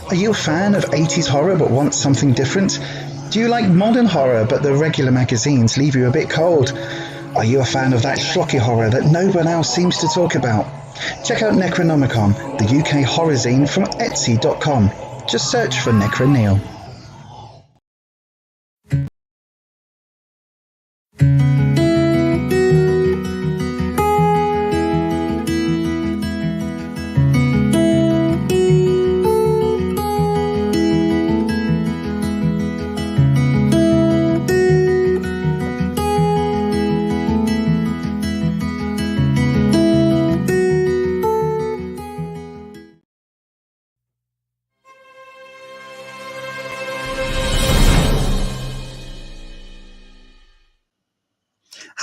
Are you a fan of 80s horror but want something different? Do you like modern horror but the regular magazines leave you a bit cold? Are you a fan of that schlocky horror that no one else seems to talk about? Check out Necronomicon, the UK horror zine from Etsy.com. Just search for Necroneil.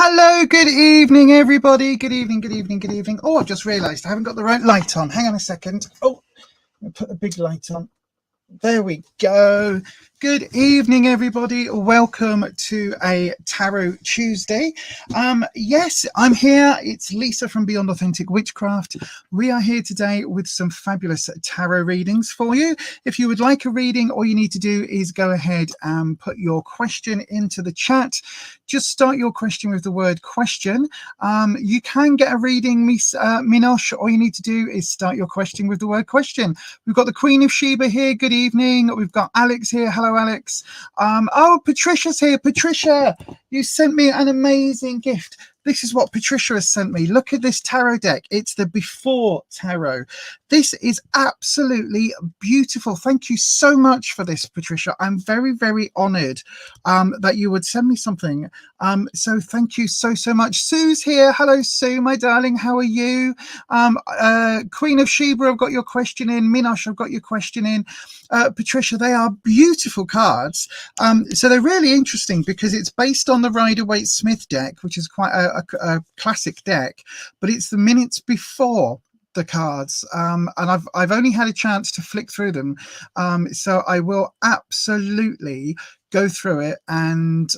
Hello, good evening, everybody. Good evening, good evening, good evening. Oh, I've just realised I haven't got the right light on. Hang on a second. Oh, I'll put a big light on. There we go. Good evening, everybody. Welcome to a Tarot Tuesday. Yes, I'm here. It's Lisa from Beyond Authentic Witchcraft. We are here today with some fabulous tarot readings for you. If you would like a reading, all you need to do is go ahead and put your question into the chat. Just start your question with the word question. You can get a reading, Miss Minosh. All you need to do is start your question with the word question. We've got the Queen of Sheba here. Good evening. We've got Alex here. Hello, Alex. Oh, Patricia's here. Patricia, you sent me an amazing gift. This is what Patricia has sent me. Look at this tarot deck. It's the Before Tarot. This is absolutely beautiful. Thank you so much for this, Patricia. I'm very, very honoured that you would send me something. So thank you so much. Sue's here. Hello, Sue, my darling. How are you? Queen of Sheba, I've got your question in. Minosh, I've got your question in. Patricia, they are beautiful cards. So they're really interesting because it's based on the Rider-Waite-Smith deck, which is quite a classic deck, but it's the minutes before the cards, and I've only had a chance to flick through them, so I will absolutely go through it, and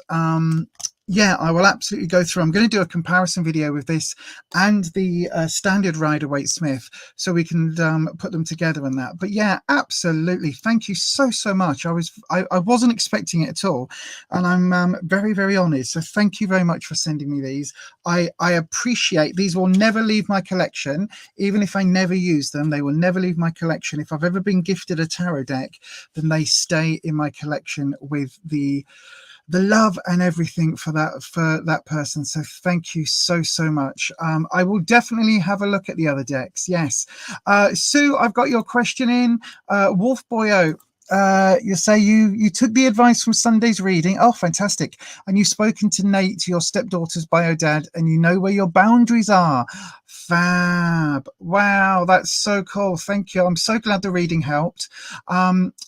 yeah, I will absolutely go through. I'm going to do a comparison video with this and the standard Rider-Waite-Smith, so we can put them together and that. But yeah, absolutely. Thank you so much. I wasn't expecting it at all, and I'm very, very honoured. So thank you very much for sending me these. I appreciate these. Will never leave my collection, even if I never use them. They will never leave my collection. If I've ever been gifted a tarot deck, then they stay in my collection with the love and everything for that person. So thank you so much. I will definitely have a look at the other decks. Yes. Sue, I've got your question in. Wolf Boyo, you say you took the advice from Sunday's reading. Oh, fantastic. And you've spoken to Nate, your stepdaughter's bio dad, and you know where your boundaries are. Fab. Wow, that's so cool. Thank you. I'm so glad the reading helped.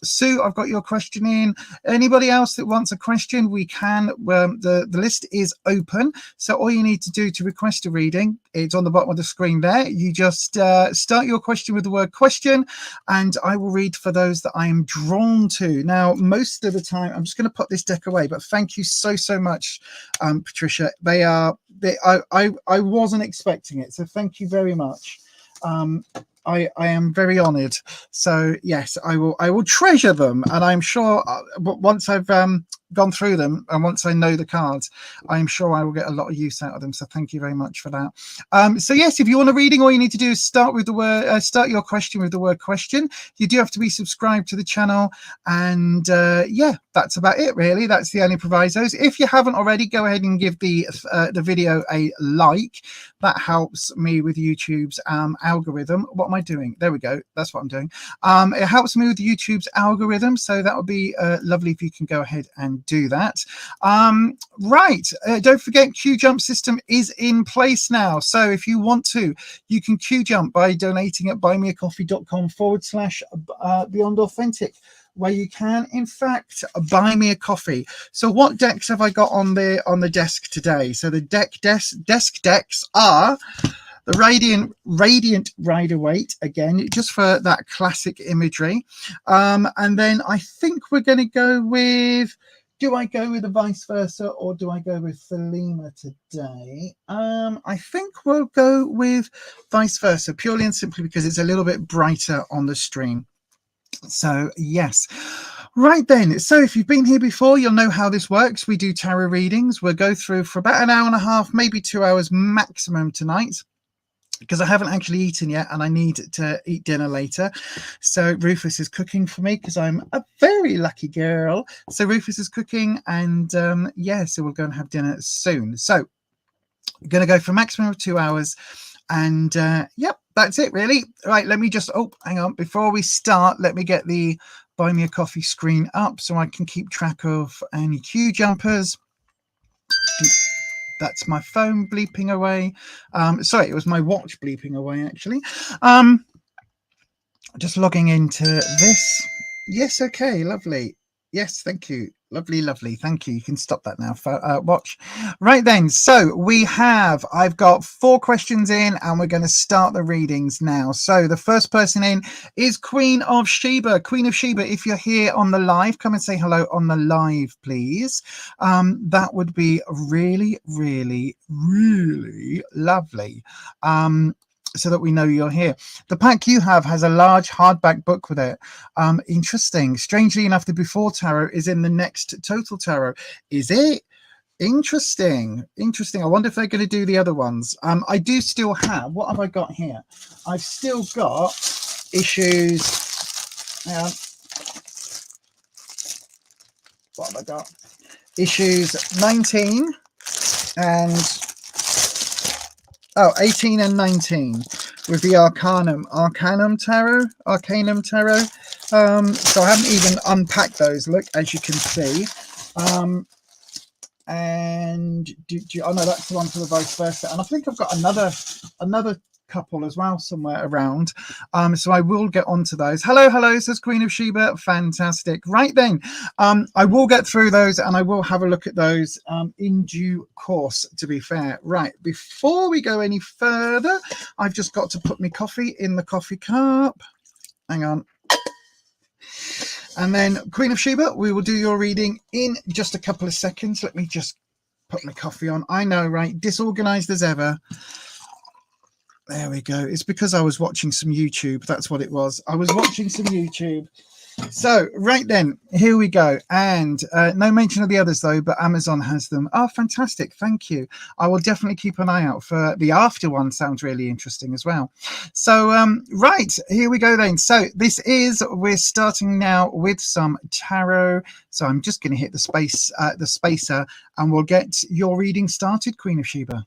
Sue, I've got your question in. Anybody else that wants a question, we can. The list is open. So all you need to do to request a reading, it's on the bottom of the screen there. You just start your question with the word question, and I will read for those that I am drawn to. Now, most of the time, I'm just going to put this deck away, but thank you so much, Patricia. I wasn't expecting it, so thank you very much. I am very honoured. So yes, I will treasure them, and I'm sure once I've gone through them and once I know the cards, I'm sure I will get a lot of use out of them. So thank you very much for that. So yes, if you want a reading, all you need to do is start with the word, start your question with the word question. You do have to be subscribed to the channel, and yeah, that's about it really. That's the only provisos. If you haven't already, go ahead and give the video a like. That helps me with YouTube's algorithm. What am I doing? There we go. That's what I'm doing. It helps me with YouTube's algorithm, so that would be lovely if you can go ahead and do that. Right, don't forget, Q Jump system is in place now, so if you want to, you can Q Jump by donating at buymeacoffee.com/Beyond Authentic, where you can in fact buy me a coffee. So what decks have I got on the desk today? So the desk decks are the Radiant Rider-Waite, again, just for that classic imagery. And then I think we're going to go with, do I go with the vice versa or do I go with Thelema today? I think we'll go with vice versa, purely and simply because it's a little bit brighter on the stream. So yes. Right then, so if you've been here before, you'll know how this works. We do tarot readings. We'll go through for about an hour and a half, maybe 2 hours maximum tonight, because I haven't actually eaten yet and I need to eat dinner later. So Rufus is cooking for me because I'm a very lucky girl. So Rufus is cooking, and yeah, so we'll go and have dinner soon. So I'm going to go for a maximum of 2 hours. And yep, that's it really. Right, let me just, oh, hang on. Before we start, let me get the buy me a coffee screen up so I can keep track of any queue jumpers. That's my phone bleeping away. Sorry, it was my watch bleeping away, actually. Just logging into this. Yes, okay, lovely. Yes, thank you. Lovely, lovely. Thank you. You can stop that now. Watch. Right then. So I've got 4 questions in, and we're going to start the readings now. So the first person in is Queen of Sheba. Queen of Sheba, if you're here on the live, come and say hello on the live, please. That would be really, really, really lovely. So that we know you're here. The pack you have has a large hardback book with it. Interesting. Strangely enough, the Before Tarot is in the next Total Tarot. Is it? Interesting. Interesting. I wonder if they're going to do the other ones. I do still have, what have I got here? I've still got issues. What have I got? Issues 19 and 18 and 19 with the Arcanum Tarot. So I haven't even unpacked those. Look, as you can see. And oh no, that's the one for the vice versa. And I think I've got another couple as well somewhere around. So I will get onto those. Hello, says Queen of Sheba. Fantastic. Right then, I will get through those and I will have a look at those in due course, to be fair. Right, before we go any further, I've just got to put my coffee in the coffee cup. Hang on. And then Queen of Sheba, we will do your reading in just a couple of seconds. Let me just put my coffee on. I know, right? Disorganized as ever. There we go. It's because I was watching some YouTube. That's what it was. I was watching some YouTube. So right then, here we go. And no mention of the others though, but Amazon has them. Oh, fantastic. Thank you. I will definitely keep an eye out for the after one. Sounds really interesting as well. So right, here we go then. So we're starting now with some tarot. So I'm just going to hit the spacer, and we'll get your reading started, Queen of Sheba.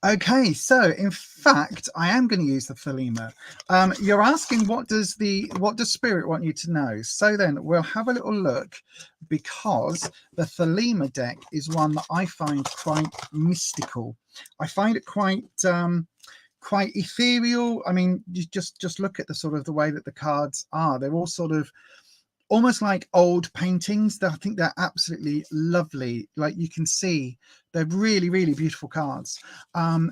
Okay, so in fact, I am going to use the Thelema. You're asking what does Spirit want you to know? So then we'll have a little look, because the Thelema deck is one that I find quite mystical. I find it quite ethereal. I mean, you just look at the sort of the way that the cards are. They're all sort of almost like old paintings. I think they're absolutely lovely. Like you can see, they're really, really beautiful cards.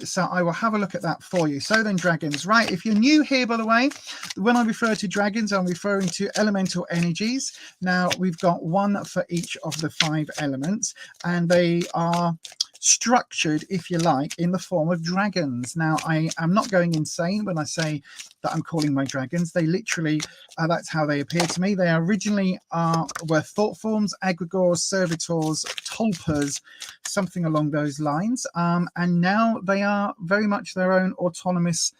So I will have a look at that for you. So then dragons, right? If you're new here, by the way, when I refer to dragons, I'm referring to elemental energies. Now we've got one for each of the 5 elements, and they are structured, if you like, in the form of dragons. Now I am not going insane when I say that I'm calling my dragons. They literally, that's how they appear to me. They originally were thought forms, egregores, servitors, tulpas, something along those lines. And now they are very much their own autonomous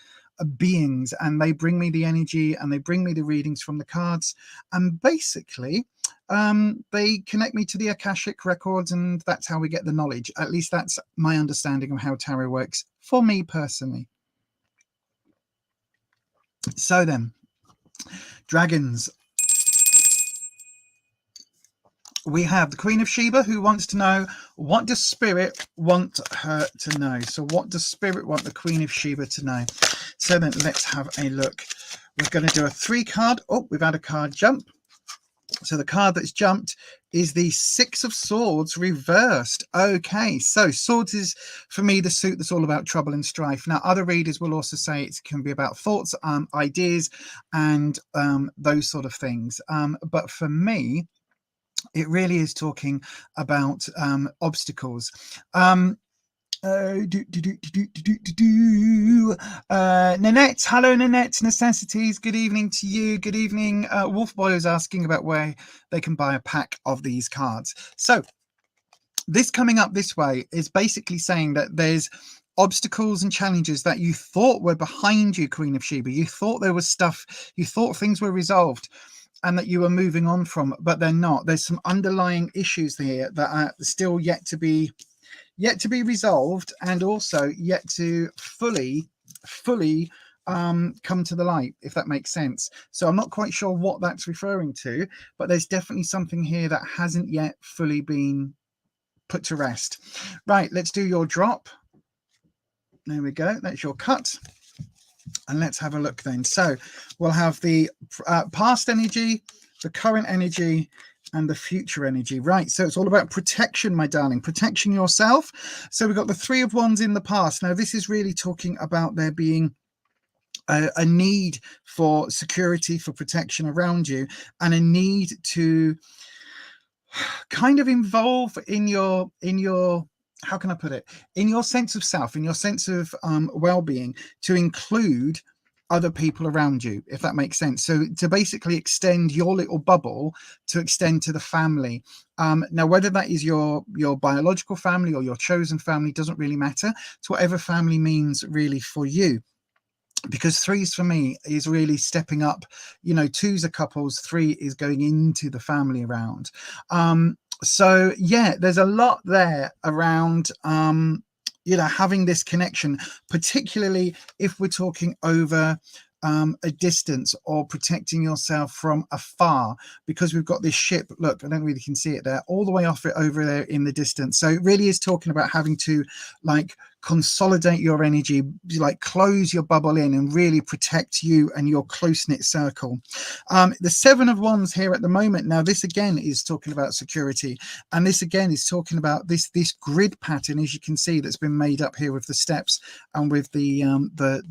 beings, and they bring me the energy and they bring me the readings from the cards. And basically, they connect me to the Akashic records, and that's how we get the knowledge. At least that's my understanding of how tarot works for me personally. So then, dragons. We have the Queen of Sheba, who wants to know, what does Spirit want her to know? So what does Spirit want the Queen of Sheba to know? So then let's have a look. We're going to do a 3 card. Oh, we've had a card jump. So the card that's jumped is the 6 of Swords reversed. Okay, so Swords is, for me, the suit that's all about trouble and strife. Now, other readers will also say it can be about thoughts, ideas, and those sort of things. But for me, it really is talking about obstacles. Nanette, hello Nanette, Necessities, good evening to you. Good evening. Wolf Boy is asking about where they can buy a pack of these cards. So this coming up this way is basically saying that there's obstacles and challenges that you thought were behind you, Queen of Sheba. You thought there was stuff, you thought things were resolved and that you were moving on from, but they're not. There's some underlying issues here that are still yet to be resolved, and also yet to fully come to the light, if that makes sense. So I'm not quite sure what that's referring to, but there's definitely something here that hasn't yet fully been put to rest. Right, let's do your drop. There we go, that's your cut. And let's have a look then. So we'll have the past energy, the current energy, and the future energy. Right, so it's all about protection, my darling, protecting yourself. So we've got the Three of Wands in the past. Now this is really talking about there being a need for security, for protection around you, and a need to kind of involve in your how can I put it, in your sense of self, in your sense of well-being, to include other people around you, if that makes sense. So to basically extend your little bubble, to extend to the family. Now, whether that is your biological family or your chosen family doesn't really matter. It's whatever family means really for you. Because threes for me is really stepping up, you know, twos are couples, three is going into the family around. So yeah, there's a lot there around you know, having this connection, particularly if we're talking over a distance, or protecting yourself from afar, because we've got this ship, look, I don't really can see it there, all the way off it over there in the distance. So it really is talking about having to like consolidate your energy, like close your bubble in and really protect you and your close-knit circle. The Seven of Wands here at the moment, now this again is talking about security, and this again is talking about this grid pattern, as you can see, that's been made up here with the steps and with the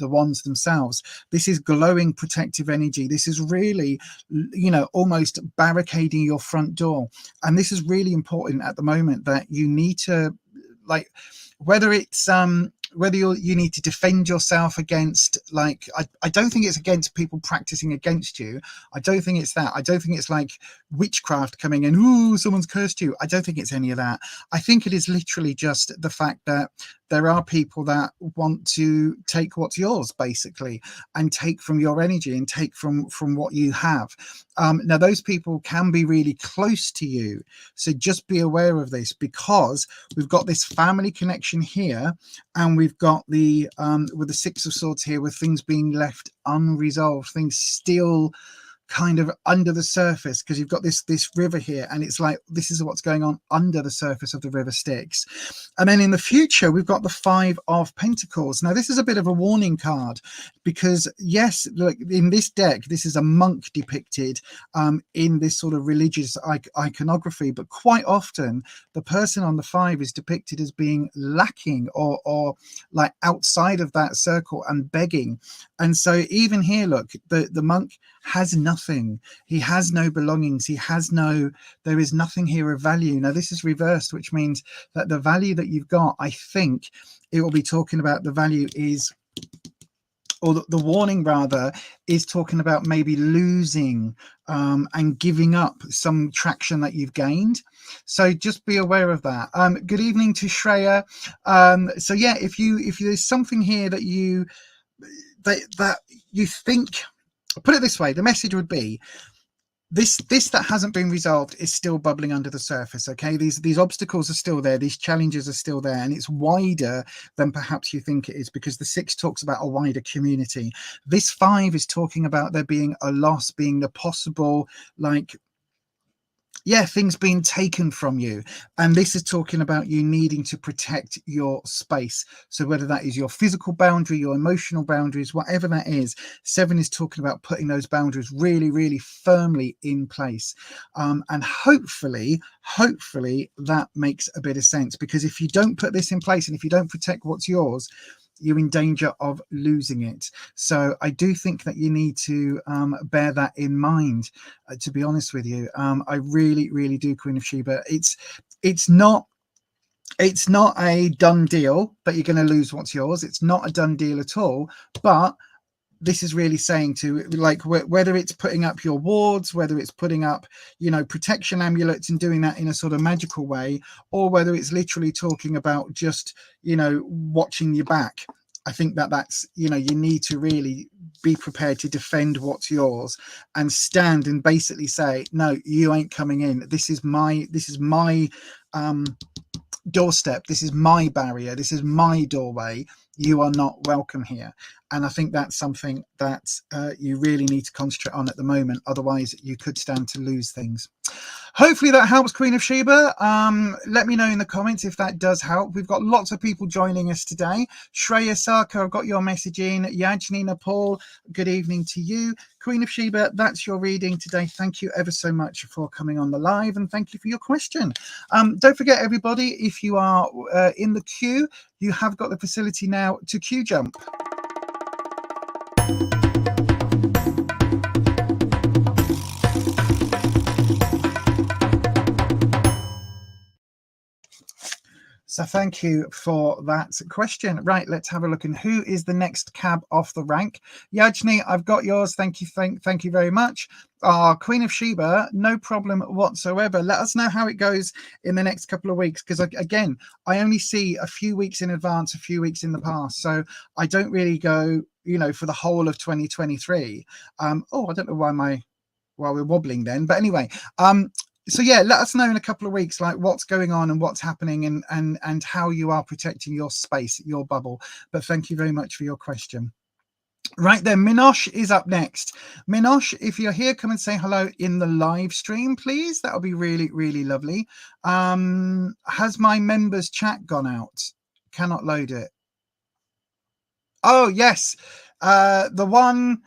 wands themselves. This is glowing protective energy. This is really, you know, almost barricading your front door, and this is really important at the moment, that you need to, like, whether it's whether you need to defend yourself against, like, I don't think it's against people practicing against you. I don't think it's that. I don't think it's like witchcraft coming in, ooh, someone's cursed you. I don't think it's any of that. I think it is literally just the fact that there are people that want to take what's yours, basically, and take from your energy and take from what you have. Now, those people can be really close to you. So just be aware of this, because we've got this family connection here, and we've got the with the Six of Swords here, with things being left unresolved, things still kind of under the surface, because you've got this river here, and it's like this is what's going on under the surface of the river Styx. And then in the future we've got the Five of Pentacles. Now this is a bit of a warning card, because yes, look, in this deck this is a monk depicted in this sort of religious iconography, but quite often the person on the five is depicted as being lacking, or like outside of that circle and begging. And so even here, look, the monk has nothing. He has no belongings. There is nothing here of value. Now this is reversed, which means that the value that you've got, I think it will be talking about the value is, or the warning rather, is talking about maybe losing and giving up some traction that you've gained. So just be aware of that. Good evening to Shreya. So yeah, if there's something here that you think, put it this way, the message would be this that hasn't been resolved is still bubbling under the surface. Okay, these obstacles are still there, these challenges are still there, and it's wider than perhaps you think it is, because the Six talks about a wider community. This Five is talking about there being a loss, being the possible, like, yeah, things being taken from you. And this is talking about you needing to protect your space. So whether that is your physical boundary, your emotional boundaries, whatever that is, Seven is talking about putting those boundaries really, really firmly in place. And hopefully that makes a bit of sense, because if you don't put this in place, and if you don't protect what's yours, you're in danger of losing it. So I do think that you need to bear that in mind, to be honest with you. I really do, Queen of Sheba. It's not It's not a done deal that you're going to lose what's yours. It's not a done deal at all. But this is really saying to, like, whether it's putting up your wards, whether it's putting up, you know, protection amulets and doing that in a sort of magical way, or whether it's literally talking about just, you know, watching your back. I think that's, you know, you need to really be prepared to defend what's yours and stand and basically say, no, you ain't coming in. This is my doorstep. This is my barrier. This is my doorway. You are not welcome here. And I think that's something that you really need to concentrate on at the moment. Otherwise, you could stand to lose things. Hopefully that helps, Queen of Sheba. Let me know in the comments if that does help. We've got lots of people joining us today. Shreya Sarkar, I've got your message in. Yajni Nepal, good evening to you. Queen of Sheba, that's your reading today. Thank you ever so much for coming on the live, and thank you for your question. Don't forget, everybody, if you are in the queue, you have got the facility now to queue jump. So thank you for that question. Right, let's have a look. And who is the next cab off the rank? Yajni, I've got yours. Thank you. Thank you very much. Queen of Sheba, no problem whatsoever. Let us know how it goes in the next couple of weeks, because again, I only see a few weeks in advance, a few weeks in the past. So I don't really go, you know, for the whole of 2023. I don't know why we're wobbling then. But anyway, so yeah, let us know in a couple of weeks, like what's going on and what's happening, and how you are protecting your space, your bubble. But thank you very much for your question. Right then, Minosh is up next. Minosh, if you're here, come and say hello in the live stream, please. That'll be really, really lovely. Has my members chat gone out? Cannot load it. Oh yes, the one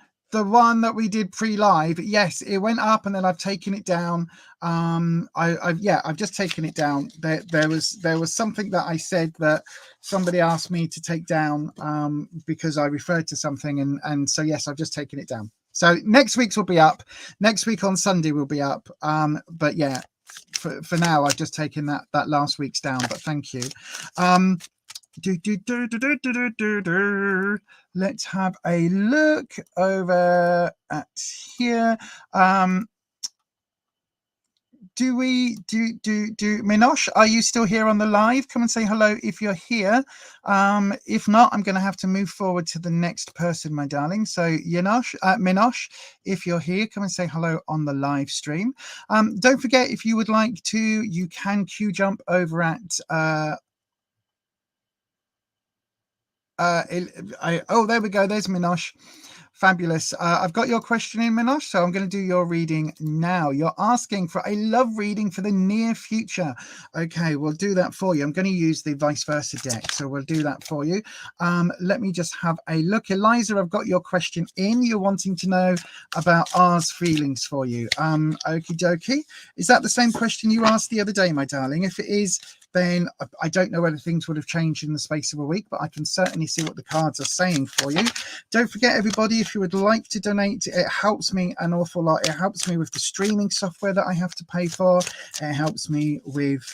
that we did pre-live, yes, it went up and then I've taken it down. I've just taken it down. There was something that I said that somebody asked me to take down because I referred to something, and so yes, I've just taken it down. So next week's will be up. Next week on Sunday will be up. But yeah, for now I've just taken that last week's down. But thank you. Let's have a look over at here. Minosh, are you still here on the live? Come and say hello if you're here. If not, I'm going to have to move forward to the next person, my darling. So Minosh, if you're here, come and say hello on the live stream. Don't forget, if you would like to, you can queue jump over at there we go. There's Minosh. Fabulous. I've got your question in, Minosh, so I'm going to do your reading now. You're asking for a love reading for the near future. Okay, we'll do that for you. I'm going to use the vice versa deck, so we'll do that for you. Let me just have a look. Eliza, I've got your question in. You're wanting to know about R's feelings for you. Okie dokie. Is that the same question you asked the other day, my darling? If it is, then I don't know whether things would have changed in the space of a week, but I can certainly see what the cards are saying for you. Don't forget, everybody, if you would like to donate, it helps me an awful lot. It helps me with the streaming software that I have to pay for. It helps me with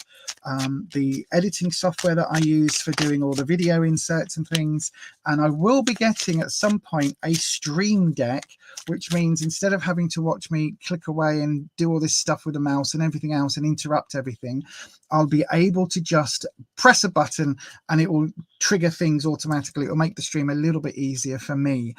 the editing software that I use for doing all the video inserts and things. And I will be getting at some point a stream deck, which means instead of having to watch me click away and do all this stuff with the mouse and everything else and interrupt everything, I'll be able to just press a button and it will trigger things automatically. It will make the stream a little bit easier for me.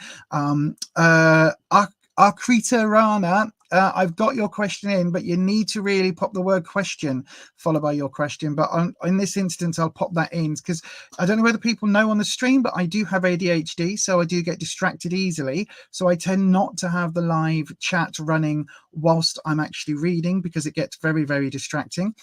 Arkrita Rana, I've got your question in, but you need to really pop the word question followed by your question. But in this instance, I'll pop that in because I don't know whether people know on the stream, but I do have ADHD, so I do get distracted easily. So I tend not to have the live chat running whilst I'm actually reading because it gets very, very distracting.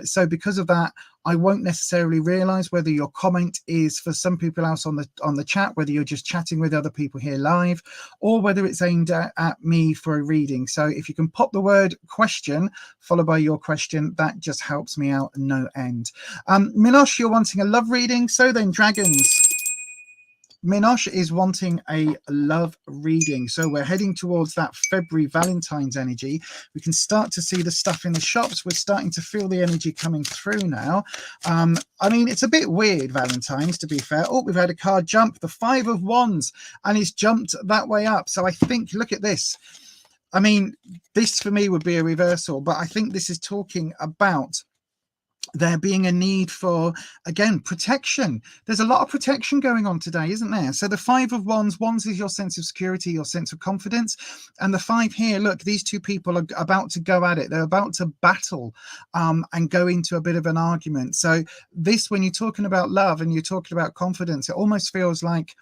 So because of that, I won't necessarily realize whether your comment is for some people else on the chat, whether you're just chatting with other people here live, or whether it's aimed at me for a reading. So if you can pop the word question followed by your question, that just helps me out no end. Minosh, you're wanting a love reading. So then, dragons. Minosh is wanting a love reading. So we're heading towards that February Valentine's energy. We can start to see the stuff in the shops. We're starting to feel the energy coming through now. I mean, it's a bit weird, Valentine's, to be fair. Oh, we've had a card jump, the 5 of Wands, and it's jumped that way up. So I think, look at this. I mean, this for me would be a reversal, but I think this is talking about there being a need for, again, protection. There's a lot of protection going on today, isn't there? So the 5 of Wands is your sense of security, your sense of confidence. And the 5 here, look, these two people are about to go at it. They're about to battle and go into a bit of an argument. So this, when you're talking about love and you're talking about confidence, it almost feels like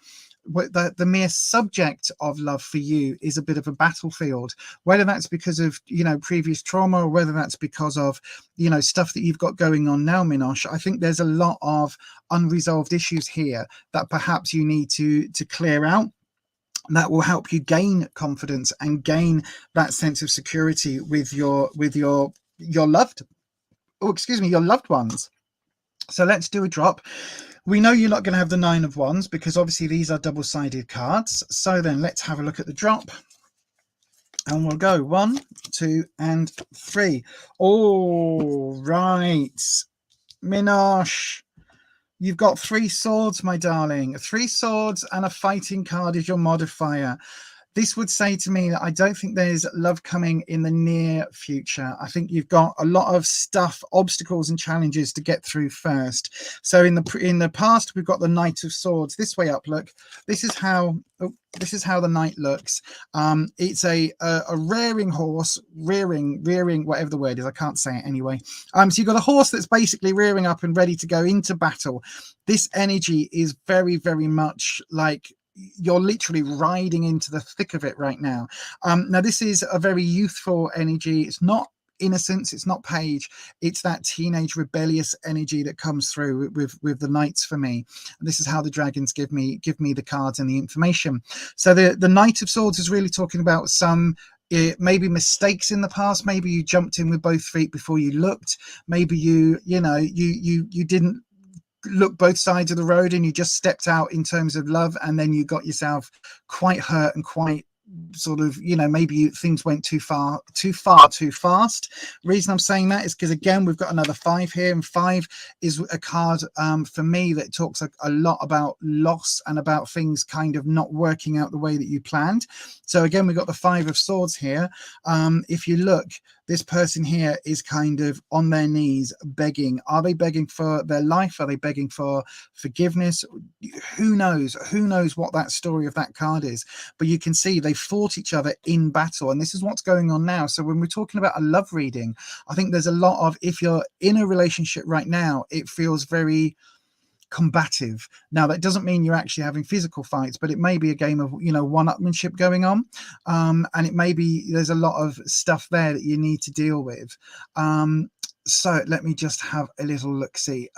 the mere subject of love for you is a bit of a battlefield, whether that's because of, you know, previous trauma, or whether that's because of, you know, stuff that you've got going on now, Minosh. I think there's a lot of unresolved issues here that perhaps you need to clear out. That will help you gain confidence and gain that sense of security with your loved ones. So let's do a drop. We know you're not going to have the 9 of Wands because obviously these are double-sided cards. So then let's have a look at the drop. And we'll go 1, 2, and 3. All right. Minosh, you've got 3 swords, my darling. 3 swords and a fighting card is your modifier. This would say to me that I don't think there's love coming in the near future. I think you've got a lot of stuff, obstacles and challenges to get through first. So in the past, we've got the Knight of Swords. This way up, look. This is how the knight looks. It's a rearing horse, rearing, whatever the word is. I can't say it anyway. So you've got a horse that's basically rearing up and ready to go into battle. This energy is very, very much like you're literally riding into the thick of it right now. Now, this is a very youthful energy. It's not innocence, it's not Paige, it's that teenage rebellious energy that comes through with the knights for me. And this is how the dragons give me the cards and the information. So the Knight of Swords is really talking about some maybe mistakes in the past. Maybe you jumped in with both feet before you looked. Maybe you didn't look both sides of the road and you just stepped out in terms of love, and then you got yourself quite hurt and quite sort of, you know, maybe things went too far too fast. Reason I'm saying that is because, again, we've got another 5 here, and 5 is a card for me that talks a lot about loss and about things kind of not working out the way that you planned. So again, we've got the 5 of Swords here. If you look, this person here is kind of on their knees begging. Are they begging for their life? Are they begging for forgiveness? Who knows? Who knows what that story of that card is? But you can see they fought each other in battle, and this is what's going on now. So when we're talking about a love reading, I think there's a lot of, if you're in a relationship right now, it feels very combative. Now, that doesn't mean you're actually having physical fights, but it may be a game of, you know, one-upmanship going on, and it may be there's a lot of stuff there that you need to deal with. So let me just have a little look-see.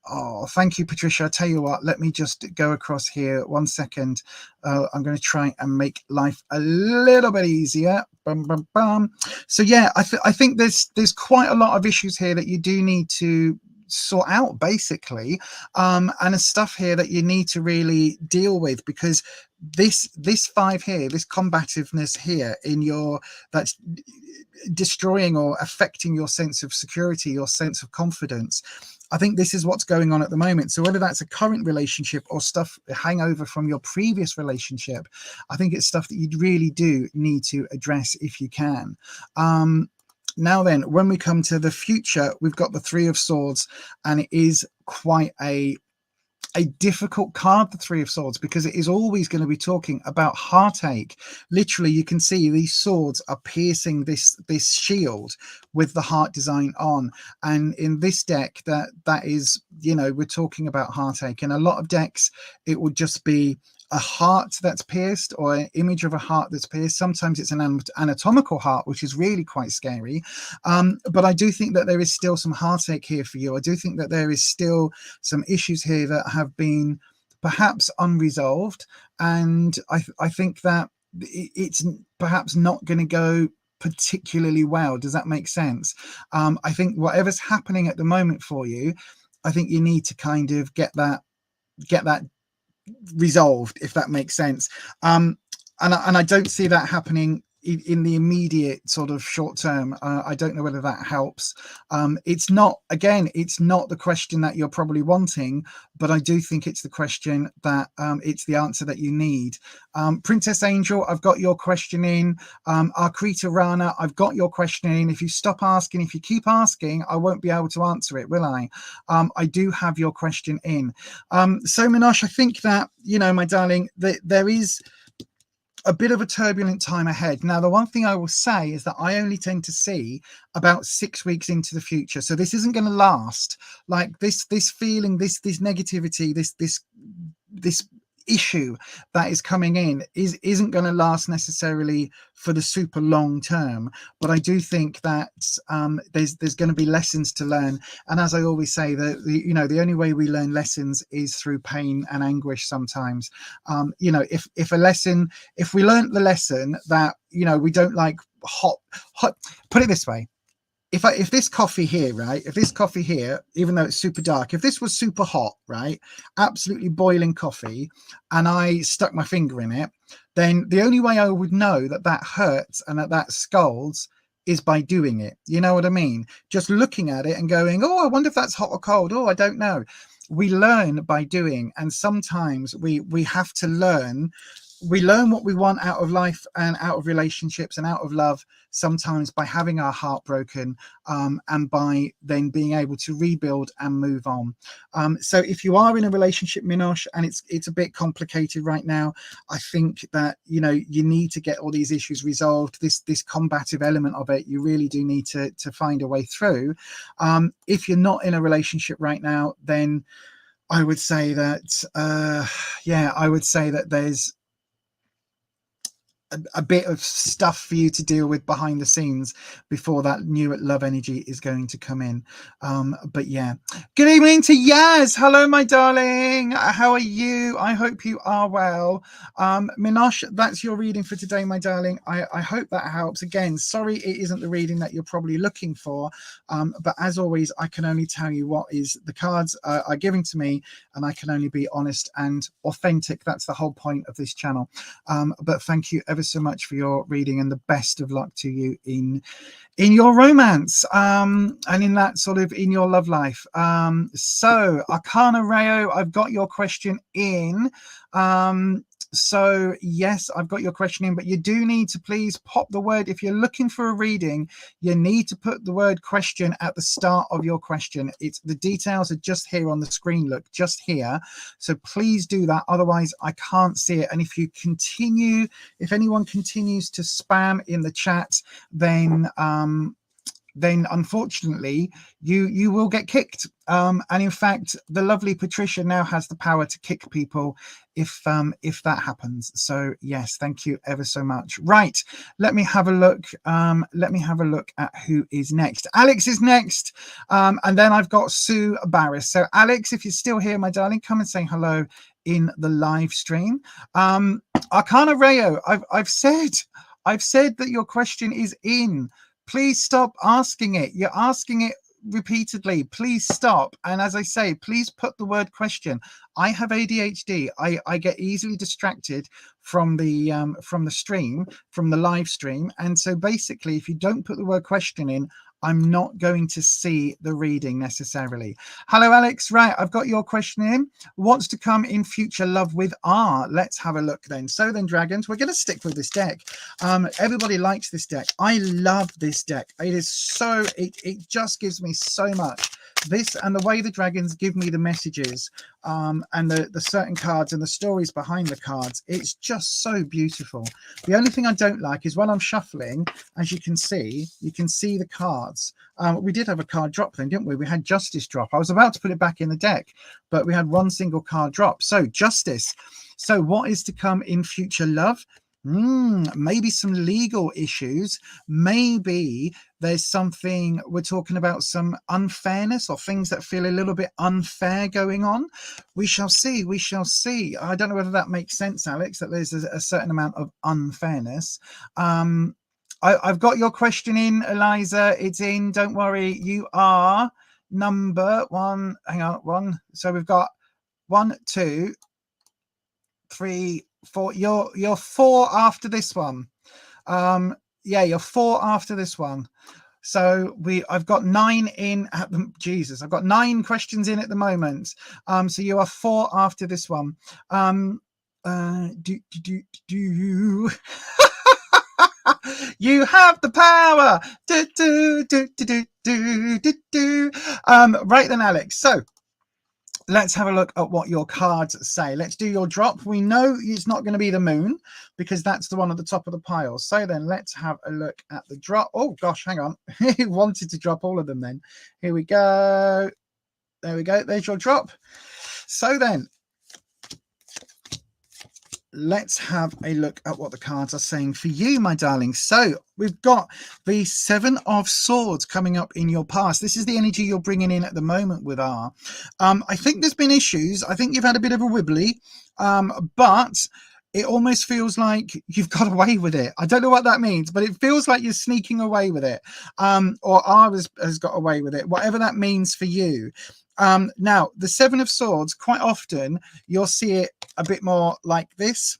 Oh, thank you, Patricia. I'll tell you what, let me just go across here 1 second. I'm going to try and make life a little bit easier. Bum, bum, bum. So yeah, I think there's quite a lot of issues here that you do need to sort out, basically, and there's stuff here that you need to really deal with, because this 5 here, this combativeness here in your, that's destroying or affecting your sense of security, your sense of confidence. I think this is what's going on at the moment. So whether that's a current relationship or stuff hangover from your previous relationship, I think it's stuff that you really do need to address if you can. Now then, when we come to the future, we've got the 3 of Swords, and it is quite a difficult card, the 3 of Swords, because it is always going to be talking about heartache. Literally, you can see these swords are piercing this shield with the heart design on, and in this deck, that is, you know, we're talking about heartache. In a lot of decks, it would just be a heart that's pierced, or an image of a heart that's pierced. Sometimes it's an anatomical heart, which is really quite scary. But I do think that there is still some heartache here for you. I do think that there is still some issues here that have been perhaps unresolved. And I think that it's perhaps not going to go particularly well. Does that make sense? I think whatever's happening at the moment for you, I think you need to kind of get that get that resolved, if that makes sense. And I don't see that happening in the immediate sort of short term. I don't know whether that helps. It's not, again, it's not the question that you're probably wanting, but I do think it's the question that it's the answer that you need. Princess Angel, I've got your question in. Arkrita Rana, I've got your question in. If you stop asking, if you keep asking, I won't be able to answer it, will I? I do have your question in. So Minosh, I think that, you know, my darling, there is a bit of a turbulent time ahead. Now, the one thing I will say is that I only tend to see about 6 weeks into the future. So this isn't going to last. Like this feeling, this negativity, this issue that is coming in isn't going to last necessarily for the super long term, but I do think that there's going to be lessons to learn. And as I always say, the only way we learn lessons is through pain and anguish sometimes. You know, if we learned the lesson that, you know, we don't like hot, put it this way, if this coffee here, right, if this coffee here, even though it's super dark, if this was super hot, right, absolutely boiling coffee, and I stuck my finger in it, then the only way I would know that that hurts and that scalds is by doing it. You know what I mean? Just looking at it and going, oh, I wonder if that's hot or cold. Oh, I don't know. We learn by doing, and sometimes we have to learn. We learn what we want out of life and out of relationships and out of love, sometimes by having our heart broken, and by then being able to rebuild and move on. So if you are in a relationship, Minosh, and it's a bit complicated right now, I think that, you know, you need to get all these issues resolved. This combative element of it, you really do need to find a way through. If you're not in a relationship right now, then I would say that, I would say that there's a bit of stuff for you to deal with behind the scenes before that new love energy is going to come in. But yeah, good evening to Yaz. Hello, my darling. How are you? I hope you are well. Minosh, that's your reading for today, my darling. I hope that helps. Again, sorry it isn't the reading that you're probably looking for, but as always, I can only tell you what is the cards are giving to me, and I can only be honest and authentic. That's the whole point of this channel. But thank you ever so much for your reading, and the best of luck to you in your romance, and in that sort of in your love life. So Arcana Rayo, I've got your question in. So yes, I've got your question in, but you do need to please pop the word, if you're looking for a reading, you need to put the word question at the start of your question. It's the details are just here on the screen, look, just here. So please do that, otherwise I can't see it. And if anyone continues to spam in the chat, then unfortunately you will get kicked. And in fact, the lovely Patricia now has the power to kick people if that happens. So yes, thank you ever so much. Right, let me have a look. Let me have a look at who is next. Alex is next, and then I've got Sue Barris. So Alex, if you're still here, my darling, come and say hello in the live stream. Arcana Rayo, I've said that your question is in. Please stop asking it. You're asking it repeatedly. Please stop. And as I say, please put the word question. I have ADHD. I get easily distracted from the stream, from the live stream. And so basically, if you don't put the word question in, I'm not going to see the reading necessarily. Hello, Alex. Right, I've got your question in. What's to come in future love with R? Let's have a look then. So then, dragons, we're going to stick with this deck. Everybody likes this deck. I love this deck. It is so, it just gives me so much. This and the way the dragons give me the messages, and the certain cards and the stories behind the cards, it's just so beautiful. The only thing I don't like is when I'm shuffling, as you can see the cards. We did have a card drop then, didn't we? We had Justice drop. I was about to put it back in the deck, but we had one single card drop. So Justice. So what is to come in future love? Maybe some legal issues. Maybe there's something, we're talking about some unfairness or things that feel a little bit unfair going on. We shall see. We shall see. I don't know whether that makes sense, Alex, that there's a certain amount of unfairness. I've got your question in, Eliza. It's in. Don't worry. You are number one. Hang on, one. So we've got 1, 2, 3, 4. You're 4 after this one. Yeah, you're 4 after this one. So I've got 9 in at the Jesus. I've got 9 questions in at the moment. So you are 4 after this one. You have the power. Right then, Alex. So let's have a look at what your cards say. Let's do your drop. We know it's not going to be the moon because that's the one at the top of the pile. So then let's have a look at the drop. Oh gosh, hang on. He wanted to drop all of them then. Here we go. There we go. There's your drop. So then let's have a look at what the cards are saying for you, my darling. So we've got the 7 of Swords coming up in your past. This is the energy you're bringing in at the moment with R. I think there's been issues. I think you've had a bit of a wibbly, but it almost feels like you've got away with it. I don't know what that means, but it feels like you're sneaking away with it, or R has got away with it, whatever that means for you. Now, the 7 of Swords, quite often you'll see it a bit more like this,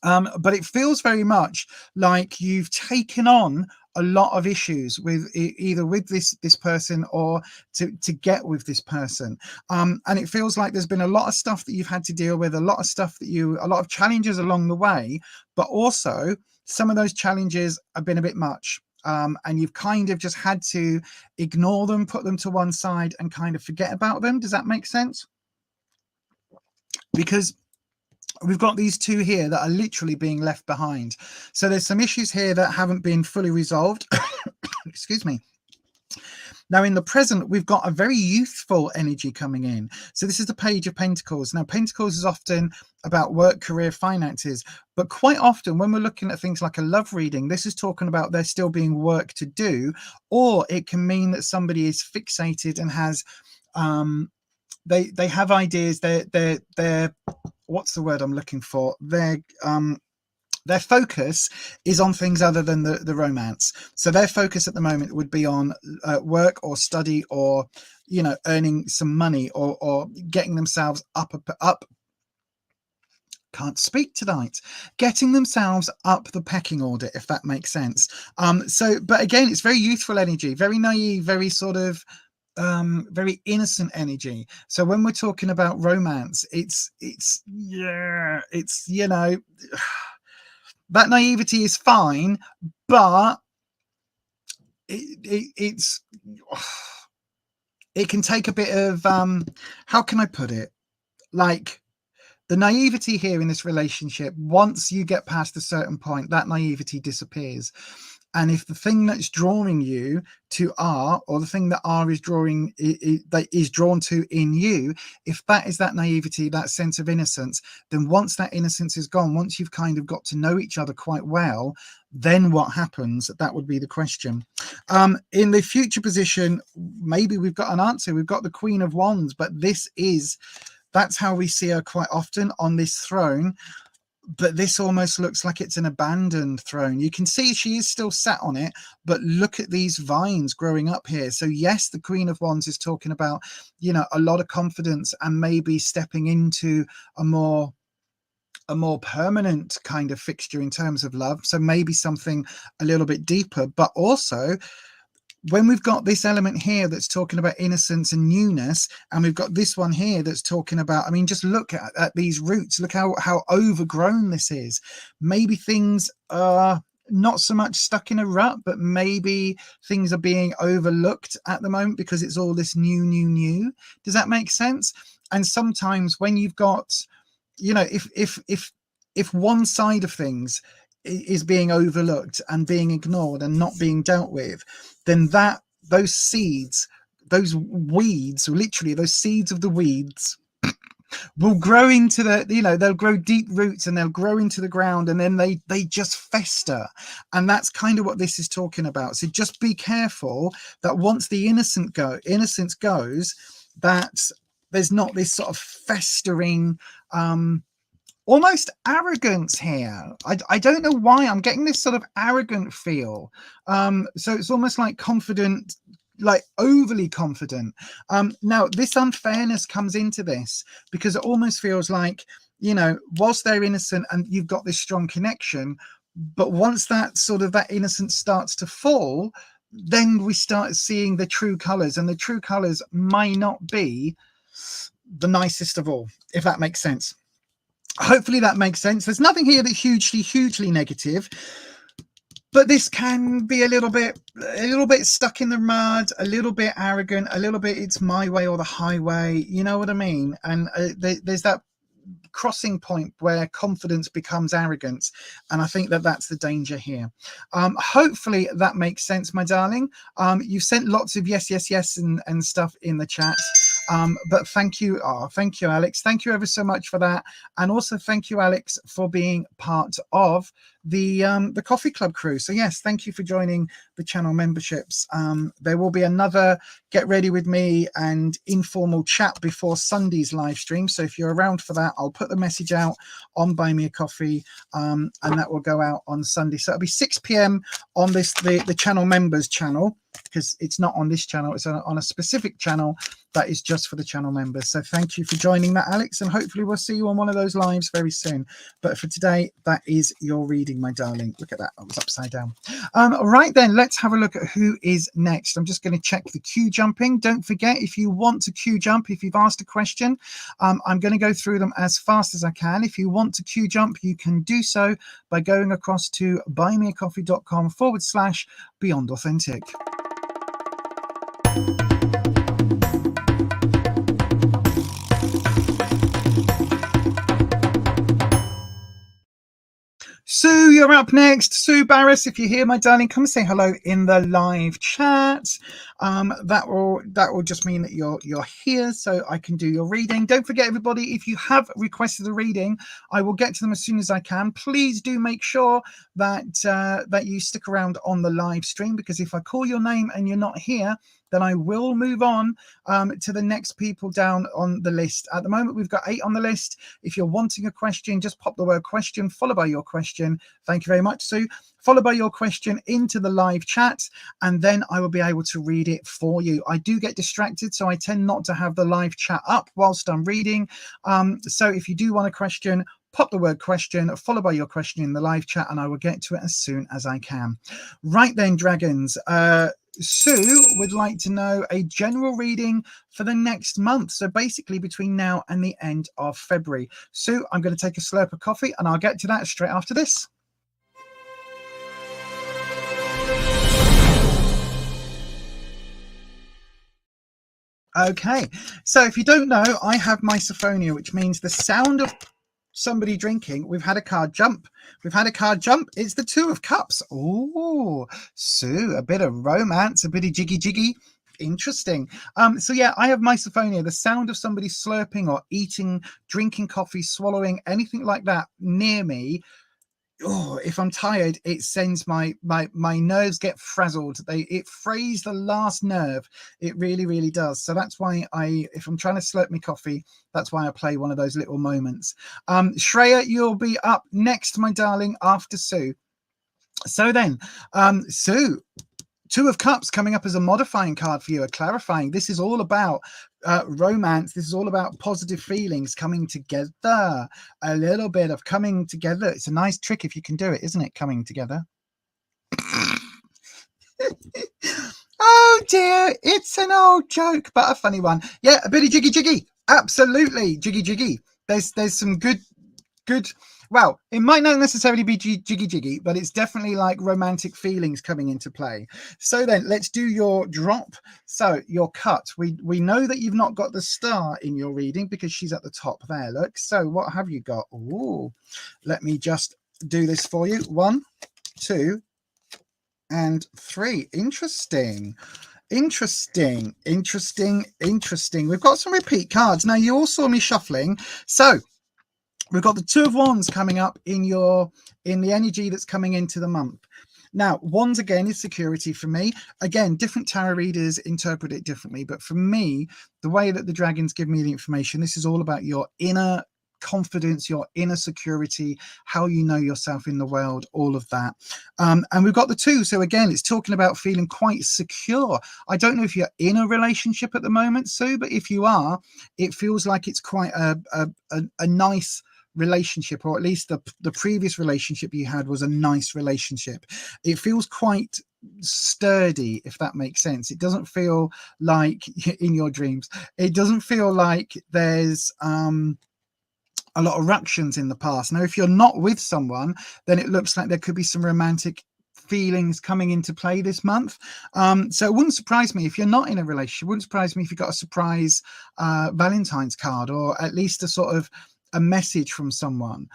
but it feels very much like you've taken on a lot of issues with either with this person or to get with this person, and it feels like there's been a lot of stuff that you've had to deal with, a lot of challenges along the way, but also some of those challenges have been a bit much. And you've kind of just had to ignore them, put them to one side and kind of forget about them. Does that make sense? Because we've got these 2 here that are literally being left behind. So there's some issues here that haven't been fully resolved. Excuse me. Now, in the present, we've got a very youthful energy coming in. So this is the Page of Pentacles. Now, Pentacles is often about work, career, finances. But quite often, when we're looking at things like a love reading, this is talking about there still being work to do. Or it can mean that somebody is fixated and has... they have ideas. They're what's the word I'm looking for? Their focus is on things other than the romance. So their focus at the moment would be on work or study or, you know, earning some money or getting themselves up. Can't speak tonight. Getting themselves up the pecking order, if that makes sense. But again, it's very youthful energy, very naive, very sort of very innocent energy. So when we're talking about romance, it's you know, that naivety is fine, but it can take a bit of how can I put it, like the naivety here in this relationship, once you get past a certain point, that naivety disappears. And if the thing that's drawing you to R, or the thing that R is drawing, that is drawn to in you, if that is that naivety, that sense of innocence, then once that innocence is gone, once you've kind of got to know each other quite well, then what happens? That would be the question. In the future position, maybe we've got an answer. We've got the Queen of Wands, but that's how we see her quite often on this throne. But this almost looks like it's an abandoned throne. You can see she is still sat on it, but look at these vines growing up here. So yes, the Queen of Wands is talking about, you know, a lot of confidence and maybe stepping into a more permanent kind of fixture in terms of love. So maybe something a little bit deeper, but also when we've got this element here that's talking about innocence and newness, and we've got this one here that's talking about, I mean, just look at these roots. Look how overgrown this is. Maybe things are not so much stuck in a rut, but maybe things are being overlooked at the moment because it's all this new. Does that make sense? And sometimes when you've got, you know, if one side of things is being overlooked and being ignored and not being dealt with, then those seeds, those weeds, literally those seeds of the weeds will grow into the, you know, they'll grow deep roots and they'll grow into the ground, and then they just fester. And that's kind of what this is talking about. So just be careful that once the innocence goes, that there's not this sort of festering almost arrogance here. I don't know why I'm getting this sort of arrogant feel. So it's almost like confident, like overly confident. Now this unfairness comes into this because it almost feels like, you know, whilst they're innocent and you've got this strong connection, but once that sort of that innocence starts to fall, then we start seeing the true colors, and the true colors might not be the nicest of all, if that makes sense. Hopefully that makes sense. There's nothing here that's hugely negative, but this can be a little bit stuck in the mud, a little bit arrogant, a little bit it's my way or the highway, you know what I mean? And there's that crossing point where confidence becomes arrogance, and I think that that's the danger here. Hopefully that makes sense, my darling. You've sent lots of yes and stuff in the chat, but thank you. Thank you, Alex. Thank you ever so much for that, and also thank you, Alex, for being part of the coffee club crew. So yes, thank you for joining the channel memberships. There will be another get ready with me and informal chat before Sunday's live stream, so if you're around for that, I'll put the message out on Buy Me a Coffee, and that will go out on Sunday. So it'll be 6 p.m. on this the channel members channel, because it's not on this channel, it's on a specific channel that is just for the channel members. So thank you for joining that, Alex, and hopefully we'll see you on one of those lives very soon. But for today, that is your reading, my darling. Look at that, I was upside down. Right then, let's have a look at who is next. I'm just going to check the queue jumping. Don't forget, if you want to queue jump, if you've asked a question, I'm going to go through them as fast as I can. If you want to queue jump, you can do so by going across to buymeacoffee.com/Beyond Authentic. Sue, you're up next. Sue Barris, if you're here, my darling, come say hello in the live chat. That will just mean that you're here, so I can do your reading. Don't forget, everybody, if you have requested a reading, I will get to them as soon as I can. Please do make sure that that you stick around on the live stream, because if I call your name and you're not here, then I will move on to the next people down on the list. At the moment, we've got 8 on the list. If you're wanting a question, just pop the word question, followed by your question. Thank you very much, Sue. Followed by your question into the live chat, and then I will be able to read it for you. I do get distracted, so I tend not to have the live chat up whilst I'm reading. So if you do want a question, pop the word question, followed by your question in the live chat, and I will get to it as soon as I can. Right then, dragons. Sue would like to know a general reading for the next month. So basically between now and the end of February. Sue, I'm going to take a slurp of coffee and I'll get to that straight after this. Okay, so if you don't know, I have misophonia, which means the sound of somebody drinking. We've had a card jump. It's the 2 of Cups. Oh, Sue, a bit of romance, a bit of jiggy. Interesting. So yeah, I have misophonia. The sound of somebody slurping or eating, drinking coffee, swallowing, anything like that near me. Oh, if I'm tired, it sends my nerves get frazzled. It frays the last nerve. It really does. So that's why if I'm trying to slurp my coffee, that's why I play one of those little moments. Shreya, you'll be up next, my darling, after Sue. So then, Sue, 2 of Cups coming up as a modifying card for you, a clarifying. This is all about romance. This is all about positive feelings coming together. A little bit of coming together. It's a nice trick if you can do it, isn't it? Coming together. Oh dear, it's an old joke, but a funny one. Yeah, a bit of jiggy. Absolutely, jiggy. There's some good. Well, it might not necessarily be jiggy, but it's definitely like romantic feelings coming into play. So then let's do your drop. So your cut. We know that you've not got the star in your reading because she's at the top there. Look. So what have you got? Oh, let me just do this for you. 1, 2, and 3. Interesting. We've got some repeat cards. Now you all saw me shuffling. So we've got the 2 of Wands coming up in the energy that's coming into the month. Now, Wands again is security for me. Again, different tarot readers interpret it differently, but for me, the way that the dragons give me the information, this is all about your inner confidence, your inner security, how you know yourself in the world, all of that. And we've got the 2. So again, it's talking about feeling quite secure. I don't know if you're in a relationship at the moment, Sue, but if you are, it feels like it's quite a nice relationship, or at least the previous relationship you had was a nice relationship. It feels quite sturdy, if that makes sense. It doesn't feel like in your dreams, it doesn't feel like there's a lot of ructions in the past. Now, if you're not with someone, then it looks like there could be some romantic feelings coming into play this month. So it wouldn't surprise me if you're not in a relationship. It wouldn't surprise me if you got a surprise Valentine's card, or at least a sort of a message from someone.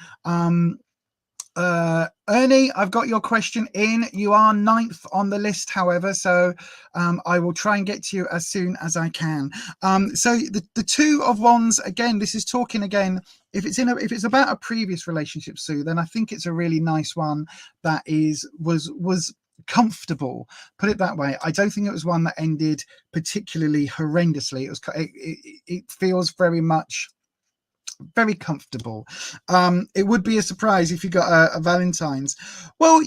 Ernie, I've got your question in. You are 9th on the list, however, so I will try and get to you as soon as I can. So the 2 of Wands, again, this is talking again. If it's about a previous relationship, Sue, then I think it's a really nice one that was comfortable. Put it that way. I don't think it was one that ended particularly horrendously. It feels very much very comfortable. It would be a surprise if you got a Valentine's. Well,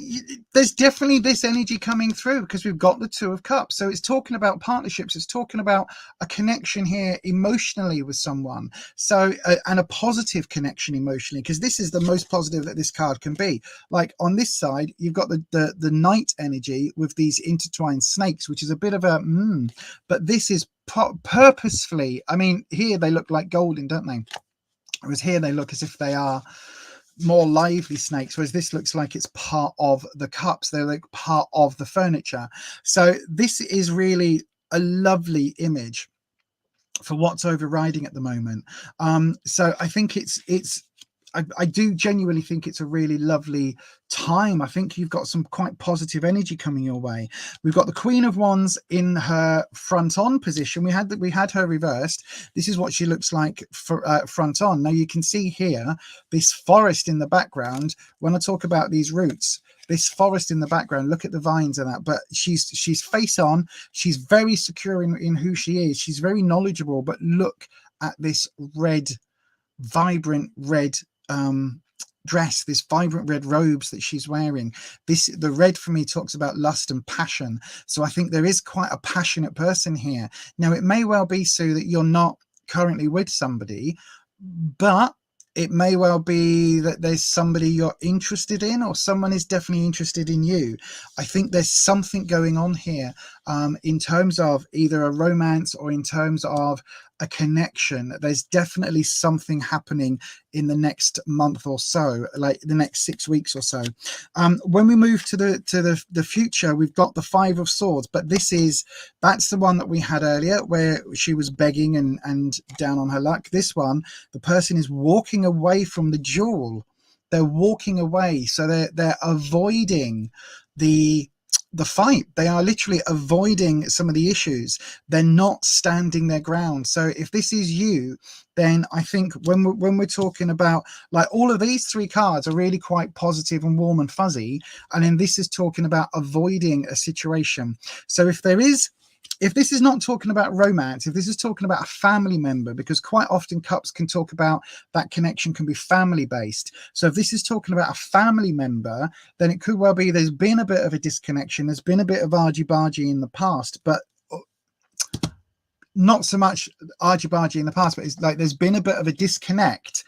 there's definitely this energy coming through, because we've got the 2 of Cups. So it's talking about partnerships. It's talking about a connection here emotionally with someone. So and a positive connection emotionally, because this is the most positive that this card can be. Like on this side, you've got the Knight energy with these intertwined snakes, which is a bit of a but this is purposefully. I mean, here they look like golden, don't they? Whereas here they look as if they are more lively snakes, whereas this looks like it's part of the cups. They're like part of the furniture. So this is really a lovely image for what's overriding at the moment. So I think I do genuinely think it's a really lovely time. I think you've got some quite positive energy coming your way. We've got the Queen of Wands in her front on position. We had her reversed. This is what she looks like for front on. Now you can see here this forest in the background. When I talk about these roots, this forest in the background, look at the vines and that, but she's face on. She's very secure in who she is. She's very knowledgeable, but look at this red, vibrant red dress, this vibrant red robes that she's wearing. The red for me talks about lust and passion. So I think there is quite a passionate person here. Now it may well be, Sue, that you're not currently with somebody, but it may well be that there's somebody you're interested in, or someone is definitely interested in you. I think there's something going on here in terms of either a romance or in terms of a connection. There's definitely something happening in the next month or so, like the next 6 weeks or so. When we move to the future, we've got the 5 of Swords, but that's the one that we had earlier where she was begging and down on her luck. This one, the person is walking away from the duel. They're walking away, so they're avoiding the fight. They are literally avoiding some of the issues. They're not standing their ground. So if this is you, then I think when we're talking about, like, all of these 3 cards are really quite positive and warm and fuzzy, and then this is talking about avoiding a situation. So if this is not talking about romance, if this is talking about a family member, because quite often cups can talk about that connection can be family based. So if this is talking about a family member, then it could well be there's been a bit of a disconnection. There's been a bit of argy-bargy in the past, but not so much argy-bargy in the past, but it's like there's been a bit of a disconnect.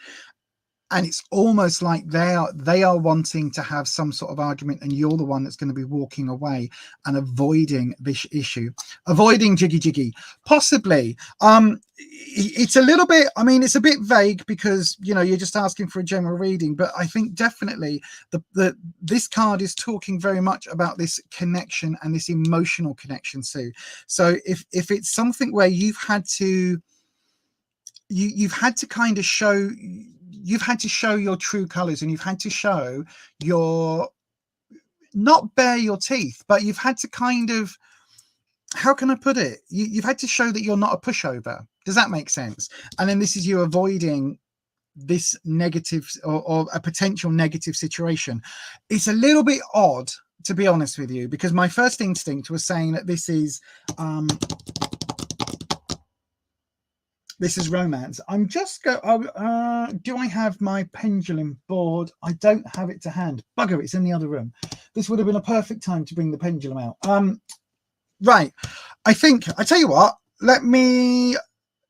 And it's almost like they are wanting to have some sort of argument, and you're the one that's going to be walking away and avoiding this issue, avoiding jiggy, possibly. It's a little bit, I mean, it's a bit vague because, you know, you're just asking for a general reading, but I think definitely this card is talking very much about this connection and this emotional connection, Sue. So if it's something where you've had to kind of show, you've had to show your true colors, and you've had to show your, not bare your teeth, but you've had to kind of, how can I put it? You've had to show that you're not a pushover. Does that make sense? And then this is you avoiding this negative or a potential negative situation. It's a little bit odd, to be honest with you, because my first instinct was saying that this is, This is romance. I'm just do I have my pendulum board? I don't have it to hand. Bugger, it's in the other room. This would have been a perfect time to bring the pendulum out. Right. I tell you what, let me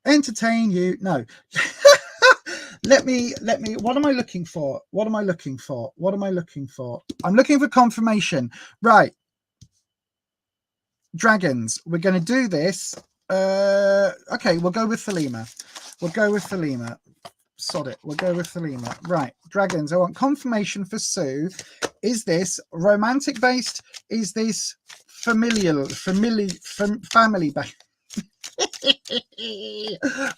entertain you. No. let me what am I looking for? I'm looking for confirmation. Right. Dragons, we're going to do this. Okay, we'll go with Thelema. Sod it, we'll go with Thelema. Right, dragons, I want confirmation for Sue. Is this romantic based? Is this family based?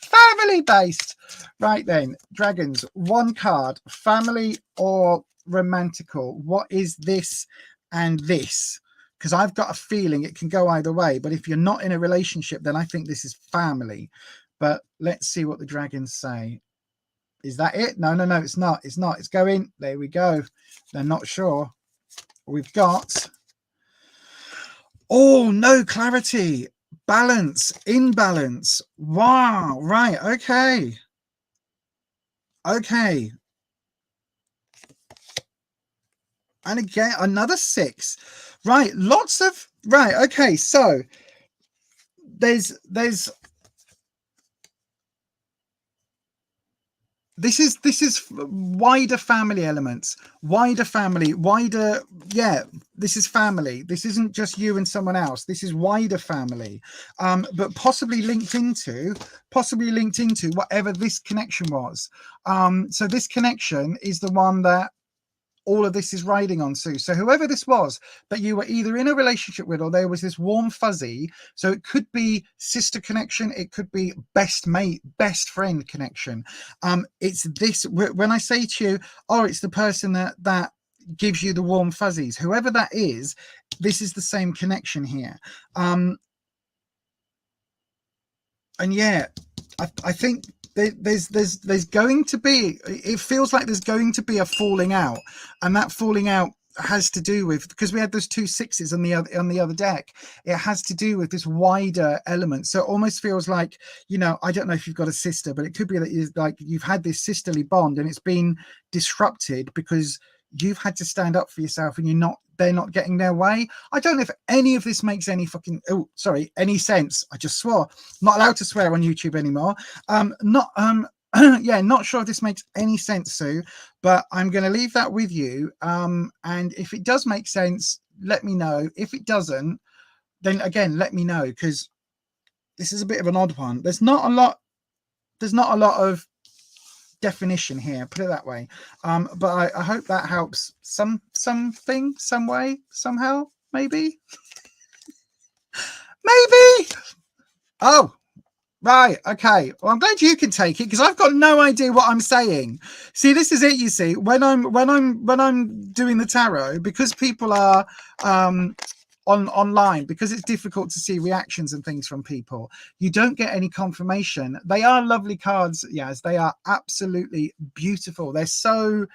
Family based. Right then, dragons, one card, family or romantical. What is this and this? Because I've got a feeling it can go either way. But if you're not in a relationship, then I think this is family. But let's see what the dragons say. Is that it? No, it's not. It's not. It's going. There we go. They're not sure. We've got... Oh, no clarity. Balance. Imbalance. Wow. Right. Okay. Okay. And again, another 6. Right, lots of... Right, okay, so there's this is wider family elements, wider, yeah, this is family. This isn't just you and someone else. This is wider family, but possibly linked into whatever this connection was. So this connection is the one that all of this is riding on, Sue. So whoever this was that you were either in a relationship with, or there was this warm fuzzy, so it could be sister connection, it could be best mate, best friend connection. It's this, when I say to you, oh, it's the person that gives you the warm fuzzies, whoever that is, this is the same connection here. And yeah, I think there's going to be, it feels like there's going to be a falling out, and that falling out has to do with, because we had those 2 6s on the other deck, it has to do with this wider element. So it almost feels like, you know, I don't know if you've got a sister, but it could be that you've had this sisterly bond and it's been disrupted because you've had to stand up for yourself and they're not getting their way. I don't know if any of this makes any any sense. I just swore. Not allowed to swear on YouTube anymore. Yeah, not sure if this makes any sense, Sue, but I'm going to leave that with you. And if it does make sense, let me know. If it doesn't, then again, let me know, because this is a bit of an odd one. There's not a lot of definition here, put it that way. But I hope that helps something, some way, somehow, maybe. Maybe. Oh, right, okay. Well, I'm glad you can take it, because I've got no idea what I'm saying. See, this is it. You see, when I'm doing the tarot, because people are online, because it's difficult to see reactions and things from people, you don't get any confirmation. They are lovely cards, yes, they are absolutely beautiful. It's so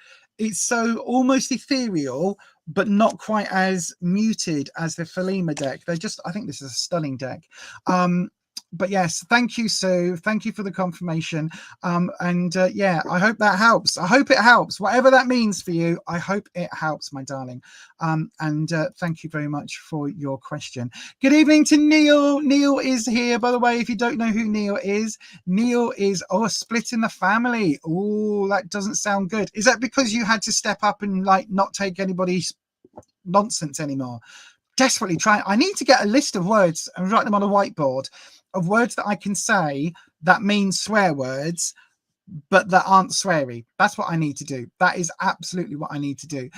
almost ethereal, but not quite as muted as the Thelema deck. I think this is a stunning deck. But yes, thank you, Sue. Thank you for the confirmation. Yeah, I hope that helps. I hope it helps. Whatever that means for you, I hope it helps, my darling. Thank you very much for your question. Good evening to Neil. Neil is here, by the way, if you don't know who Neil is a split in the family. Oh, that doesn't sound good. Is that because you had to step up and not take anybody's nonsense anymore? Desperately trying. I need to get a list of words and write them on a whiteboard, of words that I can say that mean swear words, but that aren't sweary. That's what I need to do. That is absolutely what I need to do.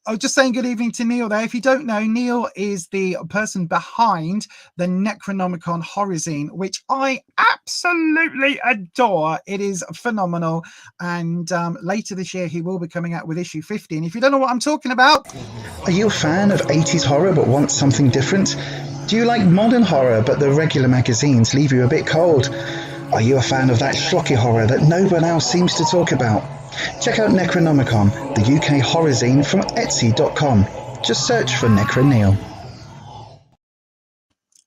I was just saying good evening to Neil there. If you don't know, Neil is the person behind the Necronomicon Horizine, which I absolutely adore. It is phenomenal. And later this year, he will be coming out with issue 50. And if you don't know what I'm talking about... Are you a fan of 80s horror but want something different? Do you like modern horror but the regular magazines leave you a bit cold? Are you a fan of that schlocky horror that no one else seems to talk about? Check out Necronomicon, the UK horror zine from Etsy.com. Just search for Necro Neil.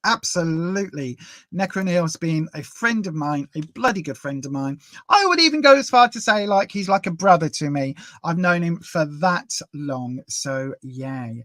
Absolutely. Necroneil's been a friend of mine, a bloody good friend of mine. I would even go as far to say, like, he's like a brother to me. I've known him for that long. So yay.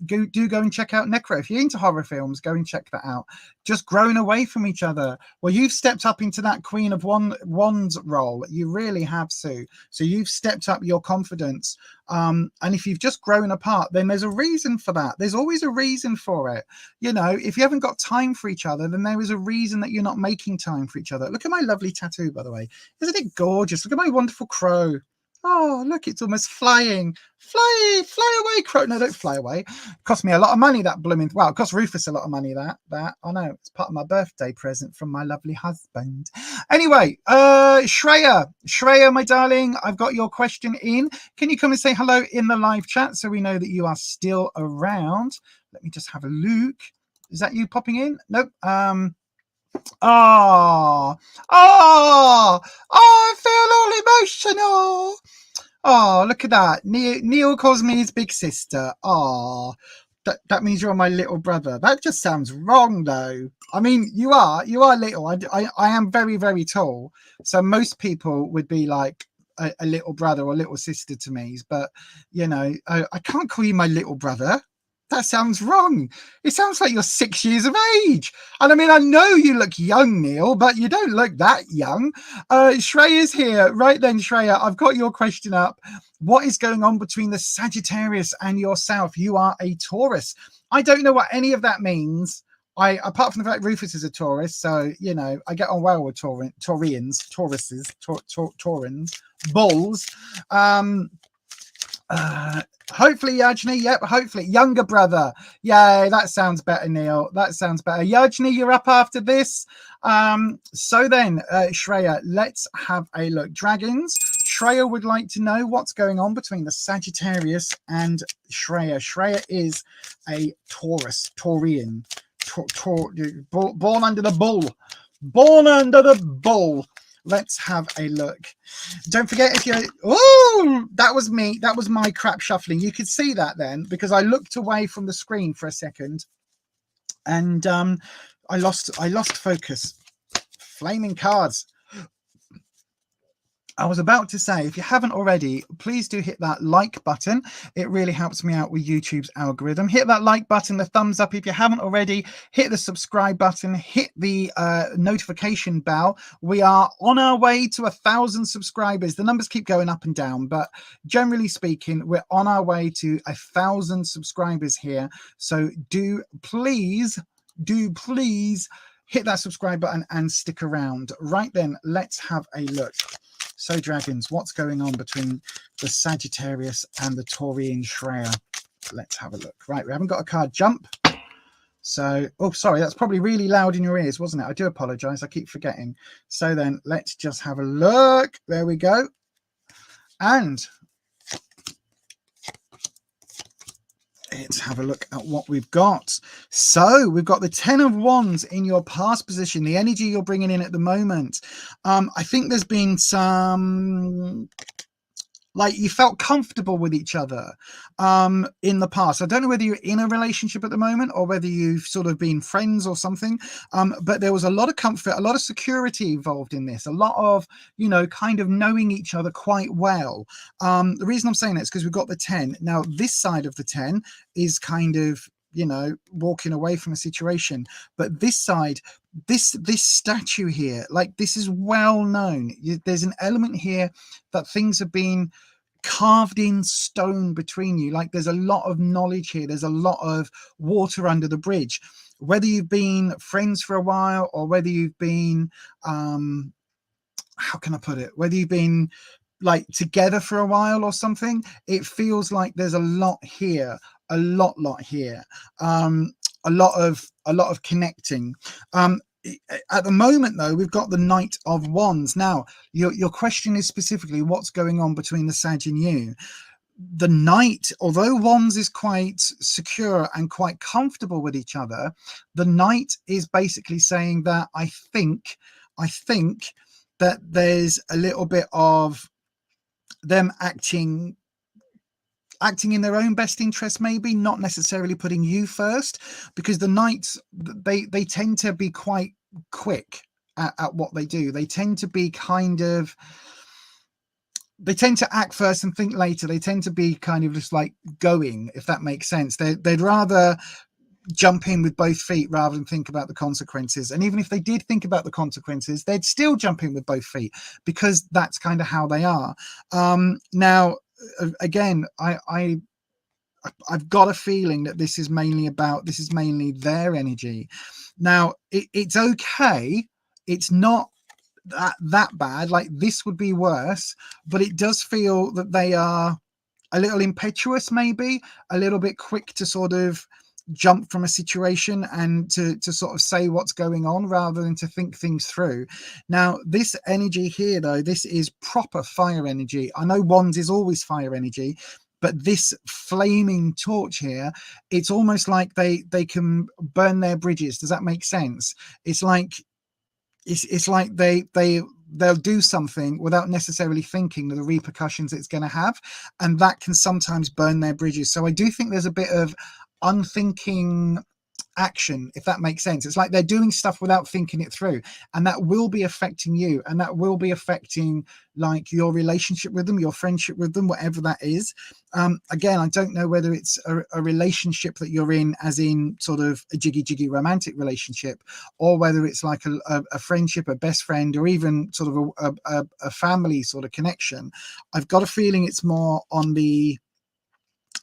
Do go and check out Necro. If you're into horror films, go and check that out. Just growing away from each other. Well, you've stepped up into that Queen of Wands role. You really have, Sue. So you've stepped up your confidence. And if you've just grown apart, then there's a reason for that. There's always a reason for it. You know, if you haven't got time for each other, then there is a reason that you're not making time for each other. Look at my lovely tattoo, by the way. Isn't it gorgeous? Look at my wonderful crow. Oh, look, it's almost flying. Fly away, crow. No, don't fly away. It cost me a lot of money, that blooming. Well, it cost Rufus a lot of money, that. I know. It's part of my birthday present from my lovely husband. Anyway, Shreya, my darling, I've got your question in. Can you come and say hello in the live chat so we know that you are still around? Let me just have a look. Is that you popping in? Nope. I feel all emotional. Oh, look at that. Neil calls me his big sister. Oh, that means you're my little brother. That just sounds wrong, though. I mean, you are little. I am very, very tall. So most people would be like a little brother or little sister to me. But, you know, I can't call you my little brother. That sounds wrong. It sounds like you're 6 years of age. And I mean, I know you look young, Neil, but you don't look that young. Shreya's here. Right then, Shreya, I've got your question up. What is going on between the Sagittarius and yourself? You are a Taurus. I don't know what any of that means. Apart from the fact Rufus is a Taurus, so, you know, I get on well with Taurians, bulls. Hopefully Yajni, yep, hopefully younger brother. Yay, that sounds better, Neil. That sounds better. Yajni, you're up after this. So then, Shreya, let's have a look. Dragons, Shreya would like to know what's going on between the Sagittarius and Shreya. Shreya is a Taurus, Taurian, born under the bull. Born under the bull. Let's have a look. Don't forget, if you're... Oh, that was me. That was my crap shuffling. You could see that then, because I looked away from the screen for a second and I lost focus. Flaming cards. I was about to say, if you haven't already, please do hit that like button. It really helps me out with YouTube's algorithm. Hit that like button, the thumbs up. If you haven't already, hit the subscribe button, hit the notification bell. We are on our way to 1,000 subscribers. The numbers keep going up and down, but generally speaking, we're on our way to 1,000 subscribers here. So do please hit that subscribe button and stick around. Right then, let's have a look. So, dragons, what's going on between the Sagittarius and the Taurian Shreya? Let's have a look. Right, we haven't got a card jump. So, oh, sorry, that's probably really loud in your ears, wasn't it? I do apologize. I keep forgetting. So then, let's just have a look. There we go. And let's have a look at what we've got. So we've got the 10 of Wands in your past position, the energy you're bringing in at the moment. I think there's been some, like, you felt comfortable with each other in the past. I don't know whether you're in a relationship at the moment or whether you've sort of been friends or something, but there was a lot of comfort, a lot of security involved in this, a lot of, you know, kind of knowing each other quite well. The reason I'm saying that is because we've got the 10. Now, this side of the 10 is kind of, you know, walking away from a situation, but this side, this statue here, like, this is well known. There's an element here that things have been carved in stone between you. Like, there's a lot of knowledge here, there's a lot of water under the bridge, whether you've been friends for a while or whether you've been how can I put it, whether you've been like together for a while or something. It feels like there's a lot here, a lot here, a lot of connecting. At the moment, though, we've got the Knight of Wands. Now, your question is specifically what's going on between the Sag and you. The Knight, although Wands is quite secure and quite comfortable with each other, the Knight is basically saying that I think that there's a little bit of them acting acting in their own best interest, maybe not necessarily putting you first, because the knights, they tend to be quite quick at what they do. They tend to be they tend to act first and think later. They tend to be kind of just like going, if that makes sense. They'd rather jump in with both feet rather than think about the consequences. And even if they did think about the consequences, they'd still jump in with both feet, because that's kind of how they are. Now, again, I've got a feeling that this is mainly their energy. Now, it's okay. It's not that bad. Like, this would be worse, but it does feel that they are a little impetuous, maybe a little bit quick to sort of jump from a situation and to sort of say what's going on rather than to think things through. Now, this energy here, though, this is proper fire energy. I know wands is always fire energy, but this flaming torch here, it's almost like they can burn their bridges. Does that make sense? It's like they'll do something without necessarily thinking the repercussions it's going to have, and that can sometimes burn their bridges. So I do think there's a bit of unthinking action, if that makes sense. It's like they're doing stuff without thinking it through, and that will be affecting you, and that will be affecting like your relationship with them, your friendship with them, whatever that is. Again, I don't know whether it's a relationship that you're in, as in sort of a jiggy romantic relationship, or whether it's like a friendship, a best friend, or even sort of a family sort of connection. I've got a feeling it's more on the,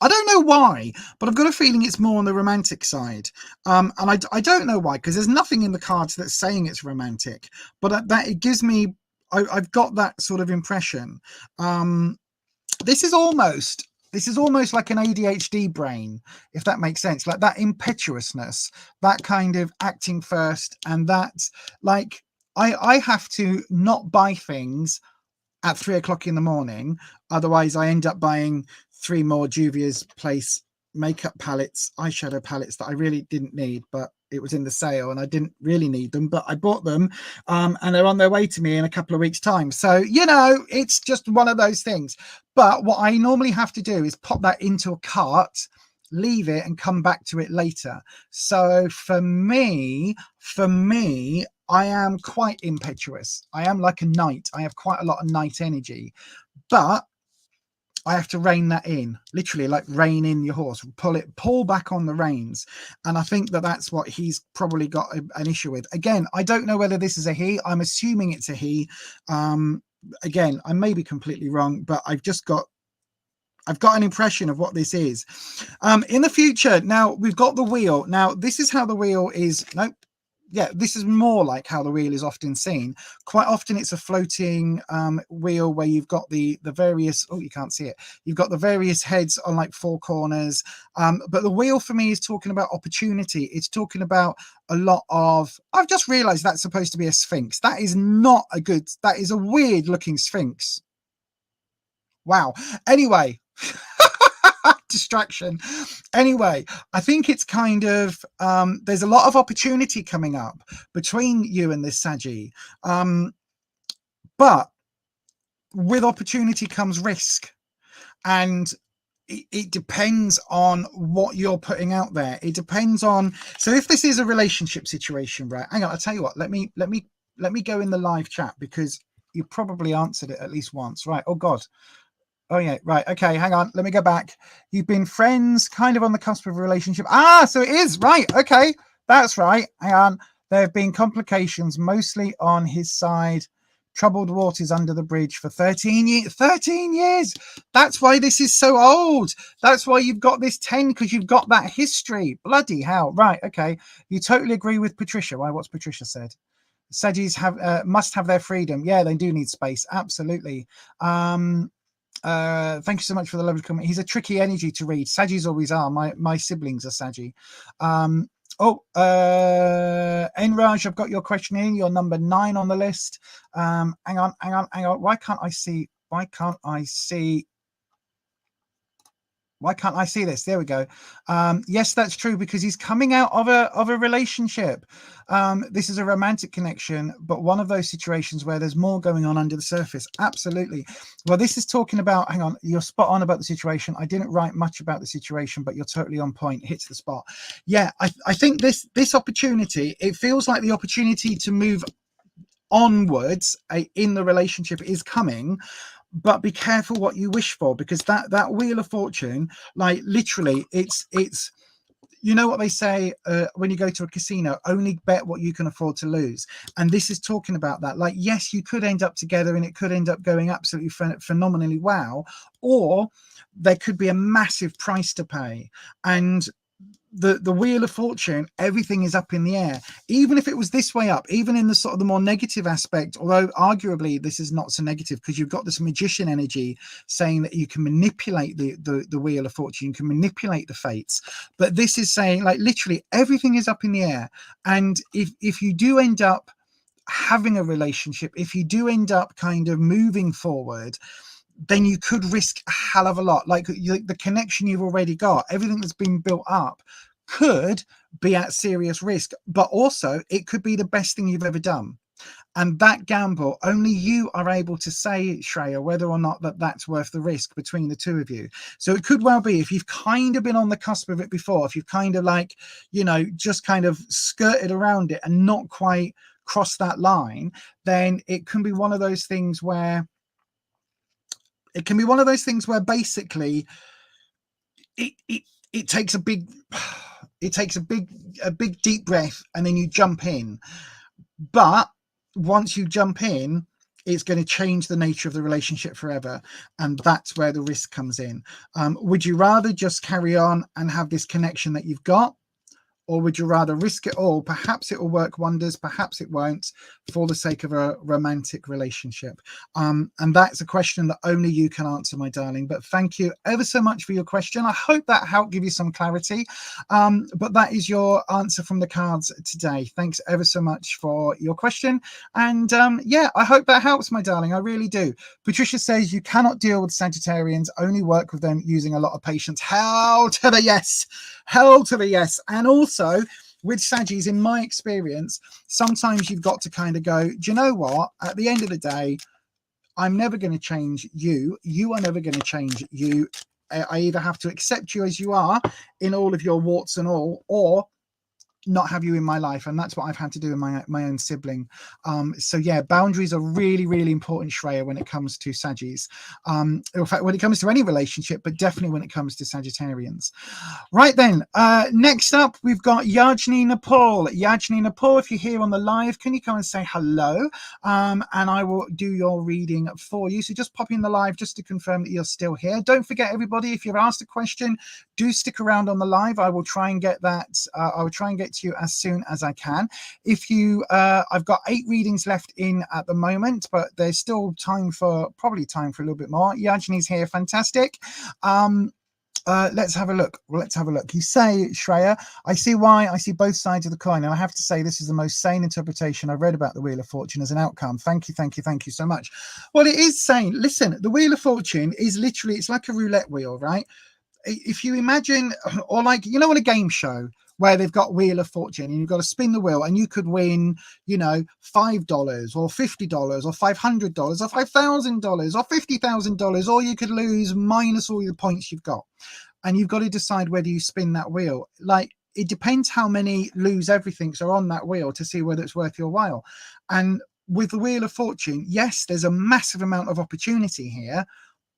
I don't know why, but I've got a feeling it's more on the romantic side. And I don't know why, because there's nothing in the cards that's saying it's romantic, but that it gives me, I've got that sort of impression. This is almost like an ADHD brain, if that makes sense. Like that impetuousness, that kind of acting first, and that's like, I have to not buy things at 3 o'clock in the morning. Otherwise, I end up buying 3 more Juvia's Place makeup palettes, eyeshadow palettes that I really didn't need, but it was in the sale and I didn't really need them, but I bought them, and they're on their way to me in a couple of weeks' time. So, you know, it's just one of those things. But what I normally have to do is pop that into a cart, leave it, and come back to it later. So for me, I am quite impetuous. I am like a knight. I have quite a lot of knight energy, but I have to rein that in, literally, like rein in your horse, pull back on the reins. And I think that that's what he's probably got an issue with. Again, I don't know whether this is a he. I'm assuming it's a he. Again, I may be completely wrong, but I've got an impression of what this is. In the future, now we've got the wheel. Now, this is how the wheel is. Nope. Yeah, this is more like how the wheel is often seen. Quite often it's a floating wheel where you've got the various, oh, you can't see it. You've got the various heads on like 4 corners. But the wheel for me is talking about opportunity. It's talking about a lot of, I've just realized that's supposed to be a sphinx. That is not a good, that is a weird looking sphinx. Wow. Anyway, distraction. Anyway, I think it's kind of, there's a lot of opportunity coming up between you and this Saggy. But with opportunity comes risk. And it depends on what you're putting out there. It depends on, so if this is a relationship situation, right? Hang on, I'll tell you what, let me go in the live chat, because you probably answered it at least once. Right. Oh God. Oh yeah, right. Okay, hang on. Let me go back. You've been friends, kind of on the cusp of a relationship. Ah, so it is right. Okay, that's right. Hang on. There have been complications, mostly on his side. Troubled waters under the bridge for 13 years. 13 years. That's why this is so old. That's why you've got this 10, because you've got that history. Bloody hell. Right. Okay. You totally agree with Patricia. Why? What's Patricia said? Sedgies must have their freedom. Yeah, they do need space. Absolutely. Thank you so much for the lovely comment. He's a tricky energy to read. Saggies always are. My siblings are Saggy. Enraj, I've got your question in. You're number 9 on the list. Hang on. Why can't I see Why can't I see this? There we go. Yes, that's true, because he's coming out of a relationship. This is a romantic connection, but one of those situations where there's more going on under the surface. Absolutely. Well, this is talking about, hang on, you're spot on about the situation. I didn't write much about the situation, but you're totally on point. Hits the spot. Yeah, I think this opportunity, it feels like the opportunity to move onwards in the relationship is coming. But be careful what you wish for, because that Wheel of Fortune, like literally, it's you know what they say when you go to a casino, only bet what you can afford to lose. And this is talking about that. Like, yes, you could end up together and it could end up going absolutely phenomenally well, or there could be a massive price to pay. And the Wheel of Fortune, everything is up in the air. Even if it was this way up, even in the sort of the more negative aspect, although arguably this is not so negative, because you've got this magician energy saying that you can manipulate the Wheel of Fortune, you can manipulate the fates. But this is saying, like, literally everything is up in the air. And if you do end up having a relationship, if you do end up kind of moving forward, then you could risk a hell of a lot. Like the connection you've already got, everything that's been built up could be at serious risk, but also it could be the best thing you've ever done. And that gamble, only you are able to say, Shreya, whether or not that's worth the risk between the two of you. So it could well be, if you've kind of been on the cusp of it before, if you've kind of like, you know, just kind of skirted around it and not quite crossed that line, then it can be one of those things where basically it takes a big deep breath and then you jump in. But once you jump in, it's going to change the nature of the relationship forever. And that's where the risk comes in. Would you rather just carry on and have this connection that you've got? Or would you rather risk it all? Perhaps it will work wonders, perhaps it won't, for the sake of a romantic relationship. And that's a question that only you can answer, my darling. But thank you ever so much for your question. I hope that helped give you some clarity. But that is your answer from the cards today. Thanks ever so much for your question. And yeah, I hope that helps, my darling. I really do. Patricia says you cannot deal with Sagittarians, only work with them using a lot of patience. Hell to the yes. Hell to the yes. And also, with Saggies, in my experience, sometimes you've got to kind of go, do you know what? At the end of the day, I'm never going to change you. You are never going to change you. I either have to accept you as you are in all of your warts and all, or not have you in my life. And that's what I've had to do in my own sibling. So yeah, boundaries are really, really important, Shreya, when it comes to Saggies. In fact, when it comes to any relationship, but definitely when it comes to Sagittarians. Right then, next up, we've got Yajni Nepal. Yajni Nepal, if you're here on the live, can you come and say hello? And I will do your reading for you. So just pop in the live just to confirm that you're still here. Don't forget, everybody, if you've asked a question, do stick around on the live. I will try and get that. I will try and get to you as soon as I can. If you, I've got 8 readings left in at the moment, but there's still probably time for a little bit more. Yajni's here, fantastic. Let's have a look. Well, let's have a look. You say, Shreya, I see why. I see both sides of the coin. And I have to say, this is the most sane interpretation I've read about the Wheel of Fortune as an outcome. Thank you, thank you, thank you so much. Well, it is sane. Listen, the Wheel of Fortune is literally, it's like a roulette wheel, right? If you imagine, or like, you know, on a game show where they've got Wheel of Fortune and you've got to spin the wheel and you could win, you know, $5 or $50 or $500 or $5,000 or $50,000, or you could lose minus all the points you've got. And you've got to decide whether you spin that wheel. Like, it depends how many lose everything are on that wheel to see whether it's worth your while. And with the Wheel of Fortune, yes, there's a massive amount of opportunity here,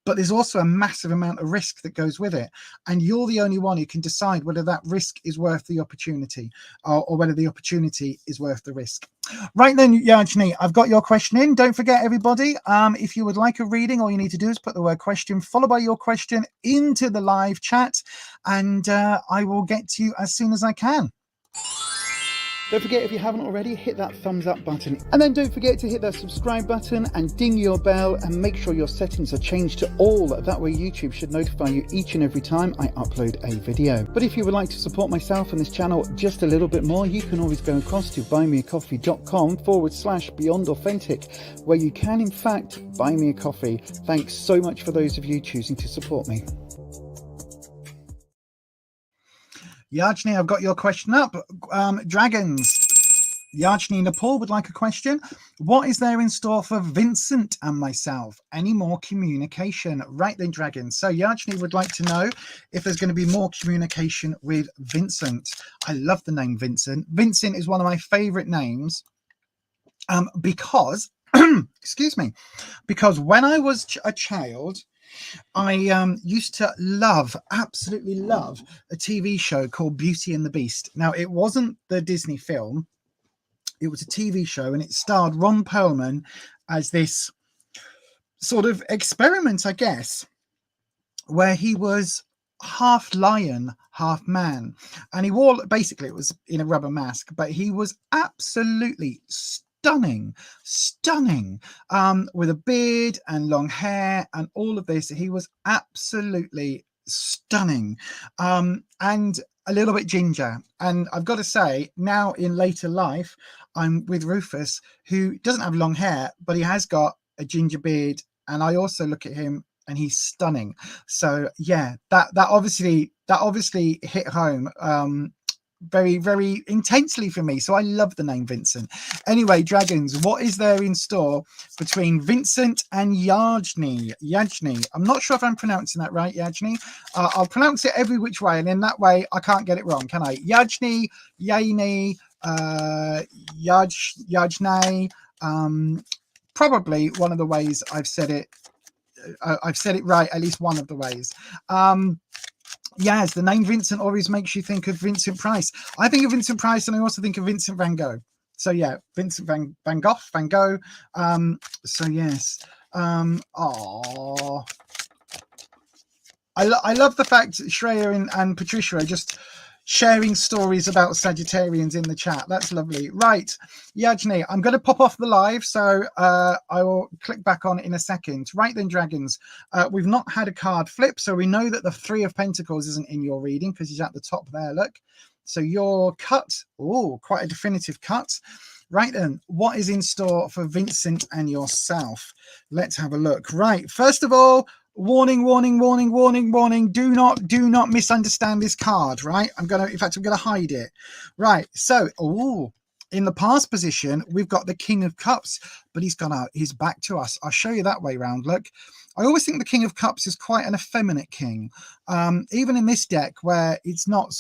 but there's also a massive amount of risk that goes with it. And you're the only one who can decide whether that risk is worth the opportunity, or whether the opportunity is worth the risk. Right then, Yajni, I've got your question in. Don't forget, everybody, if you would like a reading, all you need to do is put the word question followed by your question into the live chat, and I will get to you as soon as I can. Don't forget, if you haven't already, hit that thumbs up button. And then don't forget to hit that subscribe button and ding your bell, and make sure your settings are changed to all. That way YouTube should notify you each and every time I upload a video. But if you would like to support myself and this channel just a little bit more, you can always go across to buymeacoffee.com/beyondauthentic, where you can in fact buy me a coffee. Thanks so much for those of you choosing to support me. Yajni, I've got your question up. Dragons. Yajni Nepal would like a question. What is there in store for Vincent and myself? Any more communication? Right then, Dragons. So Yajni would like to know if there's going to be more communication with Vincent. I love the name Vincent. Vincent is one of my favorite names because, excuse me, because when I was a child, I used to absolutely love a TV show called Beauty and the Beast. Now, it wasn't the Disney film. It was a TV show, and it starred Ron Perlman as this sort of experiment, I guess, where he was half lion, half man. And he wore, basically, it was in a rubber mask, but he was absolutely stunning, with a beard and long hair and all of this. He was absolutely stunning. And a little bit ginger. And I've got to say, now in later life, I'm with Rufus, who doesn't have long hair, but he has got a ginger beard. And I also look at him and he's stunning. So yeah, that obviously hit home very, very intensely for me. So I love the name Vincent. Anyway, Dragons, what is there in store between Vincent and Yajni? I'm not sure if I'm pronouncing that right, Yajni. I'll pronounce it every which way, and in that way I can't get it wrong, can I? Yajni, Yajni, Yajni. Probably one of the ways I've said it. I've said it right, at least one of the ways. Yes, the name Vincent always makes you think of Vincent Price. I think of Vincent Price, and I also think of Vincent van Gogh. So yeah, Vincent Van Gogh. So yes. I love the fact Shreya and Patricia are just sharing stories about Sagittarians in the chat. That's lovely. Right, Yajni, I'm going to pop off the live, so I will click back on in a second. Right then, Dragons, we've not had a card flip, so we know that the Three of Pentacles isn't in your reading because he's at the top there, look. So your cut, oh, quite a definitive cut. Right then, what is in store for Vincent and yourself? Let's have a look. Right, first of all, warning, do not misunderstand this card. Right, I'm gonna hide it. Right, so in the past position we've got the King of Cups, but he's gone out, he's back to us. I'll show you that way round. Look, I always think the King of Cups is quite an effeminate king, even in this deck where it's not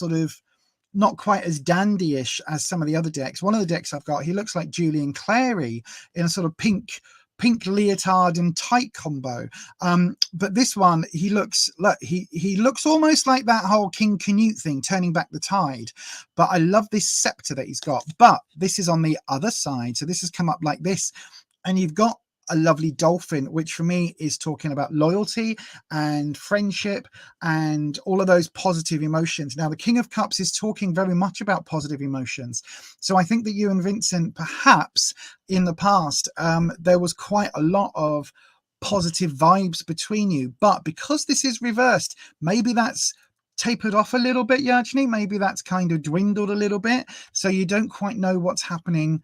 quite as dandyish as some of the other decks. One of the decks I've got, he looks like Julian Clary in a sort of pink leotard and tight combo, but this one, he looks almost like that whole King Canute thing, turning back the tide. But I love this scepter that he's got, but this is on the other side, so this has come up like this, and you've got a lovely dolphin, which for me is talking about loyalty and friendship and all of those positive emotions. Now, the King of Cups is talking very much about positive emotions. So I think that you and Vincent, perhaps in the past, there was quite a lot of positive vibes between you. But because this is reversed, maybe that's tapered off a little bit, Yajni. Maybe that's kind of dwindled a little bit. So you don't quite know what's happening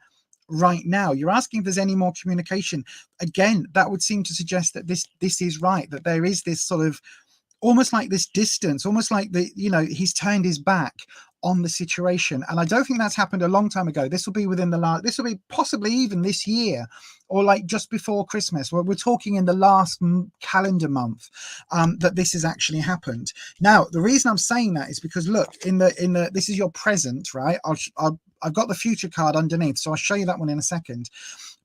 right now. You're asking if there's any more communication. Again, that would seem to suggest that this is right, that there is this sort of almost like this distance, almost like he's turned his back on the situation. And I don't think that's happened a long time ago. This will be this will be possibly even this year, or like just before Christmas, where we're talking in the last calendar month, that this has actually happened. Now, the reason I'm saying that is because look, this is your present, right? I've got the future card underneath, so I'll show you that one in a second.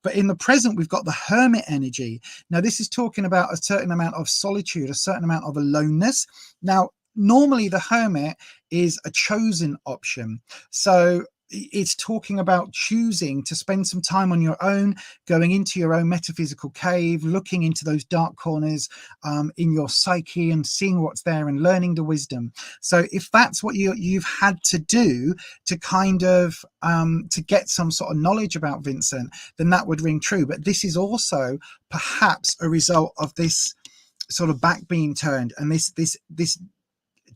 But in the present, we've got the Hermit energy. Now, this is talking about a certain amount of solitude, a certain amount of aloneness. Now, normally the Hermit is a chosen option. So it's talking about choosing to spend some time on your own, going into your own metaphysical cave, looking into those dark corners in your psyche and seeing what's there and learning the wisdom. So if that's what you've had to do to kind of to get some sort of knowledge about Vincent, then that would ring true. But this is also perhaps a result of this sort of back being turned and this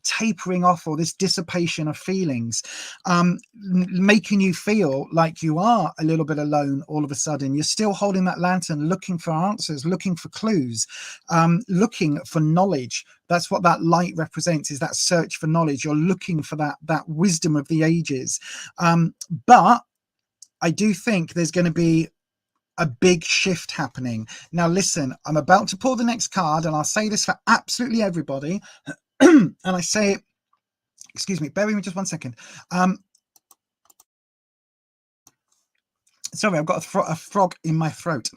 tapering off, or this dissipation of feelings, making you feel like you are a little bit alone all of a sudden. You're still holding that lantern, looking for answers, looking for clues, looking for knowledge. That's what that light represents, is that search for knowledge. You're looking for that wisdom of the ages. But I do think there's going to be a big shift happening. Now, listen, I'm about to pull the next card, and I'll say this for absolutely everybody. And I say it, excuse me, bear with me just 1 second. Sorry, I've got a frog in my throat.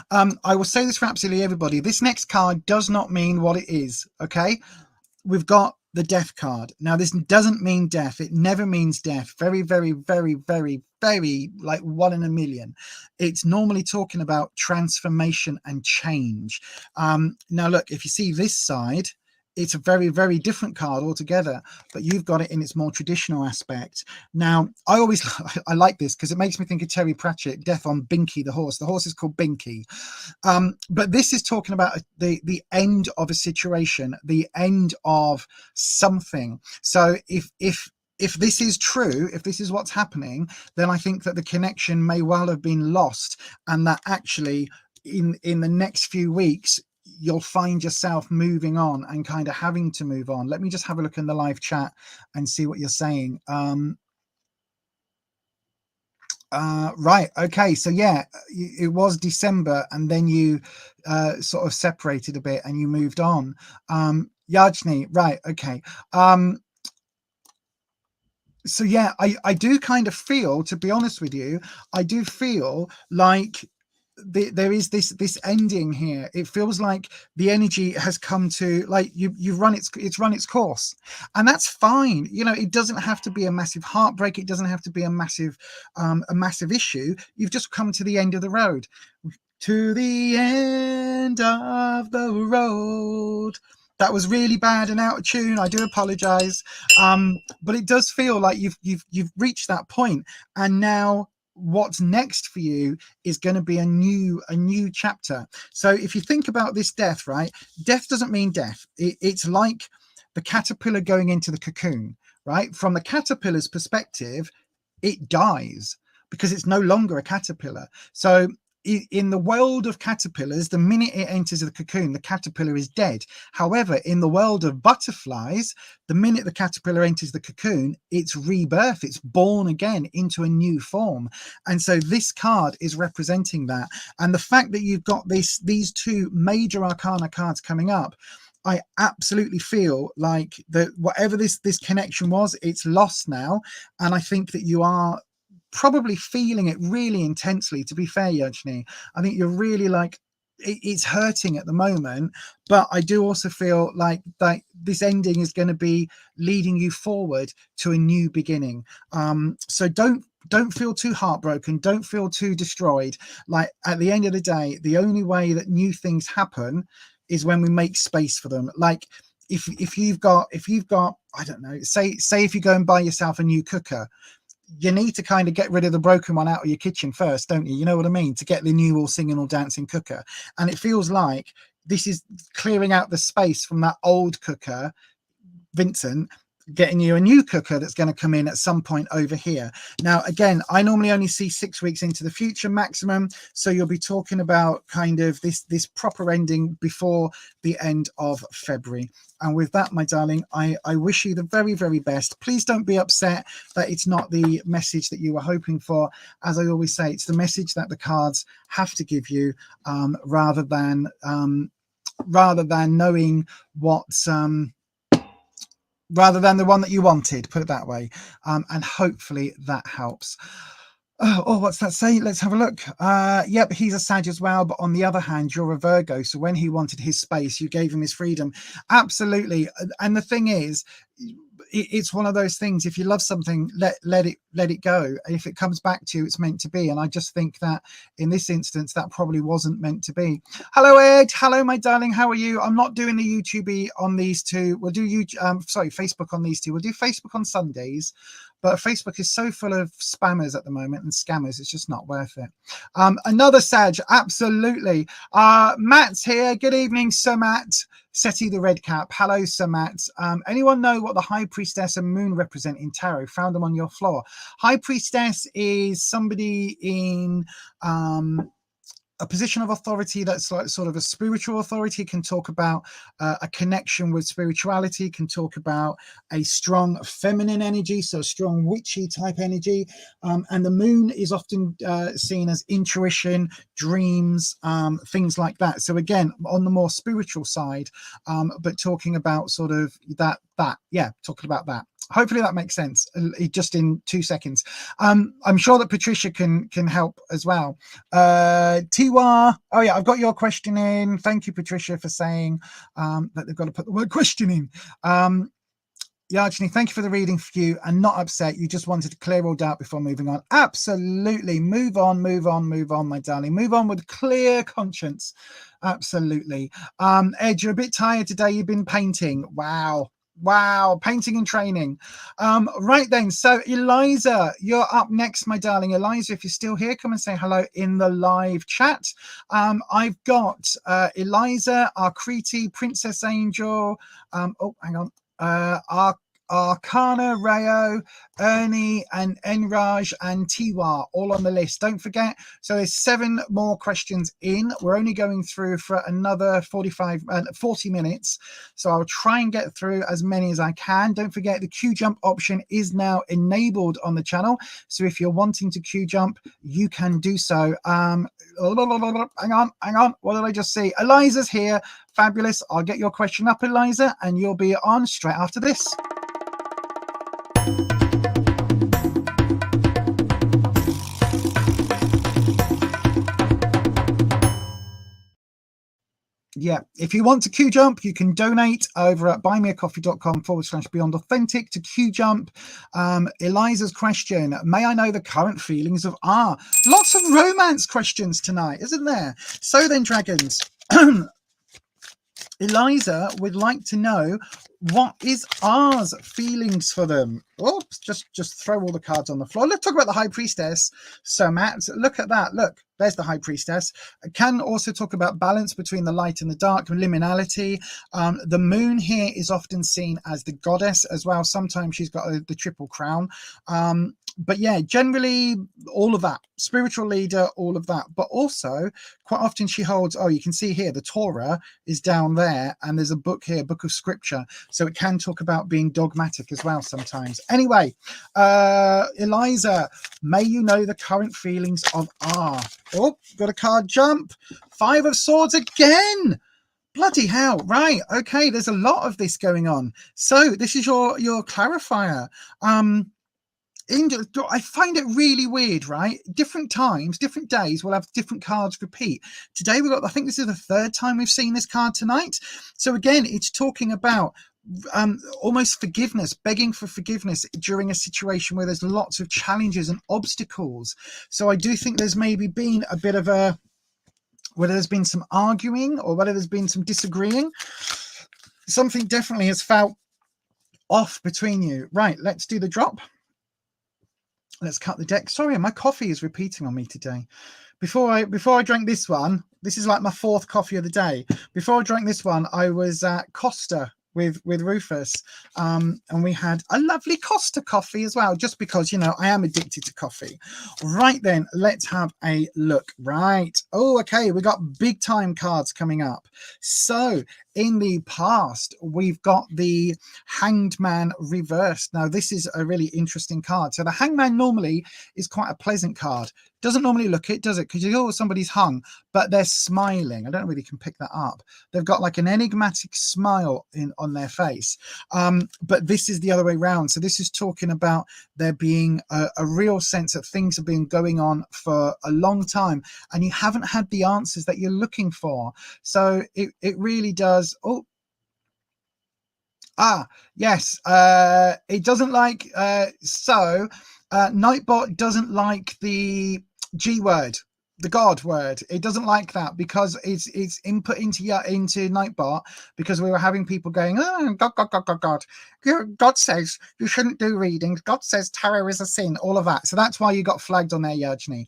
I will say this for absolutely everybody. This next card does not mean what it is, okay? We've got the death card. Now, this doesn't mean death. It never means death. Very, very, very, very, very, like 1 in a million. It's normally talking about transformation and change. Now, look, if you see this side, it's a very, very different card altogether, but you've got it in its more traditional aspect. Now, I like this because it makes me think of Terry Pratchett, Death on Binky the horse. The horse is called Binky. But this is talking about the end of a situation, the end of something. So if this is true, if this is what's happening, then I think that the connection may well have been lost, and that actually in the next few weeks, you'll find yourself moving on and kind of having to move on. Let me just have a look in the live chat and see what you're saying. Right. Okay. So yeah, it was December, and then you sort of separated a bit and you moved on. Yajni. Right. Okay. So yeah, I do kind of feel, to be honest with you, I do feel like there is this ending here. It feels like the energy has come to, like, you've run it's run its course, and that's fine. You know, it doesn't have to be a massive heartbreak. It doesn't have to be a massive issue. You've just come to the end of the road. To the end of the road. That was really bad and out of tune. I do apologize, but it does feel like you've reached that point, and now what's next for you is going to be a new chapter. So if you think about this death, right? Death doesn't mean death. It's like the caterpillar going into the cocoon, right? From the caterpillar's perspective, it dies because it's no longer a caterpillar. So in the world of caterpillars, the minute it enters the cocoon, the caterpillar is dead. However, in the world of butterflies, the minute the caterpillar enters the cocoon, it's rebirth. It's born again into a new form. And so this card is representing that. And the fact that you've got these two major arcana cards coming up, I absolutely feel like that whatever this connection was, it's lost now. And I think that you are probably feeling it really intensely, to be fair, Yajni. I think you're really like, it's hurting at the moment, but I do also feel like this ending is going to be leading you forward to a new beginning. So don't feel too heartbroken. Don't feel too destroyed. Like, at the end of the day, the only way that new things happen is when we make space for them. Like, if you've got, I don't know, say if you go and buy yourself a new cooker, you need to kind of get rid of the broken one out of your kitchen first, don't you? You know what I mean? To get the new all singing, all dancing cooker. And it feels like this is clearing out the space from that old cooker, Vincent, getting you a new cooker that's going to come in at some point over here. Now, again, I normally only see 6 weeks into the future maximum. So you'll be talking about kind of this proper ending before the end of February. And with that, my darling, I wish you the very, very best. Please don't be upset that it's not the message that you were hoping for. As I always say, it's the message that the cards have to give you, rather than knowing what's rather than the one that you wanted, put it that way. And hopefully that helps. Oh, what's that say? Let's have a look. Yep, he's a Sag as well, but on the other hand, you're a Virgo. So when he wanted his space, you gave him his freedom. Absolutely. And the thing is, it's one of those things. If you love something, let it go. If it comes back to you, it's meant to be. And I just think that in this instance, that probably wasn't meant to be. Hello, Ed. Hello, my darling. How are you? I'm not doing the YouTube on these two. We'll do Facebook on these two. We'll do Facebook on Sundays. But Facebook is so full of spammers at the moment and scammers, it's just not worth it. Another Sag, absolutely. Matt's here. Good evening, Sir Matt. Seti the Red Cap. Hello, Samat. Anyone know what the High Priestess and Moon represent in tarot? Found them on your floor. High Priestess is somebody in a position of authority that's like sort of a spiritual authority, can talk about a connection with spirituality, can talk about a strong feminine energy, so strong witchy type energy. And the moon is often seen as intuition, dreams, things like that. So again, on the more spiritual side, but talking about sort of talking about that. Hopefully that makes sense, just in 2 seconds. I'm sure that Patricia can help as well. Tiwa, oh yeah, I've got your question in. Thank you, Patricia, for saying that they've got to put the word question in. Yajni, thank you for the reading for you, and not upset. You just wanted to clear all doubt before moving on. Absolutely. Move on, my darling. Move on with clear conscience. Absolutely. Ed, you're a bit tired today. You've been painting. Wow, painting and training. Right then, so Eliza, you're up next, my darling. Eliza, if you're still here, come and say hello in the live chat. I've got Eliza, Arkriti, Princess Angel, oh, hang on, Arcana, Rayo, Ernie, and Enraj and Tiwa all on the list. Don't forget, so there's 7 more questions in. We're only going through for another 40 minutes, so I'll try and get through as many as I can. Don't forget, the queue jump option is now enabled on the channel, so if you're wanting to queue jump, you can do so. Hang on, what did I just see? Eliza's here. Fabulous. I'll get your question up, Eliza, and you'll be on straight after this. Yeah, if you want to queue jump, you can donate over at buymeacoffee.com/Beyond Authentic to queue jump. Eliza's question: may I know the current feelings of R? Lots of romance questions tonight, isn't there? So then, dragons. Eliza would like to know, what is R's feelings for them? Oops, just throw all the cards on the floor. Let's talk about the High Priestess. So Matt, look at that. Look, there's the High Priestess. Can also talk about balance between the light and the dark, liminality. The moon here is often seen as the goddess as well. Sometimes she's got the triple crown. But yeah, generally all of that, spiritual leader, all of that. But also quite often she holds, oh, you can see here, the Torah is down there, and there's a book here, book of scripture. So it can talk about being dogmatic as well sometimes. Anyway, Eliza, may you know the current feelings of R. Oh, got a card jump. 5 of Swords again. Bloody hell. Right. Okay. There's a lot of this going on. So this is your clarifier. I find it really weird, right? Different times, different days, we'll have different cards repeat. Today I think this is the 3rd time we've seen this card tonight. So again, it's talking about almost forgiveness, begging for forgiveness during a situation where there's lots of challenges and obstacles. So I do think there's maybe been a bit of whether there's been some arguing or whether there's been some disagreeing. Something definitely has felt off between you. Right, let's do the drop. Let's cut the deck. Sorry, my coffee is repeating on me today. Before I drank this one, this is like my 4th coffee of the day. Before I drank this one, I was at Costa with Rufus, and we had a lovely Costa coffee as well, just because, you know, I am addicted to coffee. Right then, let's have a look. Right. Oh, okay, we got big time cards coming up. So in the past, we've got the Hanged Man reversed. Now, this is a really interesting card. So the Hanged Man normally is quite a pleasant card. Doesn't normally look it, does it? Because you know somebody's hung, but they're smiling. I don't really can pick that up. They've got like an enigmatic smile on their face. But this is the other way around. So this is talking about there being a real sense that things have been going on for a long time, and you haven't had the answers that you're looking for. So it really does. Oh, yes. It doesn't like Nightbot doesn't like the G word. the God word. It doesn't like that because it's input into Nightbot, because we were having people going, oh, God. God says you shouldn't do readings. God says tarot is a sin, all of that. So that's why you got flagged on there, Yajni.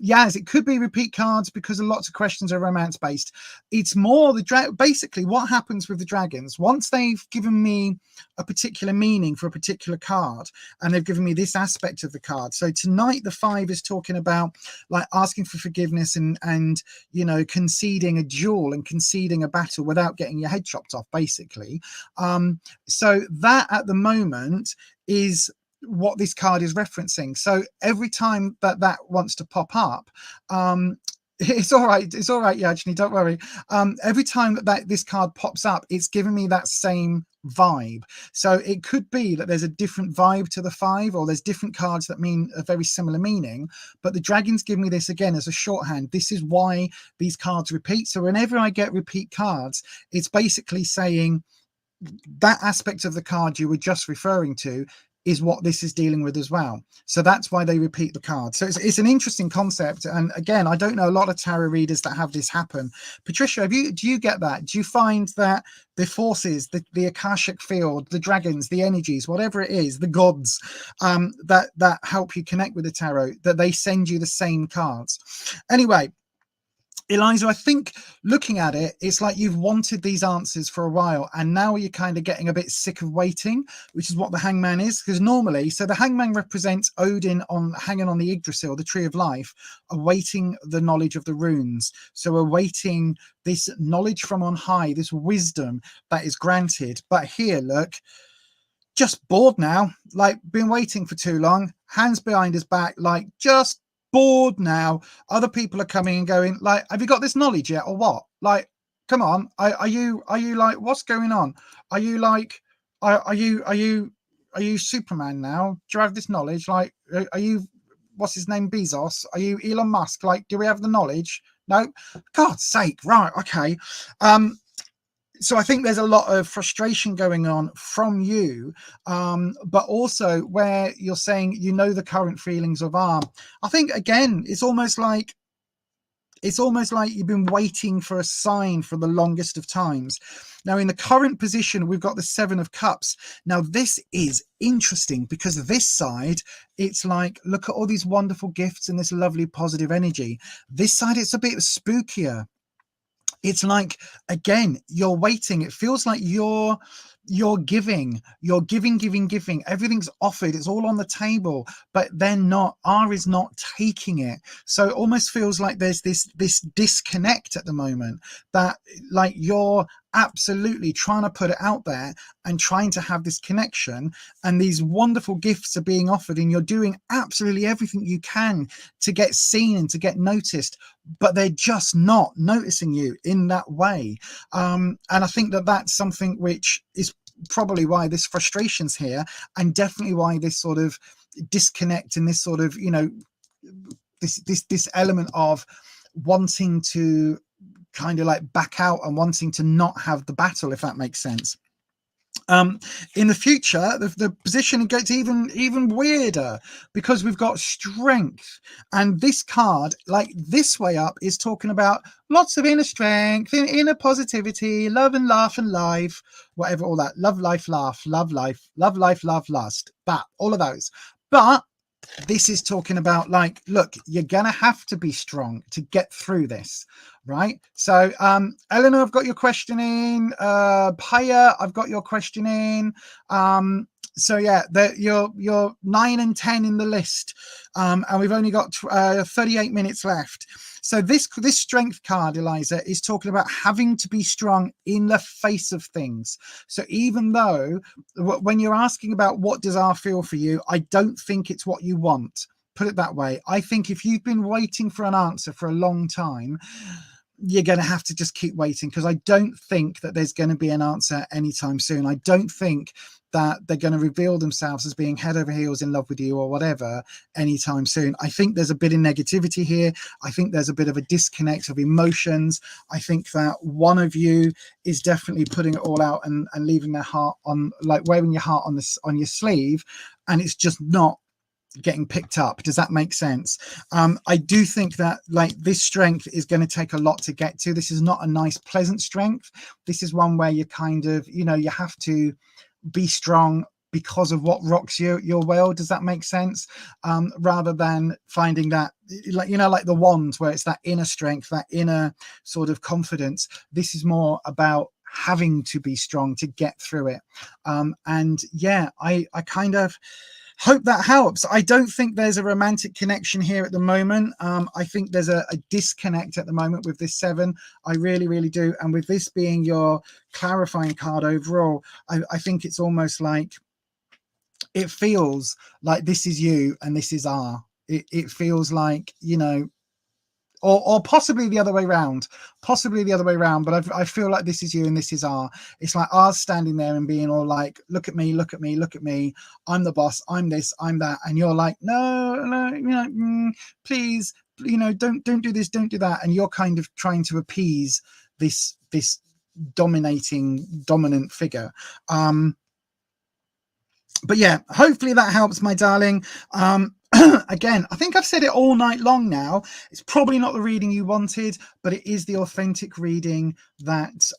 Yes, it could be repeat cards because lots of questions are romance based. It's more basically what happens with the dragons. Once they've given me a particular meaning for a particular card, and they've given me this aspect of the card. So tonight the 5 is talking about like asking for forgiveness and you know, conceding a duel and conceding a battle without getting your head chopped off, basically. So that at the moment is what this card is referencing. So every time that wants to pop up, it's all right, Yajni, don't worry. Every time that this card pops up, it's giving me that same vibe. So it could be that there's a different vibe to the 5, or there's different cards that mean a very similar meaning, but the dragons give me this again as a shorthand. This is why these cards repeat. So whenever I get repeat cards, it's basically saying that aspect of the card you were just referring to is what this is dealing with as well. So that's why they repeat the card. So it's an interesting concept. And again, I don't know a lot of tarot readers that have this happen. Patricia, do you get that? Do you find that the forces, the Akashic field, the dragons, the energies, whatever it is, the gods that help you connect with the tarot, that they send you the same cards? Anyway, Eliza, I think looking at it, it's like you've wanted these answers for a while, and now you're kind of getting a bit sick of waiting, which is what the Hangman is. Because normally, so the Hangman represents Odin hanging on the Yggdrasil, the Tree of Life, awaiting the knowledge of the runes. So awaiting this knowledge from on high, this wisdom that is granted. But here, look, just bored now, like been waiting for too long, hands behind his back, like just bored now. Other people are coming and going, like, have you got this knowledge yet or what? Like, come on, are you like, what's going on? Are you like, are you Superman now? Do you have this knowledge? Like, are you, what's his name, Bezos? Are you Elon Musk? Like, do we have the knowledge? No, God's sake. Right, okay. So I think there's a lot of frustration going on from you, but also where you're saying, you know, the current feelings of I think, again, it's almost like you've been waiting for a sign for the longest of times. Now, in the current position, we've got the 7 of Cups. Now, this is interesting because this side, it's like, look at all these wonderful gifts and this lovely positive energy. This side, it's a bit spookier. It's like, again, you're waiting. It feels like you're giving. Everything's offered. It's all on the table, but then R is not taking it. So it almost feels like there's this disconnect at the moment, that like you're absolutely trying to put it out there and trying to have this connection, and these wonderful gifts are being offered, and you're doing absolutely everything you can to get seen and to get noticed, but they're just not noticing you in that way. And I think that that's something which is probably why this frustration's here, and definitely why this sort of disconnect and this sort of, you know, this element of wanting to kind of like back out and wanting to not have the battle, if that makes sense. In the future, the position gets even weirder, because we've got strength, and this card, like this way up, is talking about lots of inner strength, inner positivity, love and laugh and life, whatever, all that, love, life, laugh, love, life, love, lust, that, all of those. But this is talking about, like, look, you're gonna have to be strong to get through this, right? So Eleanor, I've got your question in. Paya, I've got your question in. So yeah, you're 9 and 10 in the list, and we've only got 38 minutes left. So this strength card, Eliza, is talking about having to be strong in the face of things. So even though when you're asking about what does R feel for you, I don't think it's what you want. Put it that way. I think if you've been waiting for an answer for a long time, you're going to have to just keep waiting, because I don't think that there's going to be an answer anytime soon. I don't think that they're going to reveal themselves as being head over heels in love with you or whatever anytime soon. I think there's a bit of negativity here. I think there's a bit of a disconnect of emotions. I think that one of you is definitely putting it all out and leaving their heart on, like wearing your heart on your sleeve, and it's just not getting picked up. Does that make sense? I do think that like this strength is going to take a lot to get to. This is not a nice, pleasant strength. This is one where you kind of, you know, you have to be strong because of what rocks your world. Does that make sense? Rather than finding that, like, you know, like the wands where it's that inner strength, that inner sort of confidence. This is more about having to be strong to get through it. And yeah, I kind of hope that helps. I don't think there's a romantic connection here at the moment. I think there's a disconnect at the moment with this 7. I really do. And with this being your clarifying card overall, I think it's almost like it feels like this is you and this is R. It feels like, you know, or possibly the other way around, but I feel like this is you and this is R. It's like R standing there and being all like, look at me, I'm the boss, I'm this, I'm that, and you're like, no, you know, please, you know, don't do this, don't do that, and you're kind of trying to appease this dominant figure. But yeah, hopefully that helps, my darling. Again, I think I've said it all night long now. It's probably not the reading you wanted, but it is the authentic reading that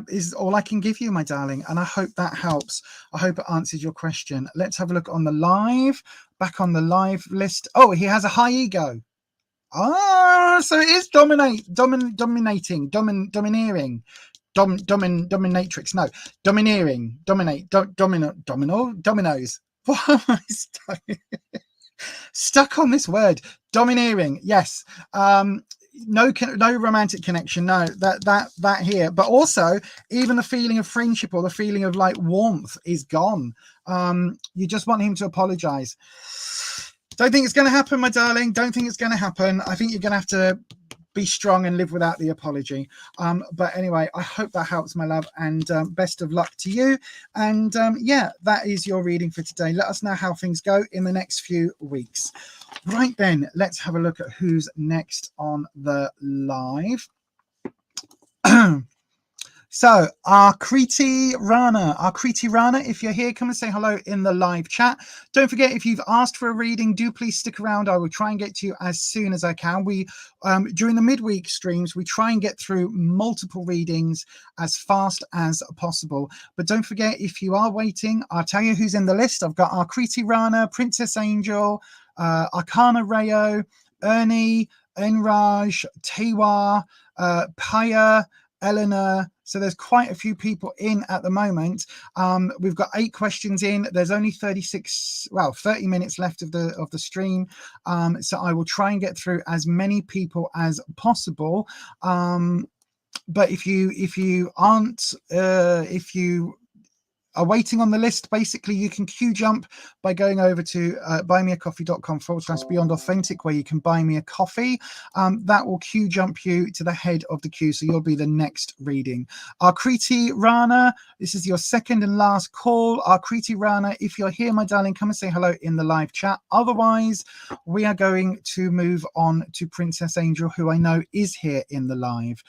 is all I can give you, my darling. And I hope that helps. I hope it answers your question. Let's have a look on the live, back on the live list. Oh, he has a high ego. Ah, so it is dominating, dominatrix. No, domineering, dominate, dominoes. What am I stuck on this word? Domineering. Yes. No romantic connection. No, that here. But also, even the feeling of friendship or the feeling of like warmth is gone. You just want him to apologize. Don't think it's going to happen, my darling. Don't think it's going to happen. I think you're going to have to be strong and live without the apology. But anyway, I hope that helps, my love, and best of luck to you. And yeah, that is your reading for today. Let us know how things go in the next few weeks. Right then, let's have a look at who's next on the live. So Kriti Rana, if you're here, come and say hello in the live chat. Don't forget, if you've asked for a reading, do please stick around. I will try and get to you as soon as I can. We during the midweek streams, we try and get through multiple readings as fast as possible. But don't forget, if you are waiting, I'll tell you who's in the list. I've got Kriti Rana, Princess Angel, Arcana Rayo, Ernie, Enraj, Tewa, Paya, Eleanor. So there's quite a few people in at the moment. We've got 8 questions in. There's only 30 minutes left of the stream. So I will try and get through as many people as possible. But if you are waiting on the list, basically you can queue jump by going over to buymeacoffee.com/Beyond Authentic, where you can buy me a coffee. That will queue jump you to the head of the queue, so you'll be the next reading. Kriti Rana, this is your second and last call. Kriti Rana, if you're here, my darling, come and say hello in the live chat. Otherwise, we are going to move on to Princess Angel, who I know is here in the live.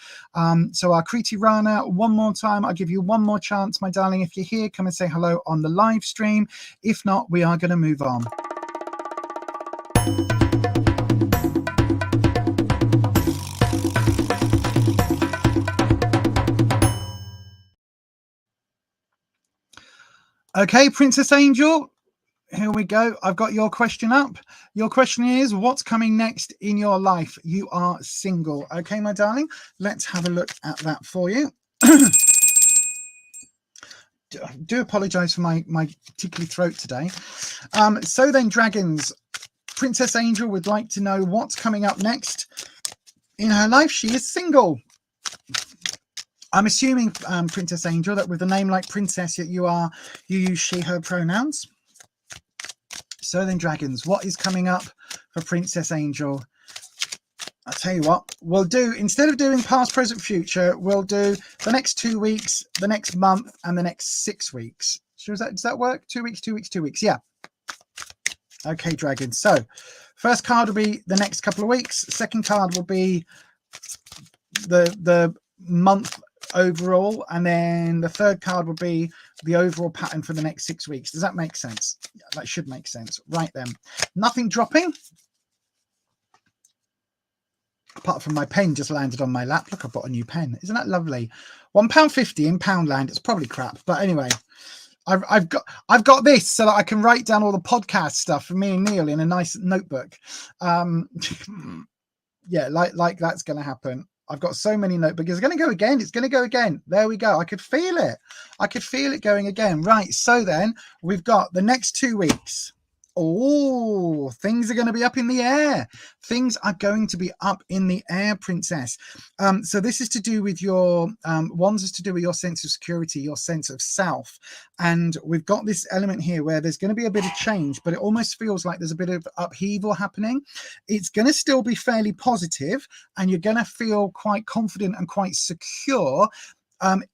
So Kriti Rana, one more time, I'll give you one more chance, my darling. If you're here, come and say hello on the live stream. If not, we are going to move on. Okay, Princess Angel, here we go. I've got your question up. Your question is, what's coming next in your life? You are single. Okay, my darling, let's have a look at that for you. Do apologize for my tickly throat today. So then, dragons, Princess Angel would like to know what's coming up next in her life. She is single. I'm assuming, Princess Angel, that with a name like Princess, you use she, her pronouns. So then, dragons, what is coming up for Princess Angel? I'll tell you what, we'll do, instead of doing past, present, future, we'll do the next 2 weeks, the next month, and the next 6 weeks. So does that work? 2 weeks, 2 weeks, 2 weeks. Yeah. Okay, dragons. So first card will be the next couple of weeks. Second card will be the month overall, and then the third card would be the overall pattern for the next 6 weeks. Does that make sense? Yeah, that should make sense. Right then, nothing dropping apart from my pen just landed on my lap. Look, I bought a new pen. Isn't that lovely? £1.50 in Poundland. It's probably crap, but anyway, I've got this so that I can write down all the podcast stuff for me and Neil in a nice notebook. Yeah, like that's going to happen. I've got so many notebooks. It's going to go again. It's going to go again. There we go. I could feel it. I could feel it going again. Right. So then we've got the next 2 weeks. Oh, things are going to be up in the air. Things are going to be up in the air, princess. So this is to do with your, one's is to do with your sense of security, your sense of self. And we've got this element here where there's going to be a bit of change, but it almost feels like there's a bit of upheaval happening. It's going to still be fairly positive, and you're going to feel quite confident and quite secure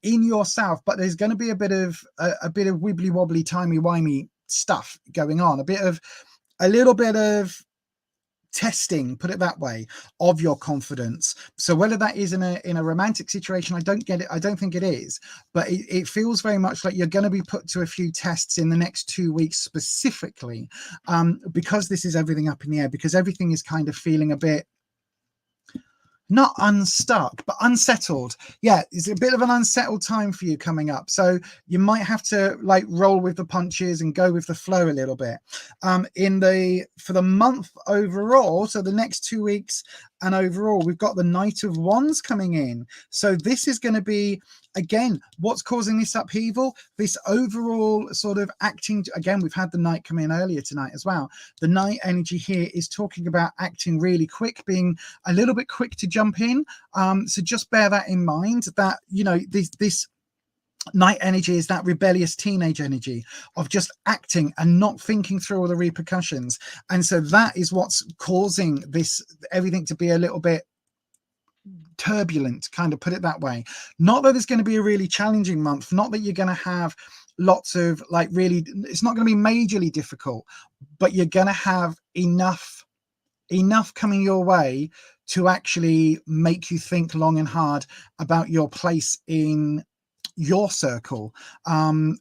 in yourself, but there's going to be a bit of wibbly wobbly, timey wimey stuff going on, a little bit of testing, put it that way, of your confidence. So whether that is in a romantic situation, I don't get it. I don't think it is, but it feels very much like you're going to be put to a few tests in the next 2 weeks specifically, because this is everything up in the air, because everything is kind of feeling a bit, not unstuck, but unsettled. Yeah, it's a bit of an unsettled time for you coming up. So you might have to like roll with the punches and go with the flow a little bit. For the month overall, so the next 2 weeks and overall, we've got the Knight of Wands coming in. So this is going to be, again, what's causing this upheaval? This overall sort of acting, again, we've had the Knight come in earlier tonight as well. The Knight energy here is talking about acting really quick, being a little bit quick to jump in. So just bear that in mind, that, you know, this Knight energy is that rebellious teenage energy of just acting and not thinking through all the repercussions. And so that is what's causing this, everything to be a little bit turbulent, kind of put it that way. Not that it's going to be a really challenging month, not that you're going to have lots of like really, it's not going to be majorly difficult, but you're going to have enough coming your way to actually make you think long and hard about your place in your circle, and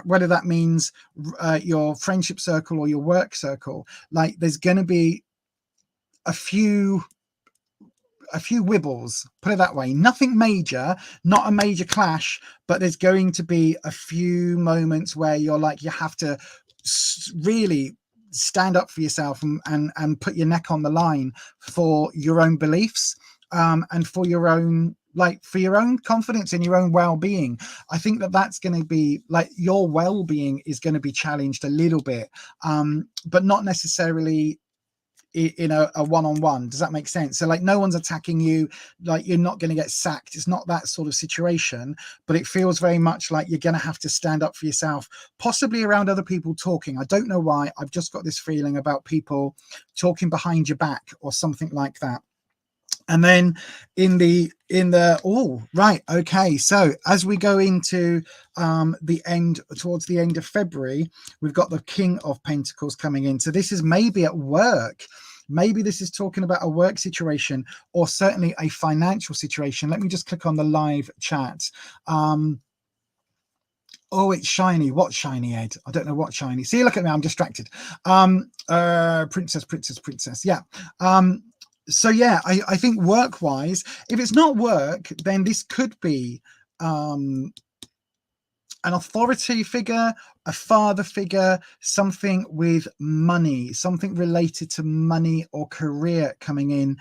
whether that means your friendship circle or your work circle. Like there's going to be a few wibbles, put it that way. Nothing major, not a major clash, but there's going to be a few moments where you're like, you have to really stand up for yourself and put your neck on the line for your own beliefs, and for your own, like for your own confidence and your own well-being. I think that that's going to be like, your well-being is going to be challenged a little bit, but not necessarily in a one-on-one. Does that make sense? So like no one's attacking you, like you're not going to get sacked. It's not that sort of situation, but it feels very much like you're going to have to stand up for yourself, possibly around other people talking. I don't know why, I've just got this feeling about people talking behind your back or something like that. And then oh, right, okay, so as we go into towards the end of February, we've got the King of Pentacles coming in. So this is maybe at work. Maybe this is talking about a work situation, or certainly a financial situation. Let me just click on the live chat. Oh, it's shiny. What shiny, Ed? I don't know what shiny. See, look at me, I'm distracted. Princess. Yeah. So yeah, I think work-wise, if it's not work, then this could be an authority figure, a father figure, something with money, something related to money or career coming in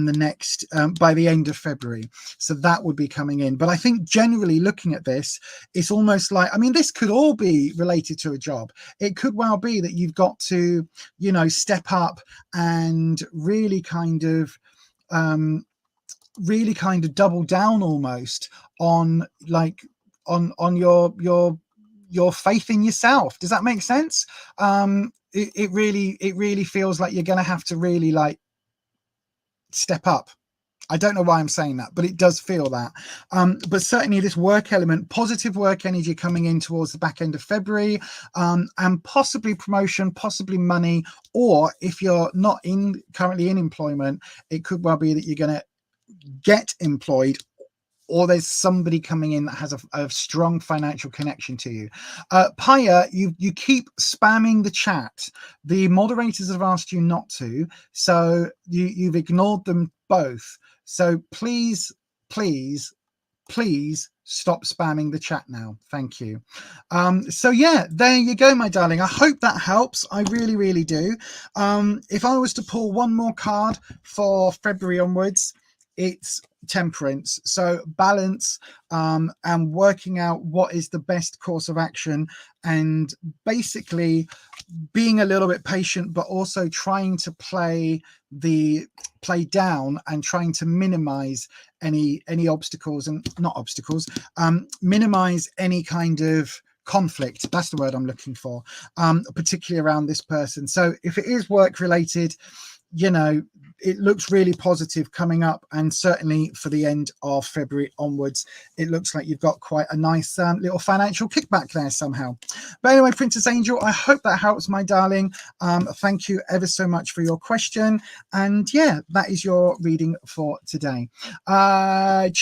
the next, by the end of February. So that would be coming in. But I think generally looking at this, it's almost like, I mean, this could all be related to a job. It could well be that you've got to, you know, step up and really kind of double down almost on like, on your faith in yourself. Does that make sense? It really feels like you're going to have to really like step up. I don't know why I'm saying that, but it does feel that. But certainly this work element, positive work energy coming in towards the back end of February, and possibly promotion, possibly money, or if you're not currently in employment, it could well be that you're going to get employed or there's somebody coming in that has a strong financial connection to you. Paya, you keep spamming the chat. The moderators have asked you not to, so you've ignored them both. So please stop spamming the chat now. Thank you. So yeah, there you go, my darling. I hope that helps. I really do. If I was to pull one more card for February onwards, it's temperance. So balance, and working out what is the best course of action, and basically being a little bit patient, but also trying to play down and trying to minimize any obstacles, and not obstacles, minimize any kind of conflict. That's the word I'm looking for, particularly around this person. So if it is work related, you know, it looks really positive coming up, and certainly for the end of February onwards, it looks like you've got quite a nice little financial kickback there somehow. But anyway, Princess Angel, I hope that helps, my darling. Thank you ever so much for your question, and yeah, that is your reading for today. What's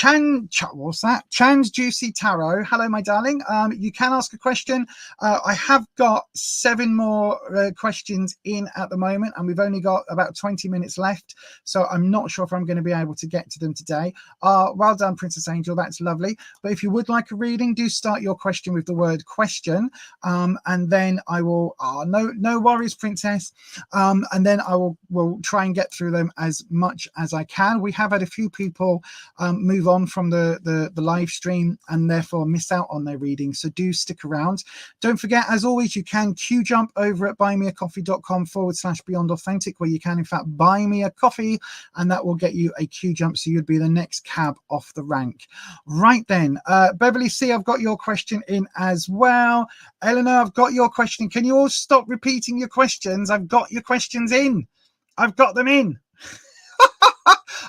that? Chan's Juicy Tarot. Hello, my darling. You can ask a question. I have got 7 more questions in at the moment, and we've only got about 20 minutes left, so I'm not sure if I'm going to be able to get to them today. Well done, Princess Angel, that's lovely. But if you would like a reading, do start your question with the word question, and then I will no worries, Princess, and then I will try and get through them as much as I can. We have had a few people move on from the live stream and therefore miss out on their reading, so do stick around. Don't forget, as always, you can queue jump over at buymeacoffee.com/beyond authentic, where you can in fact buy me a coffee, and that will get you a queue jump, so you'd be the next cab off the rank. Right then, Beverly C, I've got your question in as well. Eleanor, I've got your question. Can you all stop repeating your questions? I've got your questions in. I've got them in.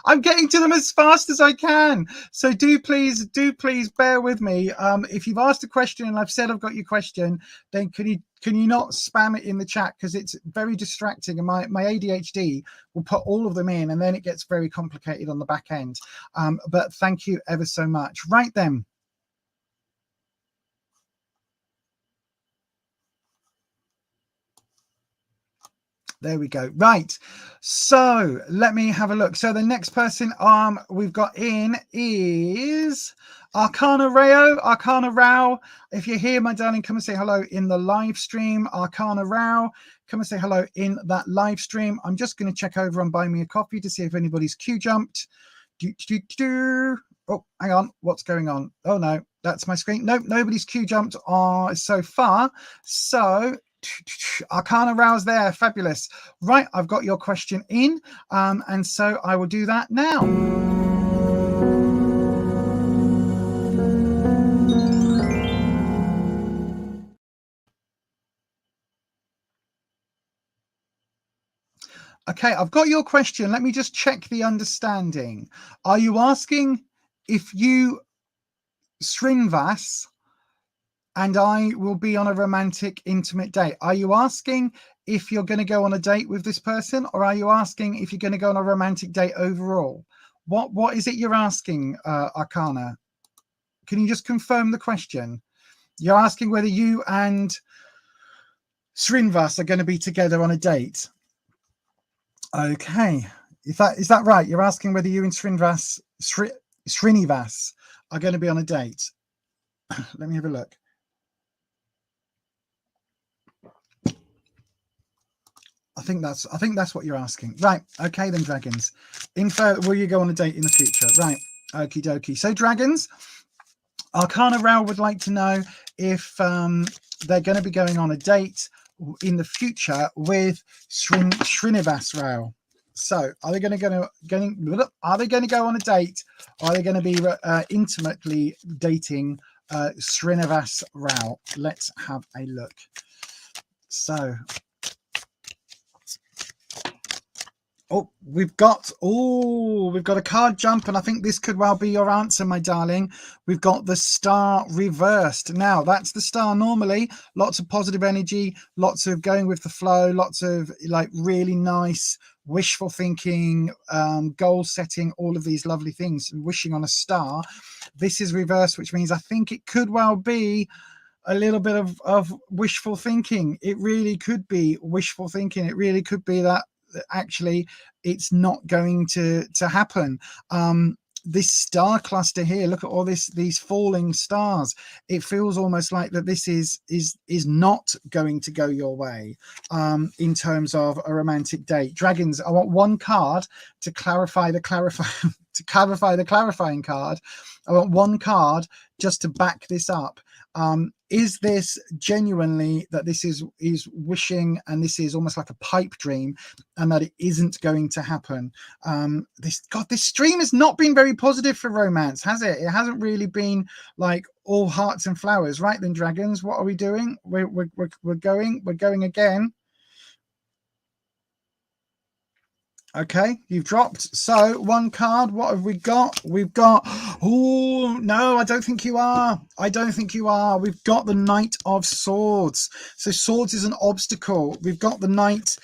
I'm getting to them as fast as I can. So do please bear with me. If you've asked a question and I've said I've got your question, then can you not spam it in the chat, because it's very distracting, and my ADHD will put all of them in, and then it gets very complicated on the back end. But thank you ever so much. Right then. There we go. Right. So let me have a look. So the next person we've got in is Arcana Rao. If you're here, my darling, come and say hello in the live stream. Arcana Rao, come and say hello in that live stream. I'm just going to check over on Buy Me a Coffee to see if anybody's queue jumped. Oh, hang on. What's going on? Oh, no, that's my screen. Nope, nobody's queue jumped so far. So Arcana Rouse there, fabulous. Right, I've got your question in, and so I will do that now. Okay, I've got your question. Let me just check the understanding. Are you asking if you Srinivas and I will be on a romantic, intimate date? Are you asking if you're going to go on a date with this person, or are you asking if you're going to go on a romantic date overall? What is it you're asking, Arcana? Can you just confirm the question? You're asking whether you and Srinivas are going to be together on a date. Okay, is that right? You're asking whether you and Srinivas are going to be on a date. Let me have a look. I think that's what you're asking. Right. Okay then, dragons. Info, will you go on a date in the future? Right. Okie dokie. So dragons, Arcana Rao would like to know if they're going to be going on a date in the future with Srinivas Rao. So are they going to go on a date, or are they going to be intimately dating Srinivas Rao? Let's have a look. So we've got a card jump, and I think this could well be your answer, my darling. We've got the star reversed. Now that's the star normally. Lots of positive energy, lots of going with the flow, lots of like really nice wishful thinking, goal setting, all of these lovely things, wishing on a star. This is reversed, which means I think it could well be a little bit of wishful thinking. It really could be wishful thinking. It really could be that actually it's not going to happen. This star cluster here, look at all these falling stars. It feels almost like that this is not going to go your way in terms of a romantic date. Dragons, I want one card to clarify the clarifying card. I want one card just to back this up. Is this genuinely that this is wishing, and this is almost like a pipe dream, and that it isn't going to happen? This stream has not been very positive for romance, has it? It hasn't really been like all hearts and flowers. Right then, dragons, what are we doing? We're going again. Okay, you've dropped. So one card. What have we got? We've got, oh no, I don't think you are. I don't think you are. We've got the Knight of Swords. So swords is an obstacle. We've got the Knight.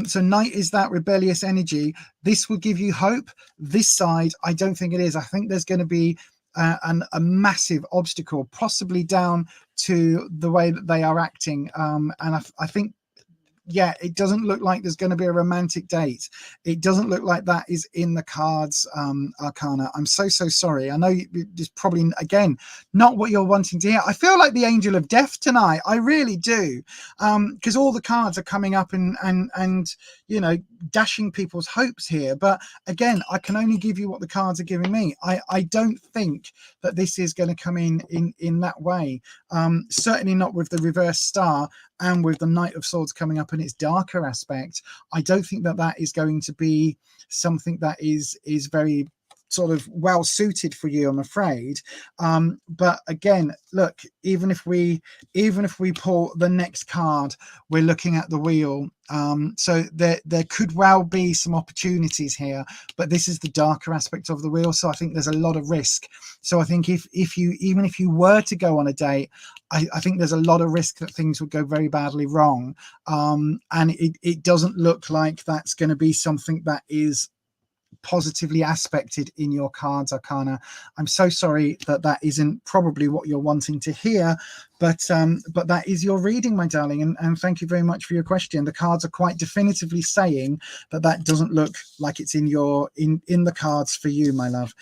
So Knight is that rebellious energy. This will give you hope. This side, I don't think it is. I think there's going to be a massive obstacle, possibly down to the way that they are acting. And I think, yeah, it doesn't look like there's going to be a romantic date. It doesn't look like that is in the cards, Arcana. I'm so sorry. I know it's probably, again, not what you're wanting to hear. I feel like the Angel of Death tonight. I really do. Because all the cards are coming up and you know, dashing people's hopes here. But again, I can only give you what the cards are giving me. I don't think that this is going to come in that way. Certainly not with the reverse star and with the Knight of Swords coming up in its darker aspect. I don't think that is going to be something that is very sort of well suited for you, I'm afraid. But again, look, even if we pull the next card, we're looking at the wheel. So there could well be some opportunities here, but this is the darker aspect of the wheel. So I think there's a lot of risk. So I think if you were to go on a date, I think there's a lot of risk that things would go very badly wrong. And it doesn't look like that's going to be something that is positively aspected in your cards, Arcana. I'm so sorry that isn't probably what you're wanting to hear, but that is your reading, my darling, and thank you very much for your question. The cards are quite definitively saying that doesn't look like it's in the cards for you, my love.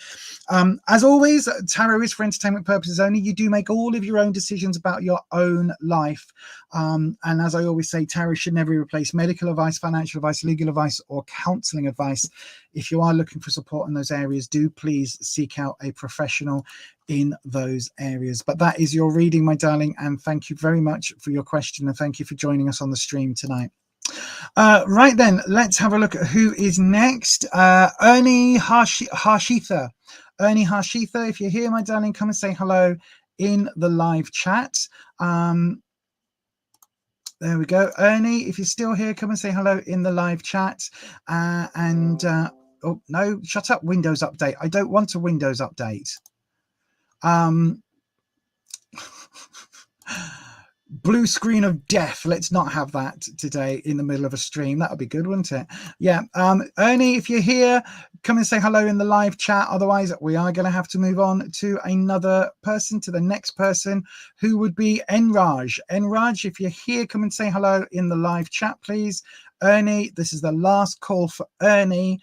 As always, tarot is for entertainment purposes only. You do make all of your own decisions about your own life, and as I always say, tarot should never replace medical advice, financial advice, legal advice, or counseling advice. If you are looking for support in those areas, do please seek out a professional in those areas. But that is your reading, my darling, and thank you very much for your question, and thank you for joining us on the stream tonight. Right then, let's have a look at who is next. Ernie Harshitha. Ernie Harshitha, if you're here, my darling, come and say hello in the live chat. There we go. Ernie, if you're still here, come and say hello in the live chat. Oh, no, shut up, Windows Update. I don't want a Windows Update. Blue screen of death. Let's not have that today in the middle of a stream. That would be good, wouldn't it? Yeah. Ernie, if you're here, come and say hello in the live chat. Otherwise, we are going to have to move on to another person, to the next person, who would be Enraj. Enraj, if you're here, come and say hello in the live chat, please. Ernie, this is the last call for Ernie.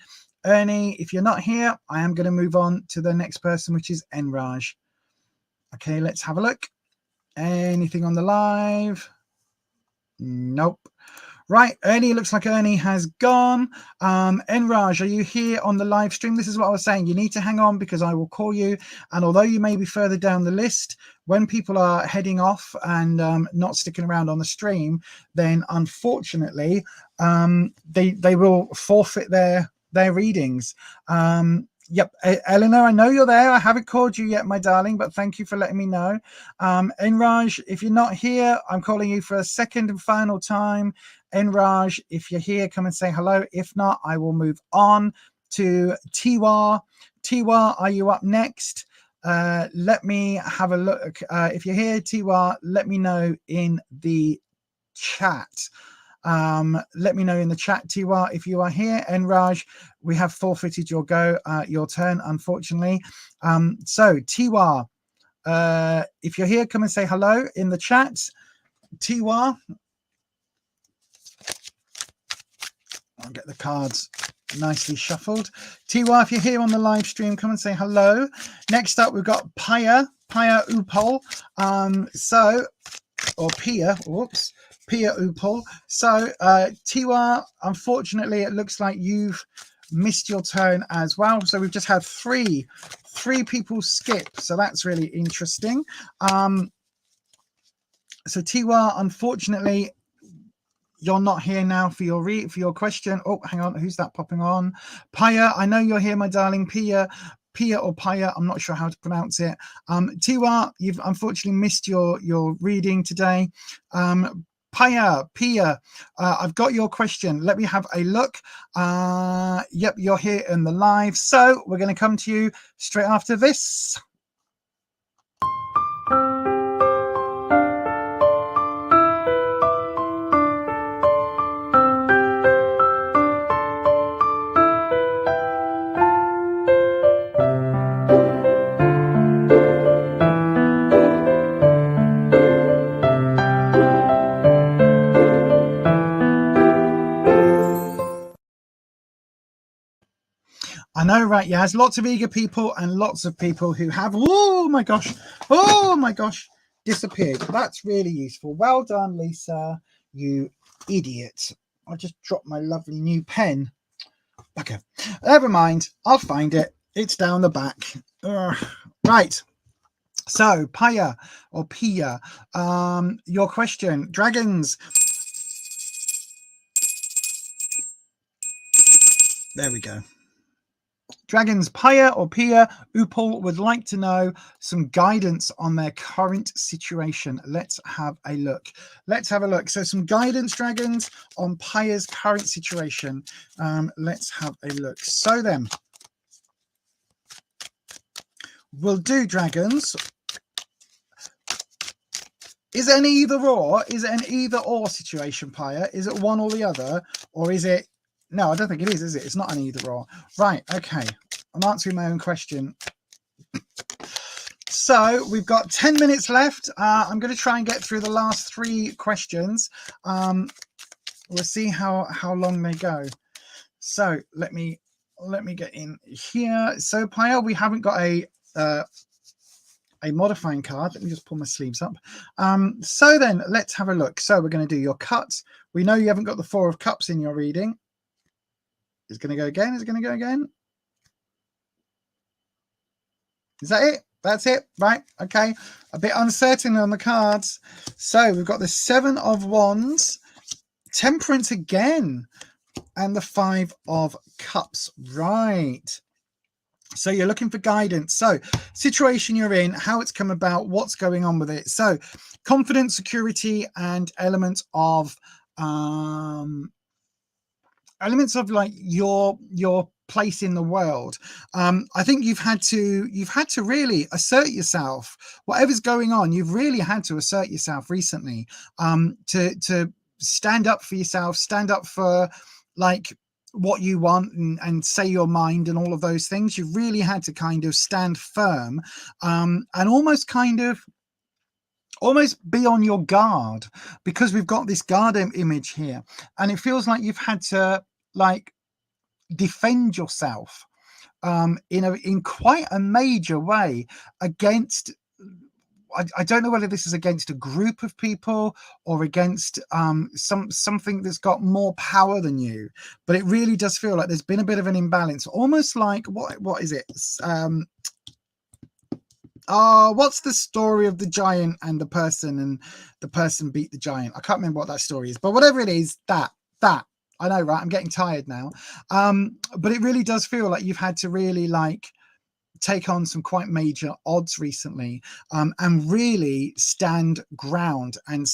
Ernie, if you're not here, I am going to move on to the next person, which is Enraj. Okay, let's have a look. Anything on the live? Nope. Right, Ernie, looks like Ernie has gone. Enraj, are you here on the live stream? This is what I was saying. You need to hang on because I will call you. And although you may be further down the list, when people are heading off and not sticking around on the stream, then unfortunately, they will forfeit their readings. Yep, Eleanor, I know you're there. I haven't called you yet, my darling, but thank you for letting me know. Enraj, if you're not here, I'm calling you for a second and final time. Enraj, if you're here, come and say hello. If not, I will move on to Tiwa. Tiwa, are you up next? Let me have a look. If you're here, Tiwa, let me know in the chat. Let me know in the chat, Tiwa, if you are here. And Raj, we have forfeited your your turn, unfortunately. So Tiwa, if you're here, come and say hello in the chat. Tiwa, I'll get the cards nicely shuffled. Tiwa, if you're here on the live stream, come and say hello. Next up, we've got Paya Upol. Or Pia, whoops, Pia Upol. So Tiwa, unfortunately, it looks like you've missed your turn as well. So we've just had three people skip. So that's really interesting. So Tiwa, unfortunately, you're not here now for your question. Oh, hang on, who's that popping on? Paya, I know you're here, my darling. Pia or Paya, I'm not sure how to pronounce it. Tiwa, you've unfortunately missed your reading today. Pia, I've got your question. Let me have a look. Yep, you're here in the live. So we're going to come to you straight after this. I know, right? Yeah, there's lots of eager people and lots of people who have, oh my gosh, disappeared. That's really useful. Well done, Lisa, you idiot. I just dropped my lovely new pen. Okay, never mind. I'll find it. It's down the back. Right. So, Pia, your question. Dragons. There we go. Dragons, Pia Upal would like to know some guidance on their current situation. Let's have a look. So some guidance, Dragons, on Pia's current situation. Let's have a look. So then, we'll do Dragons. Is it an either or? Is it an either or situation, Pia? Is it one or the other? Or is it... No, I don't think it is it? It's not an either or. Right, okay. I'm answering my own question. So we've got 10 minutes left. I'm going to try and get through the last 3 questions. We'll see how long they go. So let me get in here. So Pia, we haven't got a modifying card. Let me just pull my sleeves up. So then let's have a look. So we're going to do your cuts. We know you haven't got the 4 of cups in your reading. Is it going to go again? Is it going to go again? Is that it? That's it, right? Okay. A bit uncertain on the cards. So we've got the 7 of Wands, Temperance again, and the 5 of Cups. Right. So you're looking for guidance. So situation you're in, how it's come about, what's going on with it. So confidence, security, and elements of like your place in the world. I think you've had to really assert yourself. Whatever's going on, you've really had to assert yourself recently, to stand up for yourself, stand up for like what you want, and say your mind and all of those things. You've really had to kind of stand firm, and almost be on your guard, because we've got this guard image here, and it feels like you've had to like defend yourself in quite a major way against, I don't know whether this is against a group of people or against something that's got more power than you, but it really does feel like there's been a bit of an imbalance, almost like what is it? What's the story of the giant and the person beat the giant? I can't remember what that story is, but whatever it is, that I know, right? I'm getting tired now. But it really does feel like you've had to really like take on some quite major odds recently, and really stand ground and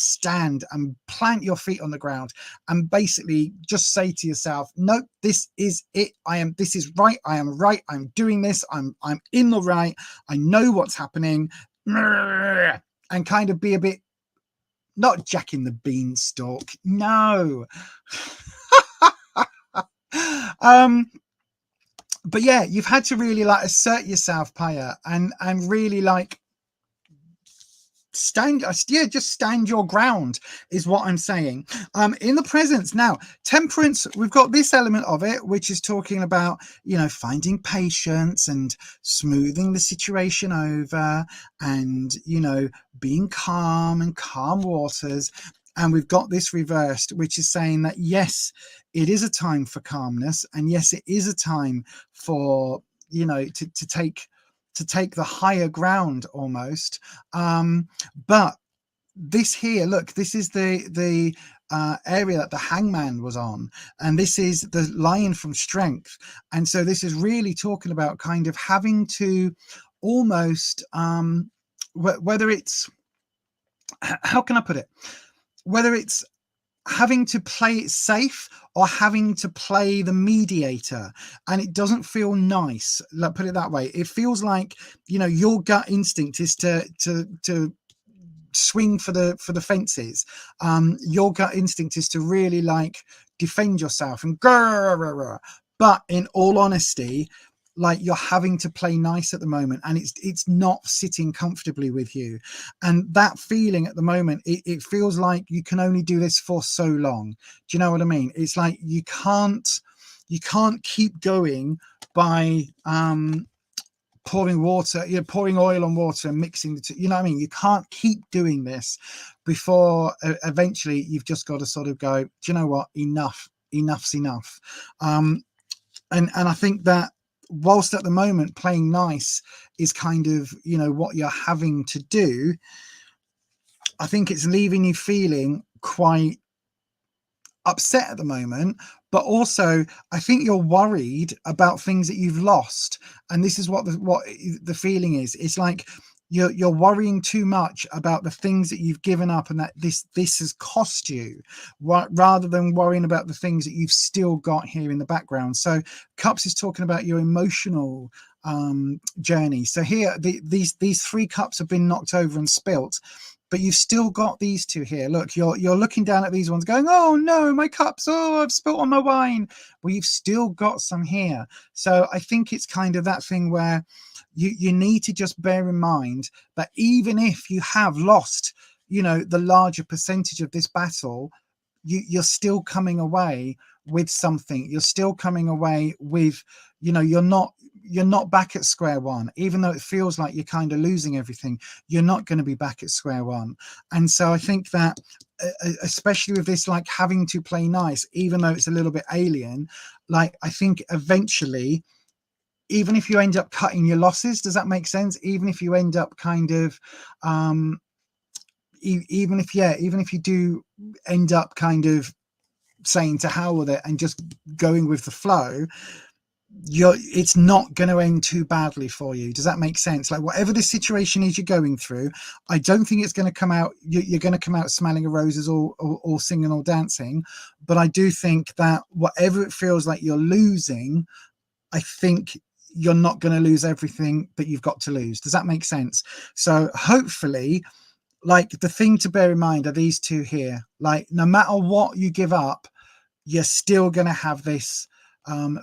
plant your feet on the ground and basically just say to yourself, nope, this is it. This is right. I am right. I'm doing this. I'm in the right. I know what's happening, and kind of be a bit not Jack in the Beanstalk. No. But yeah, you've had to really like assert yourself, Paya, and really like just stand your ground is what I'm saying. In the presence now, temperance, we've got this element of it, which is talking about, you know, finding patience and smoothing the situation over, and, you know, being calm and calm waters. And we've got this reversed, which is saying that yes, it is a time for calmness, and yes, it is a time for, you know, to take the higher ground almost. But this here, look, this is the area that the hangman was on, and this is the lion from strength. And so this is really talking about kind of having to almost whether it's, how can I put it, whether it's having to play it safe or having to play the mediator, and it doesn't feel nice. Like, put it that way, it feels like, you know, your gut instinct is to swing for the fences. Your gut instinct is to really like defend yourself and grrr, but in all honesty, like, you're having to play nice at the moment, and it's not sitting comfortably with you. And that feeling at the moment, it feels like you can only do this for so long. Do you know what I mean? It's like you can't keep going by pouring water, you know, pouring oil on water and mixing the two. You know what I mean? You can't keep doing this before eventually you've just got to sort of go, do you know what, enough's enough. And I think that whilst at the moment playing nice is kind of, you know, what you're having to do, I think it's leaving you feeling quite upset at the moment. But also I think you're worried about things that you've lost, and this is what the feeling is. It's like you're worrying too much about the things that you've given up and that this has cost you, rather than worrying about the things that you've still got here in the background. So Cups is talking about your emotional journey. So here these 3 cups have been knocked over and spilt, but you've still got these 2 here. Look, you're looking down at these ones going, oh no, my cups, oh, I've spilt on my wine. Well, you've still got some here. So I think it's kind of that thing where you need to just bear in mind that even if you have lost, you know, the larger percentage of this battle, you're still coming away with something. You're still coming away with, you know, you're not back at square one. Even though it feels like you're kind of losing everything, you're not going to be back at square one. And so I think that especially with this, like, having to play nice, even though it's a little bit alien, like, I think eventually, even if you end up cutting your losses, does that make sense? Even if you end up kind of even if you do end up kind of saying to hell with it and just going with the flow, it's not going to end too badly for you. Does that make sense? Like, whatever the situation is you're going through, I don't think it's going to come out, you're going to come out smelling of roses or singing or dancing. But I do think that whatever it feels like you're losing, I think you're not going to lose everything that you've got to lose. Does that make sense? So hopefully, like, the thing to bear in mind are these 2 here. Like, no matter what you give up, you're still going to have this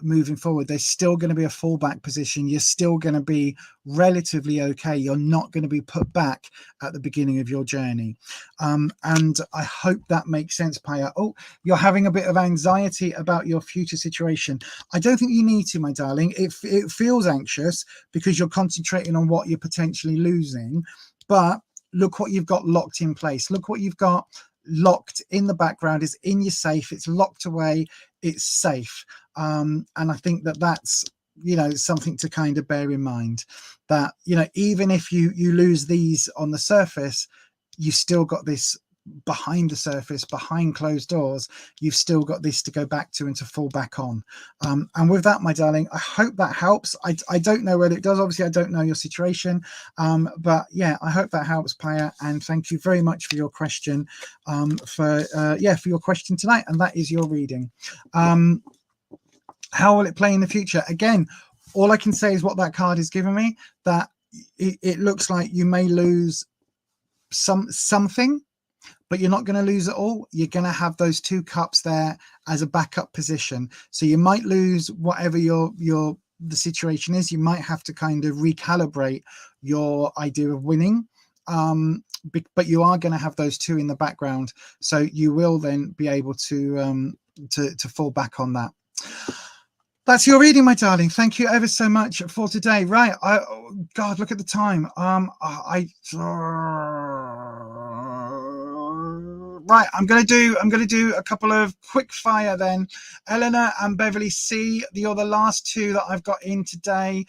moving forward. There's still going to be a fallback position. You're still going to be relatively okay. You're not going to be put back at the beginning of your journey. And I hope that makes sense, Paya. Oh, you're having a bit of anxiety about your future situation. I don't think you need to, my darling. It feels anxious because you're concentrating on what you're potentially losing. But look what you've got locked in place. Look what you've got locked in the background. Is in your safe. It's locked away. It's safe. And I think that that's, you know, something to kind of bear in mind, that, you know, even if you lose these on the surface, you still got this behind the surface, behind closed doors. You've still got this to go back to and to fall back on. And with that, my darling, I hope that helps. I don't know whether it does. Obviously, I don't know your situation. But yeah, I hope that helps, Paya. And thank you very much for your question, for your question tonight. And that is your reading. How will it play in the future? Again, all I can say is what that card is giving me, that it looks like you may lose something, but you're not going to lose it all. You're going to have those 2 cups there as a backup position. So you might lose whatever the situation is. You might have to kind of recalibrate your idea of winning. But you are going to have those 2 in the background, so you will then be able to fall back on that. That's your reading, my darling. Thank you ever so much for today. Right, God, look at the time. Right, I'm gonna do a couple of quick fire then. Eleanor and Beverly C, you're the last 2 that I've got in today.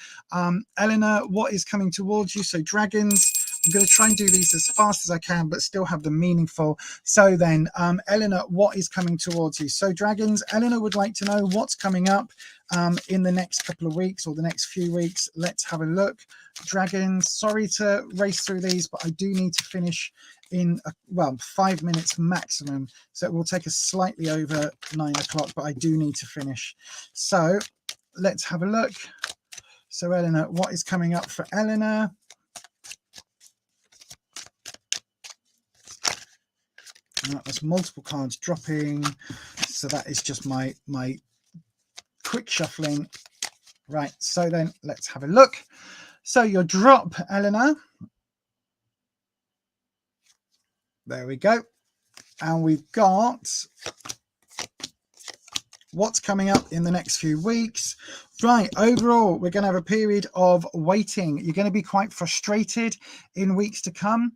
Eleanor, what is coming towards you? So dragons. I'm going to try and do these as fast as I can, but still have them meaningful. So then, Eleanor, what is coming towards you? So dragons, Eleanor would like to know what's coming up in the next couple of weeks or the next few weeks. Let's have a look. Dragons, sorry to race through these, but I do need to finish in, 5 minutes maximum. So it will take us slightly over 9 o'clock, but I do need to finish. So let's have a look. So Eleanor, what is coming up for Eleanor? There's multiple cards dropping, so that is just my quick shuffling. Right, so then let's have a look. So your drop, Eleanor. There we go. And we've got what's coming up in the next few weeks. Right, overall, we're going to have a period of waiting. You're going to be quite frustrated in weeks to come.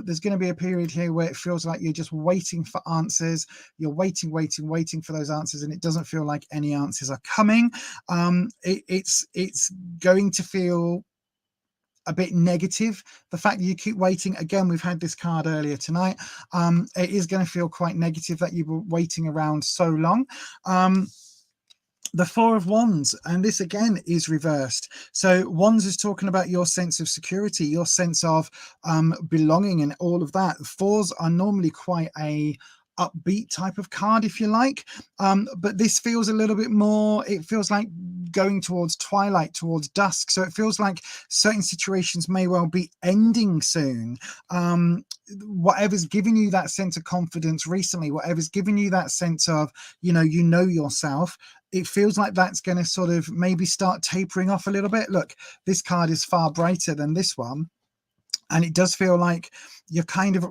There's going to be a period here where it feels like you're just waiting for answers. You're waiting for those answers, and it doesn't feel like any answers are coming. It's going to feel a bit negative, the fact that you keep waiting. Again, we've had this card earlier tonight. It is going to feel quite negative that you were waiting around so long. The 4 of Wands, and this again is reversed. So Wands is talking about your sense of security, your sense of belonging and all of that. 4s are normally quite a upbeat type of card, if you like, but this feels a little bit more, it feels like going towards twilight, towards dusk. So it feels like certain situations may well be ending soon. Whatever's giving you that sense of confidence recently, whatever's giving you that sense of you know yourself, it feels like that's going to sort of maybe start tapering off a little bit. Look, this card is far brighter than this one. And it does feel like you're kind of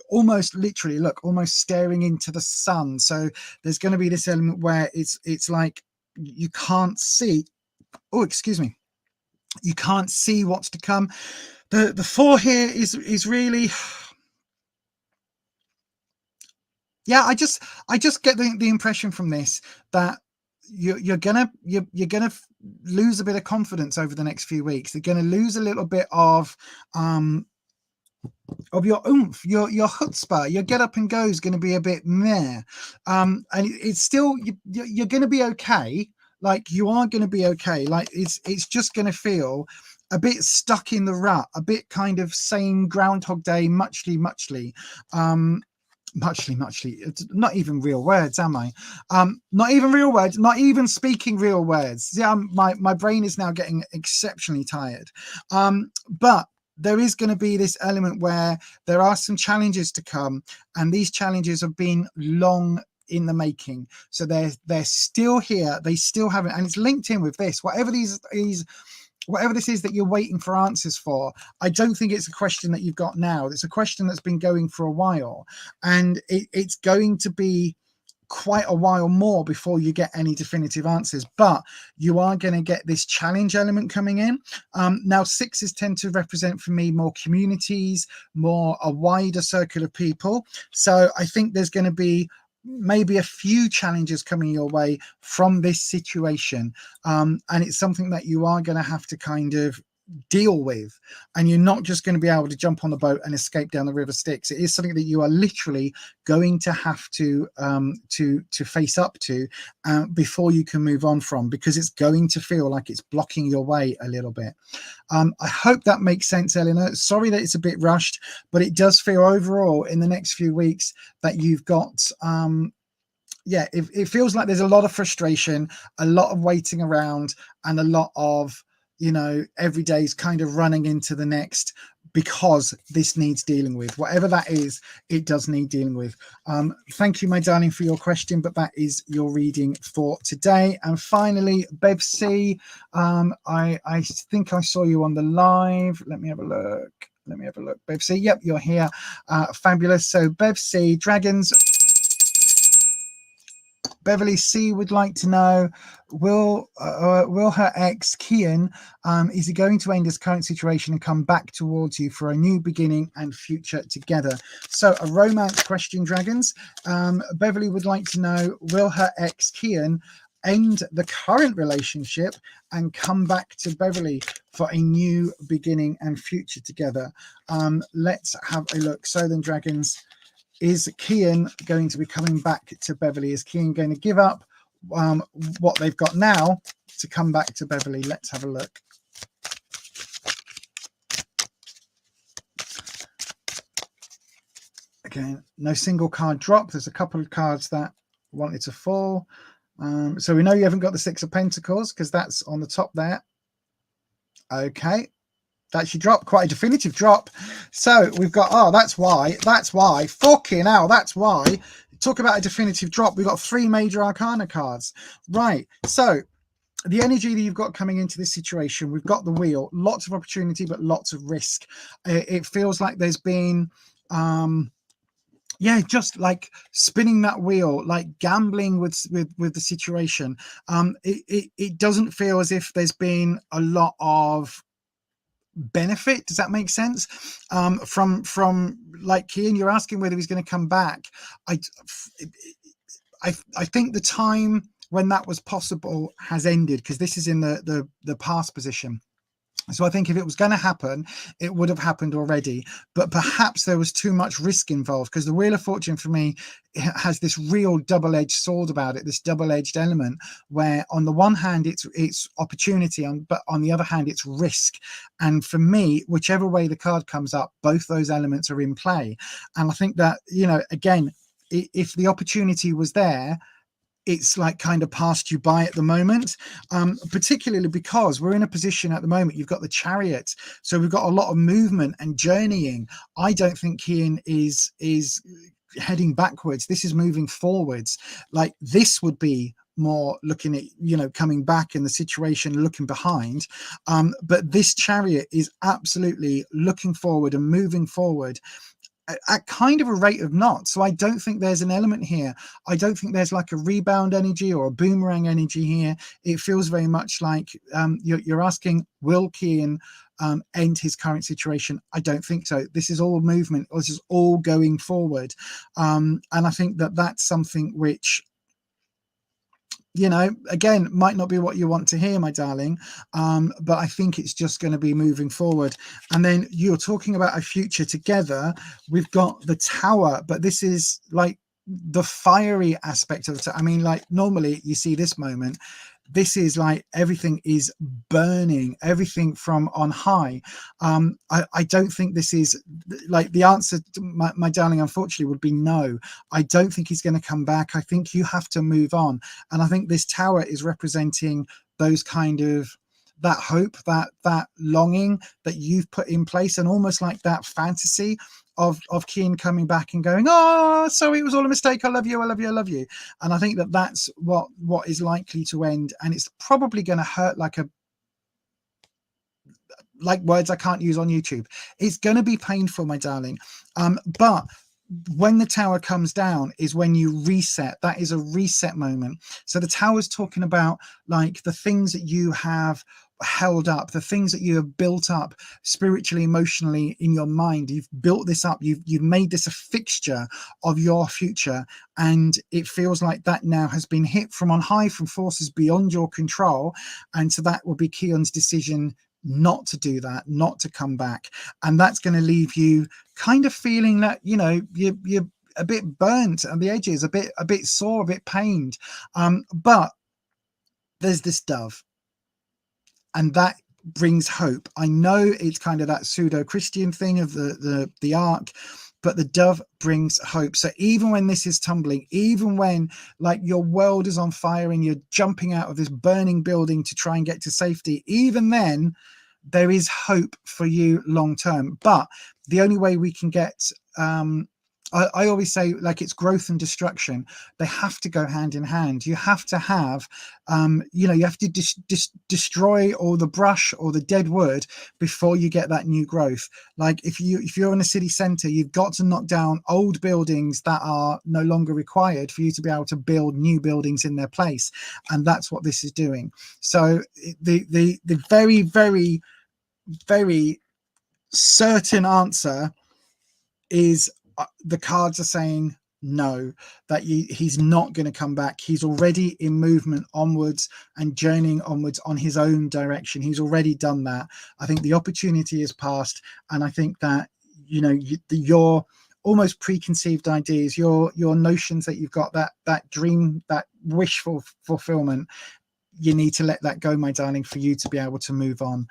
almost literally, look, almost staring into the sun. So there's going to be this element where it's like you can't see. Oh, excuse me. You can't see what's to come. The 4 here is really, yeah. I just get the impression from this that you're gonna lose a bit of confidence over the next few weeks. You're gonna lose a little bit of your oomph, your chutzpah, your get up and go is going to be a bit meh. And it's still you're going to be okay. Like you are going to be okay. Like it's just going to feel a bit stuck in the rut, a bit kind of saying Groundhog Day, muchly. It's not even real words, am I? Not even real words, not even speaking real words. Yeah, my brain is now getting exceptionally tired. But there is going to be this element where there are some challenges to come, and these challenges have been long in the making. So they're still here. They still haven't, and it's linked in with this. Whatever this is that you're waiting for answers for, I don't think it's a question that you've got now. It's a question that's been going for a while, and it's going to be quite a while more before you get any definitive answers, but you are going to get this challenge element coming in. Now 6s tend to represent for me more communities, more a wider circle of people. So I think there's going to be maybe a few challenges coming your way from this situation, and it's something that you are going to have to kind of deal with, and you're not just going to be able to jump on the boat and escape down the river Styx. It is something that you are literally going to have to face up to before you can move on from, because it's going to feel like it's blocking your way a little bit. I hope that makes sense, Eleanor. Sorry that it's a bit rushed, but it does feel overall in the next few weeks that you've got it feels like there's a lot of frustration, a lot of waiting around, and a lot of every day's kind of running into the next. because this needs dealing with. Whatever that is, it does need dealing with. Thank you, my darling, for your question, but that is your reading for today. And finally, Bev C, I think I saw you on the live. Let me have a look. Bev C, yep, you're here. Fabulous. So Bev C, dragons. Beverly C would like to know, will her ex Kian, is he going to end his current situation and come back towards you for a new beginning and future together? So a romance question, dragons. Beverly would like to know, will her ex Kian end the current relationship and come back to Beverly for a new beginning and future together? Let's have a look. So then, dragons, is Kian going to be coming back to Beverly? Is Kian going to give up what they've got now to come back to Beverly? Let's have a look. Again, no single card drop. There's a couple of cards that wanted to fall. So we know you haven't got the Six of Pentacles because that's on the top there. Okay. That she dropped, quite a definitive drop. So we've got, that's why, fucking hell, that's why. Talk about a definitive drop. We've got 3 major arcana cards. Right, so the energy that you've got coming into this situation, we've got the wheel, lots of opportunity, but lots of risk. It feels like there's been, just like spinning that wheel, like gambling with the situation. It doesn't feel as if there's been a lot of benefit. Does that make sense? From like Kian, you're asking whether he's going to come back. I think the time when that was possible has ended, because this is in the past position. So I think if it was going to happen, it would have happened already. But perhaps there was too much risk involved, because the Wheel of Fortune for me has this real double-edged sword about it, this double-edged element where on the one hand it's opportunity, but on the other hand it's risk. And for me, whichever way the card comes up, both those elements are in play. And I think that, again, if the opportunity was there, it's like kind of passed you by at the moment, particularly because we're in a position at the moment. You've got the Chariot, so we've got a lot of movement and journeying. I don't think Kian is heading backwards. This is moving forwards. Like this would be more looking at, coming back in the situation, looking behind. But this Chariot is absolutely looking forward and moving forward at kind of a rate of knots. So I don't think there's an element here. I don't think there's like a rebound energy or a boomerang energy here. It feels very much like you're asking, will Kian end his current situation? I don't think so. This is all movement. This is all going forward. And I think that that's something which, again, might not be what you want to hear, my darling, but I think it's just going to be moving forward. And then you're talking about a future together. We've got the Tower, but this is like the fiery aspect of it. I mean, like normally you see this moment. This is like everything is burning, everything from on high. I don't think this is like the answer to my darling, unfortunately, would be no. I don't think he's going to come back. I think you have to move on. And I think this Tower is representing those kind of that hope, that longing that you've put in place, and almost like that fantasy of Kian coming back and going, so it was all a mistake. I love you. I love you. I love you. And I think that that's what is likely to end. And it's probably going to hurt like words I can't use on YouTube. It's going to be painful, my darling. But when the Tower comes down is when you reset. That is a reset moment. So the Tower's talking about like the things that you have held up, the things that you have built up spiritually, emotionally in your mind. You've built this up. You've made this a fixture of your future. And it feels like that now has been hit from on high, from forces beyond your control. And so that will be Kian's decision not to do that, not to come back. And that's going to leave you kind of feeling that, you're a bit burnt at the edges, a bit sore, a bit pained. But there's this dove, and that brings hope. I know it's kind of that pseudo-Christian thing of the ark, but the dove brings hope. So even when this is tumbling, even when like your world is on fire and you're jumping out of this burning building to try and get to safety, even then there is hope for you long term. But the only way we can get I always say, like, it's growth and destruction. They have to go hand in hand. You have to have, you have to destroy all the brush or the dead wood before you get that new growth. Like if you're in a city centre, you've got to knock down old buildings that are no longer required for you to be able to build new buildings in their place. And that's what this is doing. So the very, very, very certain answer is, the cards are saying no, that he's not going to come back. He's already in movement onwards and journeying onwards on his own direction. He's already done that. I think the opportunity is past, and I think that your almost preconceived ideas, your notions that you've got, that dream, that wish for fulfillment, you need to let that go, my darling, for you to be able to move on.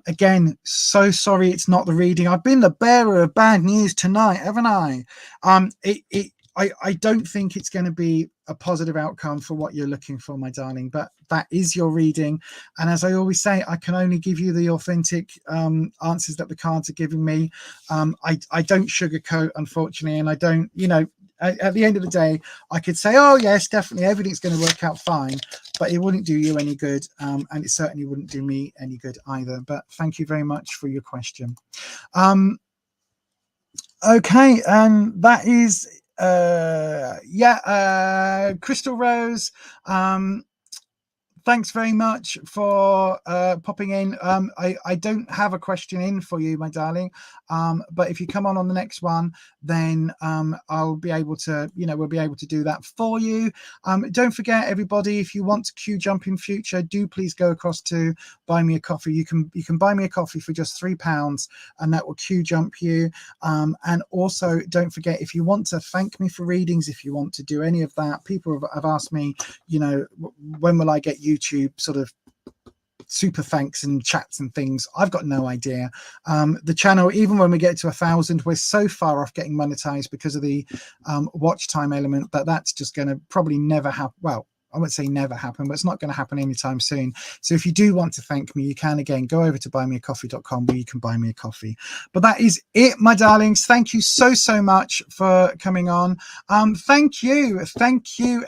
Again, so sorry it's not the reading. I've been the bearer of bad news tonight, haven't I? I don't think it's going to be a positive outcome for what you're looking for, my darling, but that is your reading. And as I always say, I can only give you the authentic answers that the cards are giving me. I don't sugarcoat, unfortunately, and I don't, at the end of the day, I could say, oh yes, definitely everything's going to work out fine, but it wouldn't do you any good, and it certainly wouldn't do me any good either. But thank you very much for your question. Okay, and that is Crystal Rose, thanks very much for popping in. I don't have a question in for you, my darling, but if you come on the next one, then I'll be able to, we'll be able to do that for you. Don't forget, everybody, if you want to queue jump in future, do please go across to Buy Me a Coffee. You can buy me a coffee for just £3, and that will queue jump you. And also, don't forget, if you want to thank me for readings, if you want to do any of that, people have asked me, when will I get YouTube sort of super thanks and chats and things? I've got no idea. The channel, even when we get to 1,000, we're so far off getting monetized because of the watch time element that that's just going to probably never happen. Well, I wouldn't say never happen, but it's not going to happen anytime soon. So if you do want to thank me, you can, again, go over to buymeacoffee.com where you can buy me a coffee. But that is it, my darlings. Thank you so much for coming on. Thank you,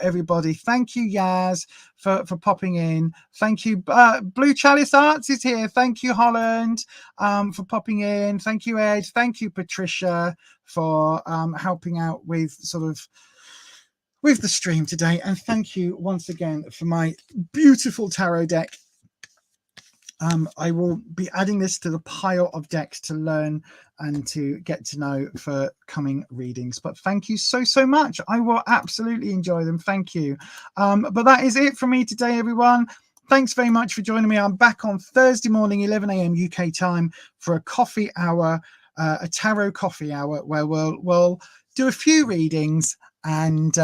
everybody. Thank you, Yaz, for popping in. Thank you. Blue Chalice Arts is here. Thank you, Holland, for popping in. Thank you, Ed. Thank you, Patricia, for helping out with with the stream today. And thank you once again for my beautiful tarot deck. I will be adding this to the pile of decks to learn and to get to know for coming readings. But thank you so much. I will absolutely enjoy them. Thank you. But that is it from me today, everyone. Thanks very much for joining me. I'm back on Thursday morning, 11 a.m. UK time, for a coffee hour, a tarot coffee hour, where we'll do a few readings. And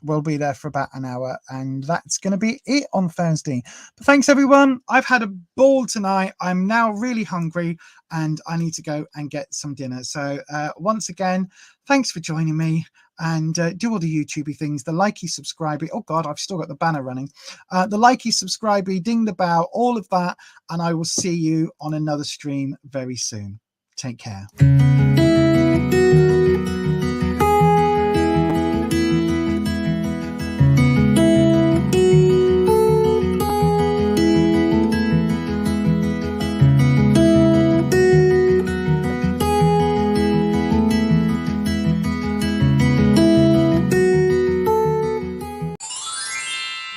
we'll be there for about an hour, and that's going to be it on Thursday. But thanks, everyone. I've had a ball tonight. I'm now really hungry, and I need to go and get some dinner. So once again, thanks for joining me, and do all the YouTubey things, the likey, subscribey. Oh God, I've still got the banner running. The likey, subscribey, ding the bell, all of that. And I will see you on another stream very soon. Take care.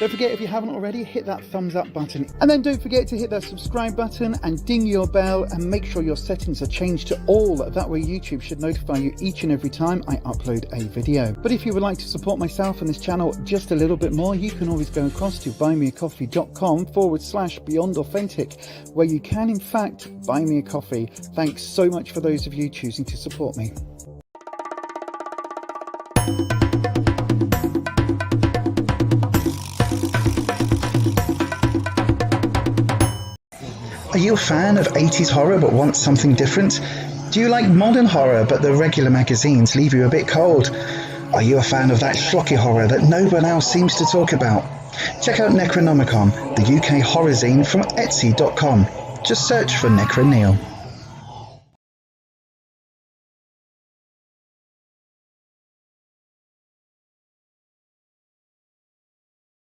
Don't forget, if you haven't already, hit that thumbs up button. And then don't forget to hit that subscribe button and ding your bell, and make sure your settings are changed to all. That way YouTube should notify you each and every time I upload a video. But if you would like to support myself and this channel just a little bit more, you can always go across to buymeacoffee.com/BeyondAuthentic, where you can in fact buy me a coffee. Thanks so much for those of you choosing to support me. Are you a fan of 80s horror but want something different? Do you like modern horror but the regular magazines leave you a bit cold? Are you a fan of that schlocky horror that no one else seems to talk about? Check out Necronomicon, the UK horror zine from Etsy.com. Just search for Necroneil.